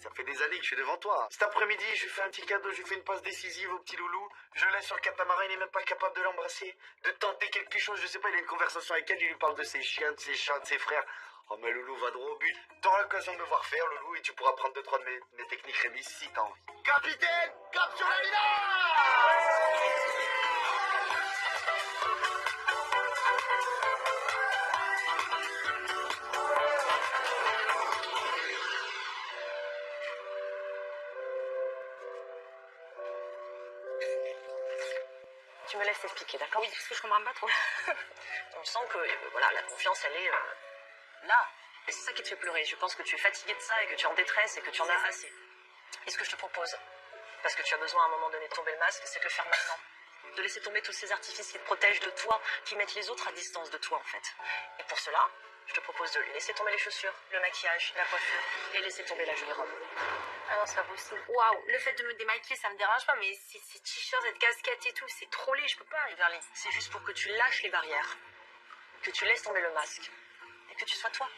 Ça fait des années que je suis devant toi. Cet après-midi, je lui fais un petit cadeau, je lui fais une passe décisive au petit Loulou. Je le laisse sur le catamaran, il n'est même pas capable de l'embrasser, de tenter quelque chose. Je sais pas, il a une conversation avec elle, il lui parle de ses chiens, de ses chats, de ses frères. Oh, mais Loulou va droit au but. T'auras l'occasion de me voir faire, Loulou, et tu pourras prendre 2-3 de mes techniques, Rémi, si t'as envie. Capitaine, cap sur la villa! Tu me laisses t'expliquer, d'accord? Oui, parce que je comprends pas trop. On sent que voilà, la confiance, elle est là. Et c'est ça qui te fait pleurer. Je pense que tu es fatigué de ça et que tu es en détresse et que tu en as assez. Et ce que je te propose, parce que tu as besoin à un moment donné de tomber le masque, c'est de le faire maintenant. De laisser tomber tous ces artifices qui te protègent de toi, qui mettent les autres à distance de toi, en fait. Et pour cela, Je te propose de laisser tomber les chaussures, le maquillage, la coiffure et laisser tomber la jolie robe. Ah non, c'est pas possible. Waouh, le fait de me démaquiller, ça me dérange pas, mais ces t-shirts, cette casquette et tout, c'est trop laid, je peux pas. Verly, c'est juste pour que tu lâches les barrières, que tu laisses tomber le masque et que tu sois toi.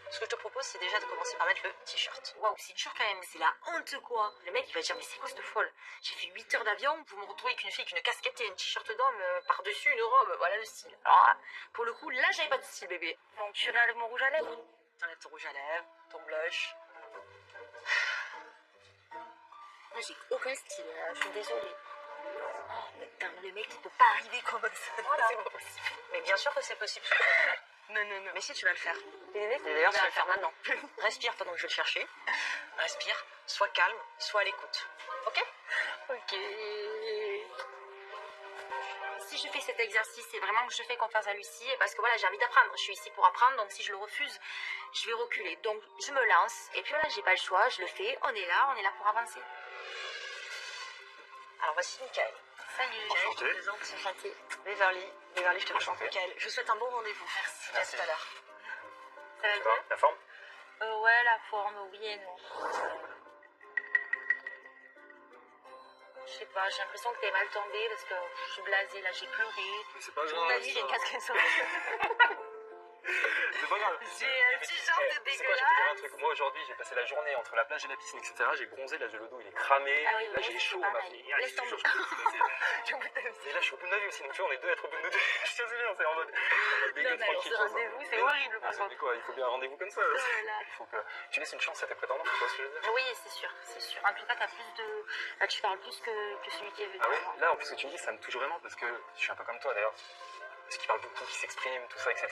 Ce que je te propose, c'est déjà de commencer par mettre le t-shirt. Waouh, c'est dur quand même, c'est la honte quoi. Le mec il va dire mais c'est quoi cette folle? J'ai fait 8 heures d'avion, vous me retrouvez avec une fille avec une casquette et un t-shirt d'homme par-dessus une robe, voilà le style. Alors là, pour le coup, là j'avais pas de style bébé. Donc tu enlèves mon rouge à lèvres? T'enlèves ton rouge à lèvres, ton blush. Moi j'ai aucun style, là, je suis désolée. Oh, mais putain, le mec il peut pas arriver comme ça. Voilà. C'est pas possible. Mais bien sûr que c'est possible. Non. Mais si, tu vas le faire. Et d'ailleurs, tu vas le faire maintenant. Respire pendant que je vais le chercher. Respire, sois calme, sois à l'écoute. Ok? Ok. Si je fais cet exercice, c'est vraiment que je fais confiance à Lucie, parce que voilà, j'ai envie d'apprendre. Je suis ici pour apprendre, donc si je le refuse, je vais reculer. Donc je me lance, et puis voilà, j'ai pas le choix, je le fais. On est là pour avancer. Alors voici Michael. Salut, Enchanté. je te présente, enchantée. Beverly, je te présente Michael. Je vous souhaite un bon rendez-vous. Merci. À tout à l'heure. Ça va bien? La forme? Ouais, la forme, oui et non. Je sais pas, j'ai l'impression que t'es mal tombée parce que je suis blasée, là, j'ai pleuré. Mais c'est pas grave. Toute ma vie, j'ai une casquette sur le C'est pas grave. J'ai un t-shirt C'est quoi, je vais te dire un truc. Moi aujourd'hui, j'ai passé la journée entre la plage et la piscine, etc. J'ai bronzé, là j'ai le dos, il est cramé. Ah oui, là j'ai chaud, ma fille. Laisse tomber. Et là je suis au bout de ma vie aussi, donc tu vois, on est deux à être au bout de nos deux. Je te jure, c'est en mode. Non, mais alors, ce rendez-vous, c'est horrible par contre. Mais quoi, il faut bien un rendez-vous comme ça. Il faut que tu laisses une chance à tes prétendants, tu vois ce que je veux dire? Oui, c'est sûr, c'est sûr. En tout cas, t'as plus de. Là, tu parles plus que celui qui est venu. Ah ouais? Là, en plus, ce que tu me dis, ça me touche vraiment parce que je suis un peu comme toi d'ailleurs. Parce qu'il parle beaucoup, qui s'exprime, tout ça, etc.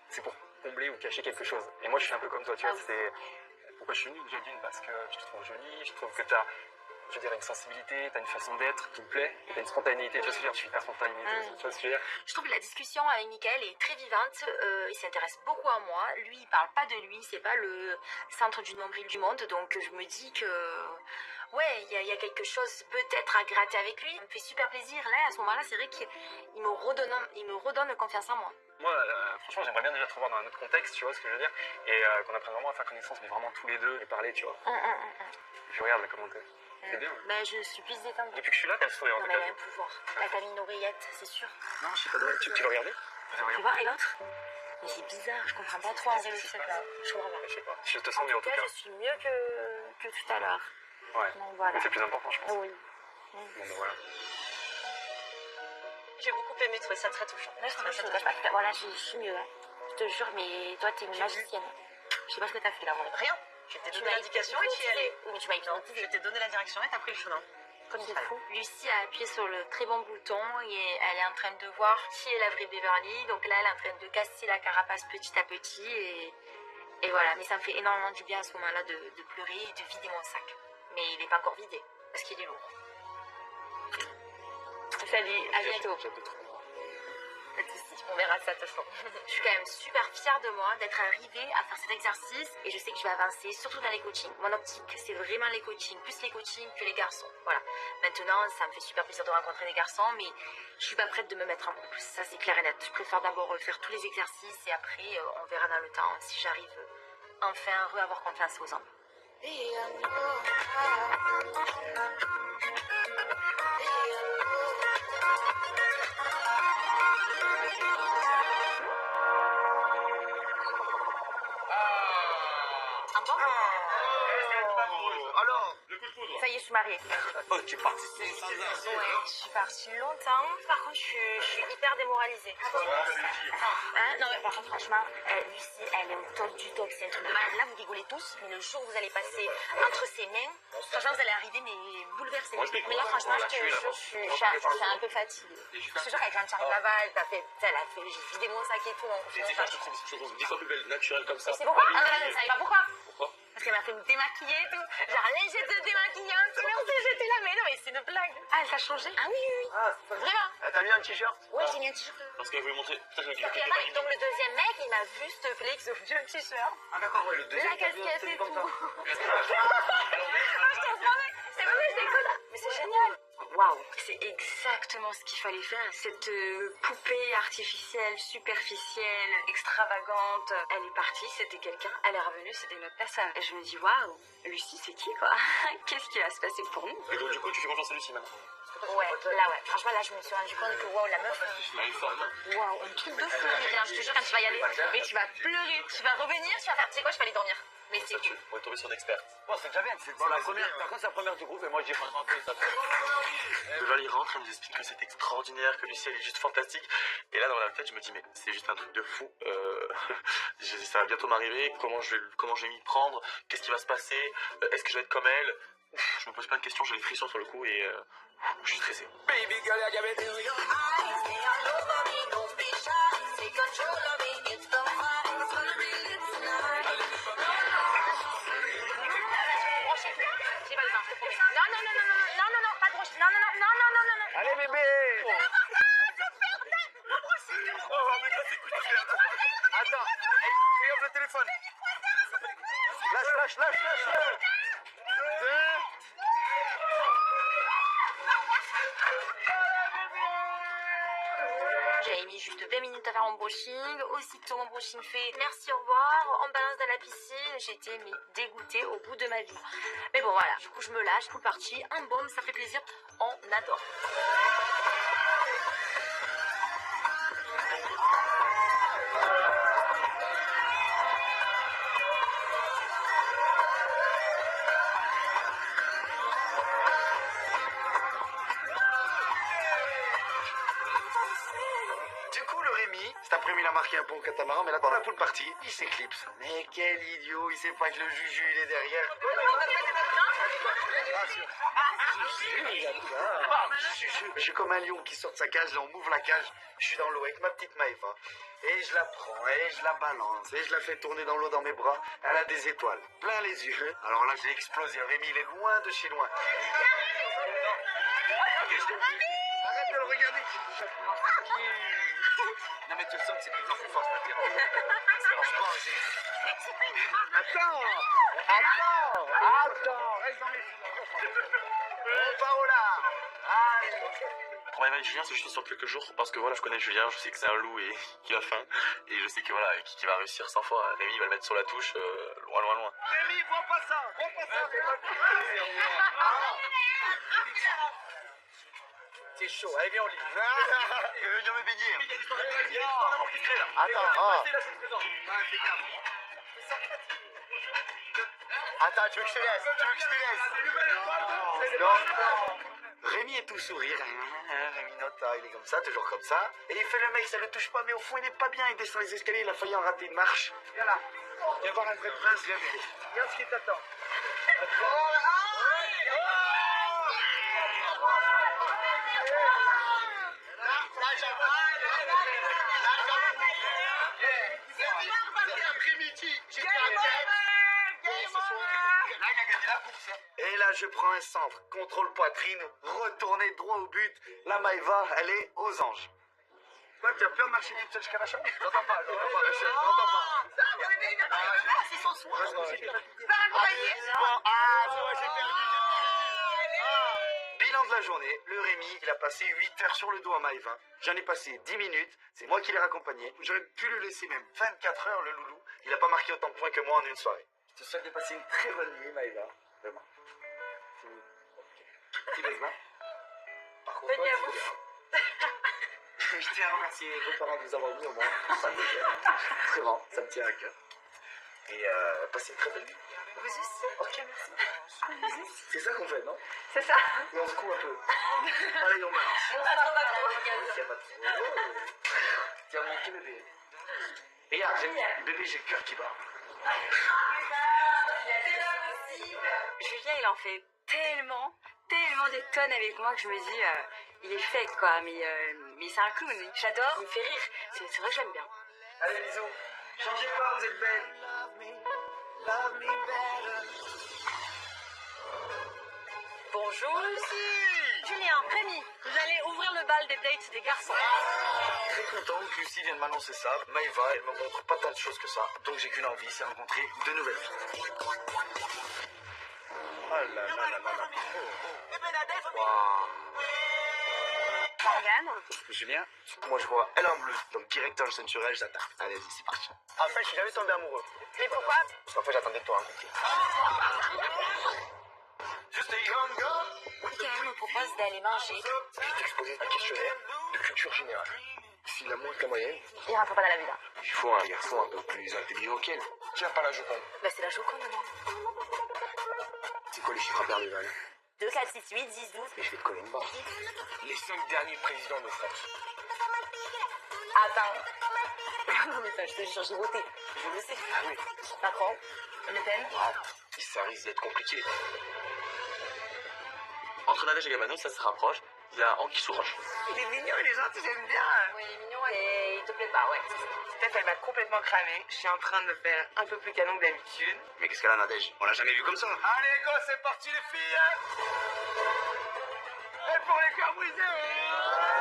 C'est pour combler ou cacher quelque chose. Et moi, je suis un peu comme toi, tu vois. C'est pourquoi je suis venu déjà d'une, parce que je te trouve jolie, je trouve que t'as, je veux dire, une sensibilité, t'as une façon d'être qui me plaît, t'as une spontanéité. Tu vois ce que je veux dire? Je suis hyper spontané. Tu vois ce que je veux dire? Je trouve que la discussion avec Mickaël est très vivante. Il s'intéresse beaucoup à moi. Lui, il parle pas de lui. C'est pas le centre du nombril du monde. Donc, je me dis que. Ouais, il y a quelque chose peut-être à gratter avec lui. Ça me fait super plaisir. Là, à ce moment-là, c'est vrai qu'il me redonne confiance en moi. Moi, franchement, j'aimerais bien déjà te revoir dans un autre contexte, tu vois ce que je veux dire, et qu'on apprenne vraiment à faire connaissance, mais vraiment tous les deux, et parler, tu vois. Je regarde là comment t'es. C'est bien. Ben, je suis plus détendue. Depuis que je suis là, t'as le sourire en Non, tout mais cas. elle a un pouvoir. Là, t'as mis une oreillette, c'est sûr. Non, je sais pas de. Tu l'as regardé? Tu vois, et l'autre? Mais c'est bizarre, je comprends pas trop en vrai le truc là. Je comprends pas. Je sais pas. Je te sens mieux en tout cas. Je suis mieux que tout à l'heure. Ouais. Donc voilà. Mais c'est plus important, je pense. Oui. Bon, ben voilà. J'ai beaucoup aimé, trouvé ça très touchant. Là, je te cache pas que voilà, je suis mieux. Hein. Je te jure, mais toi, t'es une magicienne. Je sais pas ce que t'as fait là, moi. Rien. Je t'ai donné l'indication et tu y es allée. Oui, mais tu m'as Non, je t'ai donné la direction et t'as pris le chemin. Comme c'est fou. Lucie a appuyé sur le très bon bouton et elle est en train de voir qui est la vraie Beverly. Donc là, elle est en train de casser la carapace petit à petit et voilà. Mais ça me fait énormément du bien à ce moment-là de pleurer et de vider mon sac. Mais il n'est pas encore vidé parce qu'il est lourd. Salut, à bientôt. Pas de soucis, on verra ça de toute façon. Je suis quand même super fière de moi d'être arrivée à faire cet exercice et je sais que je vais avancer, surtout dans les coachings. Mon optique, c'est vraiment les coachings, plus les coachings que les garçons. Voilà. Maintenant, ça me fait super plaisir de rencontrer des garçons, mais je suis pas prête de me mettre en couple. Ça, c'est clair et net. Je préfère d'abord faire tous les exercices et après, on verra dans le temps si j'arrive enfin à avoir confiance aux hommes. Alors, Ça y est, je suis mariée. Oh, tu es parti. Ouais, je suis partie longtemps. Par contre, je suis hyper démoralisée. Hein, non, mais par contre, franchement, Lucie, elle est au top du top. C'est un truc de malade. Là, vous rigolez tous, mais le jour où vous allez passer entre ses mains, franchement, vous allez arriver, mais bouleversée. Mais là, franchement, je te jure, je suis un peu fatiguée. Je te jure, avec Jean-Charles Laval, j'ai vidé mon sac et tout. Je trouve 10 fois plus belle, naturelle comme ça. C'est pourquoi? Ah, non, vous savez pas pourquoi? Pourquoi? Parce qu'elle m'a fait me démaquiller et tout. Genre, allez, j'ai te démaquiller un petit peu, j'étais là, mais non, mais c'est une blague. Ah, elle t'a changé? Ah oui, oui, oui. Vraiment? t'as mis un t-shirt? Ouais, j'ai mis un t-shirt. Parce qu'elle voulait montrer. Putain, je me dis Donc le deuxième mec, il m'a vu s'il te plaît, que ce vieux t-shirt. Ah d'accord, ouais, le deuxième. La casquette et tout. Ah, je t'en promets. C'est vrai, je déconne. Mais c'est génial. waouh, c'est exactement ce qu'il fallait faire. Cette poupée artificielle, superficielle, extravagante, elle est partie, c'était quelqu'un, elle est revenue, c'était une autre personne. Et je me dis, waouh, Lucie, c'est qui, quoi? Qu'est-ce qui va se passer pour nous? Et donc, du coup, tu fais confiance à Lucie maintenant? Ouais. Franchement, là, je me suis rendu compte que, waouh, la meuf. Waouh, un truc de fou. Je te jure, quand tu vas y aller, mais tu vas pleurer, tu vas revenir, tu vas faire, tu sais quoi, je vais aller dormir. Mais c'est cool. On va tomber sur une experte. Bon, c'est déjà bien, c'est la première. Par contre, c'est la première du groupe et moi, j'ai pas rentré ça. Deval, il rentre, il nous explique que c'est extraordinaire, que Lucie, elle est juste fantastique. Et là, dans la tête, je me dis, mais c'est juste un truc de fou. Ça va bientôt m'arriver. Comment je vais m'y prendre? Qu'est-ce qui va se passer? Est-ce que je vais être comme elle? Je me pose plein de questions, j'ai les frissons sur le coup et je suis stressé. Baby girl, you give me to your eyes. Stay all over me, don't be shy. Take control of me, it's the vibe. It's gonna be lit tonight. J'ai pas le temps, je te promets. Non, pas de rocher. Non. Allez, bébé! Attends, fais off le téléphone. Lâche. J'avais mis juste 20 minutes à faire mon brushing. Aussitôt mon brushing fait, merci, au revoir. On me balance dans la piscine. J'étais dégoûtée au bout de ma vie. Mais bon, voilà. Du coup, je me lâche. Cool partie. Un baume, ça fait plaisir. On adore. Du coup, le Rémi, cet après-midi, il a marqué un pont au catamaran, mais là, dans la poule partie, il s'éclipse. Mais quel idiot, il sait pas que le Juju, il est derrière. Je suis comme un lion qui sort de sa cage, là, on m'ouvre la cage, je suis dans l'eau avec ma petite Maëva. Et je la prends, et je la balance, et je la fais tourner dans l'eau dans mes bras. Elle a des étoiles, plein les yeux. Alors là, j'ai explosé. Rémi, il est loin de chez loin. Arrête de le regarder. Non, mais tu le sens que c'est de plus en plus fort, cette affaire. Franchement, Attends, reste dans mes filets. On part au large. Allez. Pour m'évaluer Julien, c'est juste sur quelques jours parce que voilà, je connais Julien, je sais que c'est un loup et qu'il a faim. Et je sais que voilà, qu'il va réussir 100 fois. Rémi, il va le mettre sur la touche, loin. Rémi, vois pas ça. C'est chaud, allez, viens au lit. Je vais venir me baigner. Il y a l'histoire d'amour qui se crée là. Attends, tu veux que je te laisse? Non. Rémi est tout sourire. Rémi Nota, il est comme ça, toujours comme ça. Et il fait le mec, ça le touche pas, mais au fond, il est pas bien. Il descend les escaliers, il a failli en rater une marche. Viens là. Viens voir un vrai prince, viens. Regarde ce qui t'attend. Et là, je prends un centre, contrôle poitrine, retourner droit au but. La Maëva, elle est aux anges. Quoi, tu as peur de marcher toute seule jusqu'à la chambre? J'entends pas. C'est son soin. Bilan de la journée, le Rémi, il a passé 8 heures sur le dos à Maëva. J'en ai passé 10 minutes, c'est moi qui l'ai raccompagné. J'aurais pu le laisser même 24 heures, le loulou. Il a pas marqué autant de points que moi en une soirée. Je te souhaite de passer une très bonne nuit, Maëva. Vraiment. Petit baiser. Par contre, toi, je tiens à remercier vos parents de nous avoir mis au moins. Ça me tient. Vraiment, ça me tient à cœur. Et passez une très belle nuit. Vous aussi. Ok, merci. C'est ça qu'on fait, non? C'est ça. Et on se coud un peu. Allez, on balance. On va trop. Tiens, pas trop. Tiens, mon petit bébé. Regarde, bébé, j'ai le cœur qui bat. Julien, il en fait tellement des tonnes avec moi que je me dis, il est fake quoi, mais c'est un clown. J'adore, il me fait rire. C'est vrai que j'aime bien. Allez, bisous. Changez pas, vous êtes belles. Bonjour. Julien, Rémi, vous allez ouvrir le bal des dates des garçons. Très content que Lucie vienne m'annoncer ça. Maëva, elle me montre pas tant de choses que ça. Donc j'ai qu'une envie, c'est rencontrer de nouvelles filles. Oh là là là là là. Waouh. Morgane. Julien, moi je vois elle en bleu, donc direct dans le sensuel, j'attaque. Allez, vas-y, c'est parti. En fait, je suis jamais tombé amoureux. Mais pourquoi? Parce qu'en fait, j'attendais de toi rencontrer. Michael me propose d'aller manger. Je vais t'exposer un questionnaire de culture générale. Si l'amour est la moyenne, Il rentre pas dans la villa. il faut un garçon un peu plus intelligent qu'elle. Tu n'as pas la Joconde. Bah c'est la Joconde, non? C'est quoi les chiffres impaires de Val? 2, 4, 6, 8, 10, 12. Mais je vais te coller une barre. Les 5 derniers présidents de France. Attends. Non mais ça, je te jure, j'ai voté. Je le sais. Ah oui. Macron, Le Pen. Ah, ça risque d'être compliqué. Entre Nadège et Gabano, ça se rapproche. Il y a Anguille sous roche. Il est mignon, il est gentil, j'aime bien. Oui, il est mignon et il te plaît pas, ouais. Peut-être elle m'a complètement cramé. Je suis en train de me faire un peu plus canon que d'habitude. Mais qu'est-ce qu'elle a, Nadège? On l'a jamais vu comme ça. Allez, go, c'est parti, les filles. Et pour les cœurs brisés.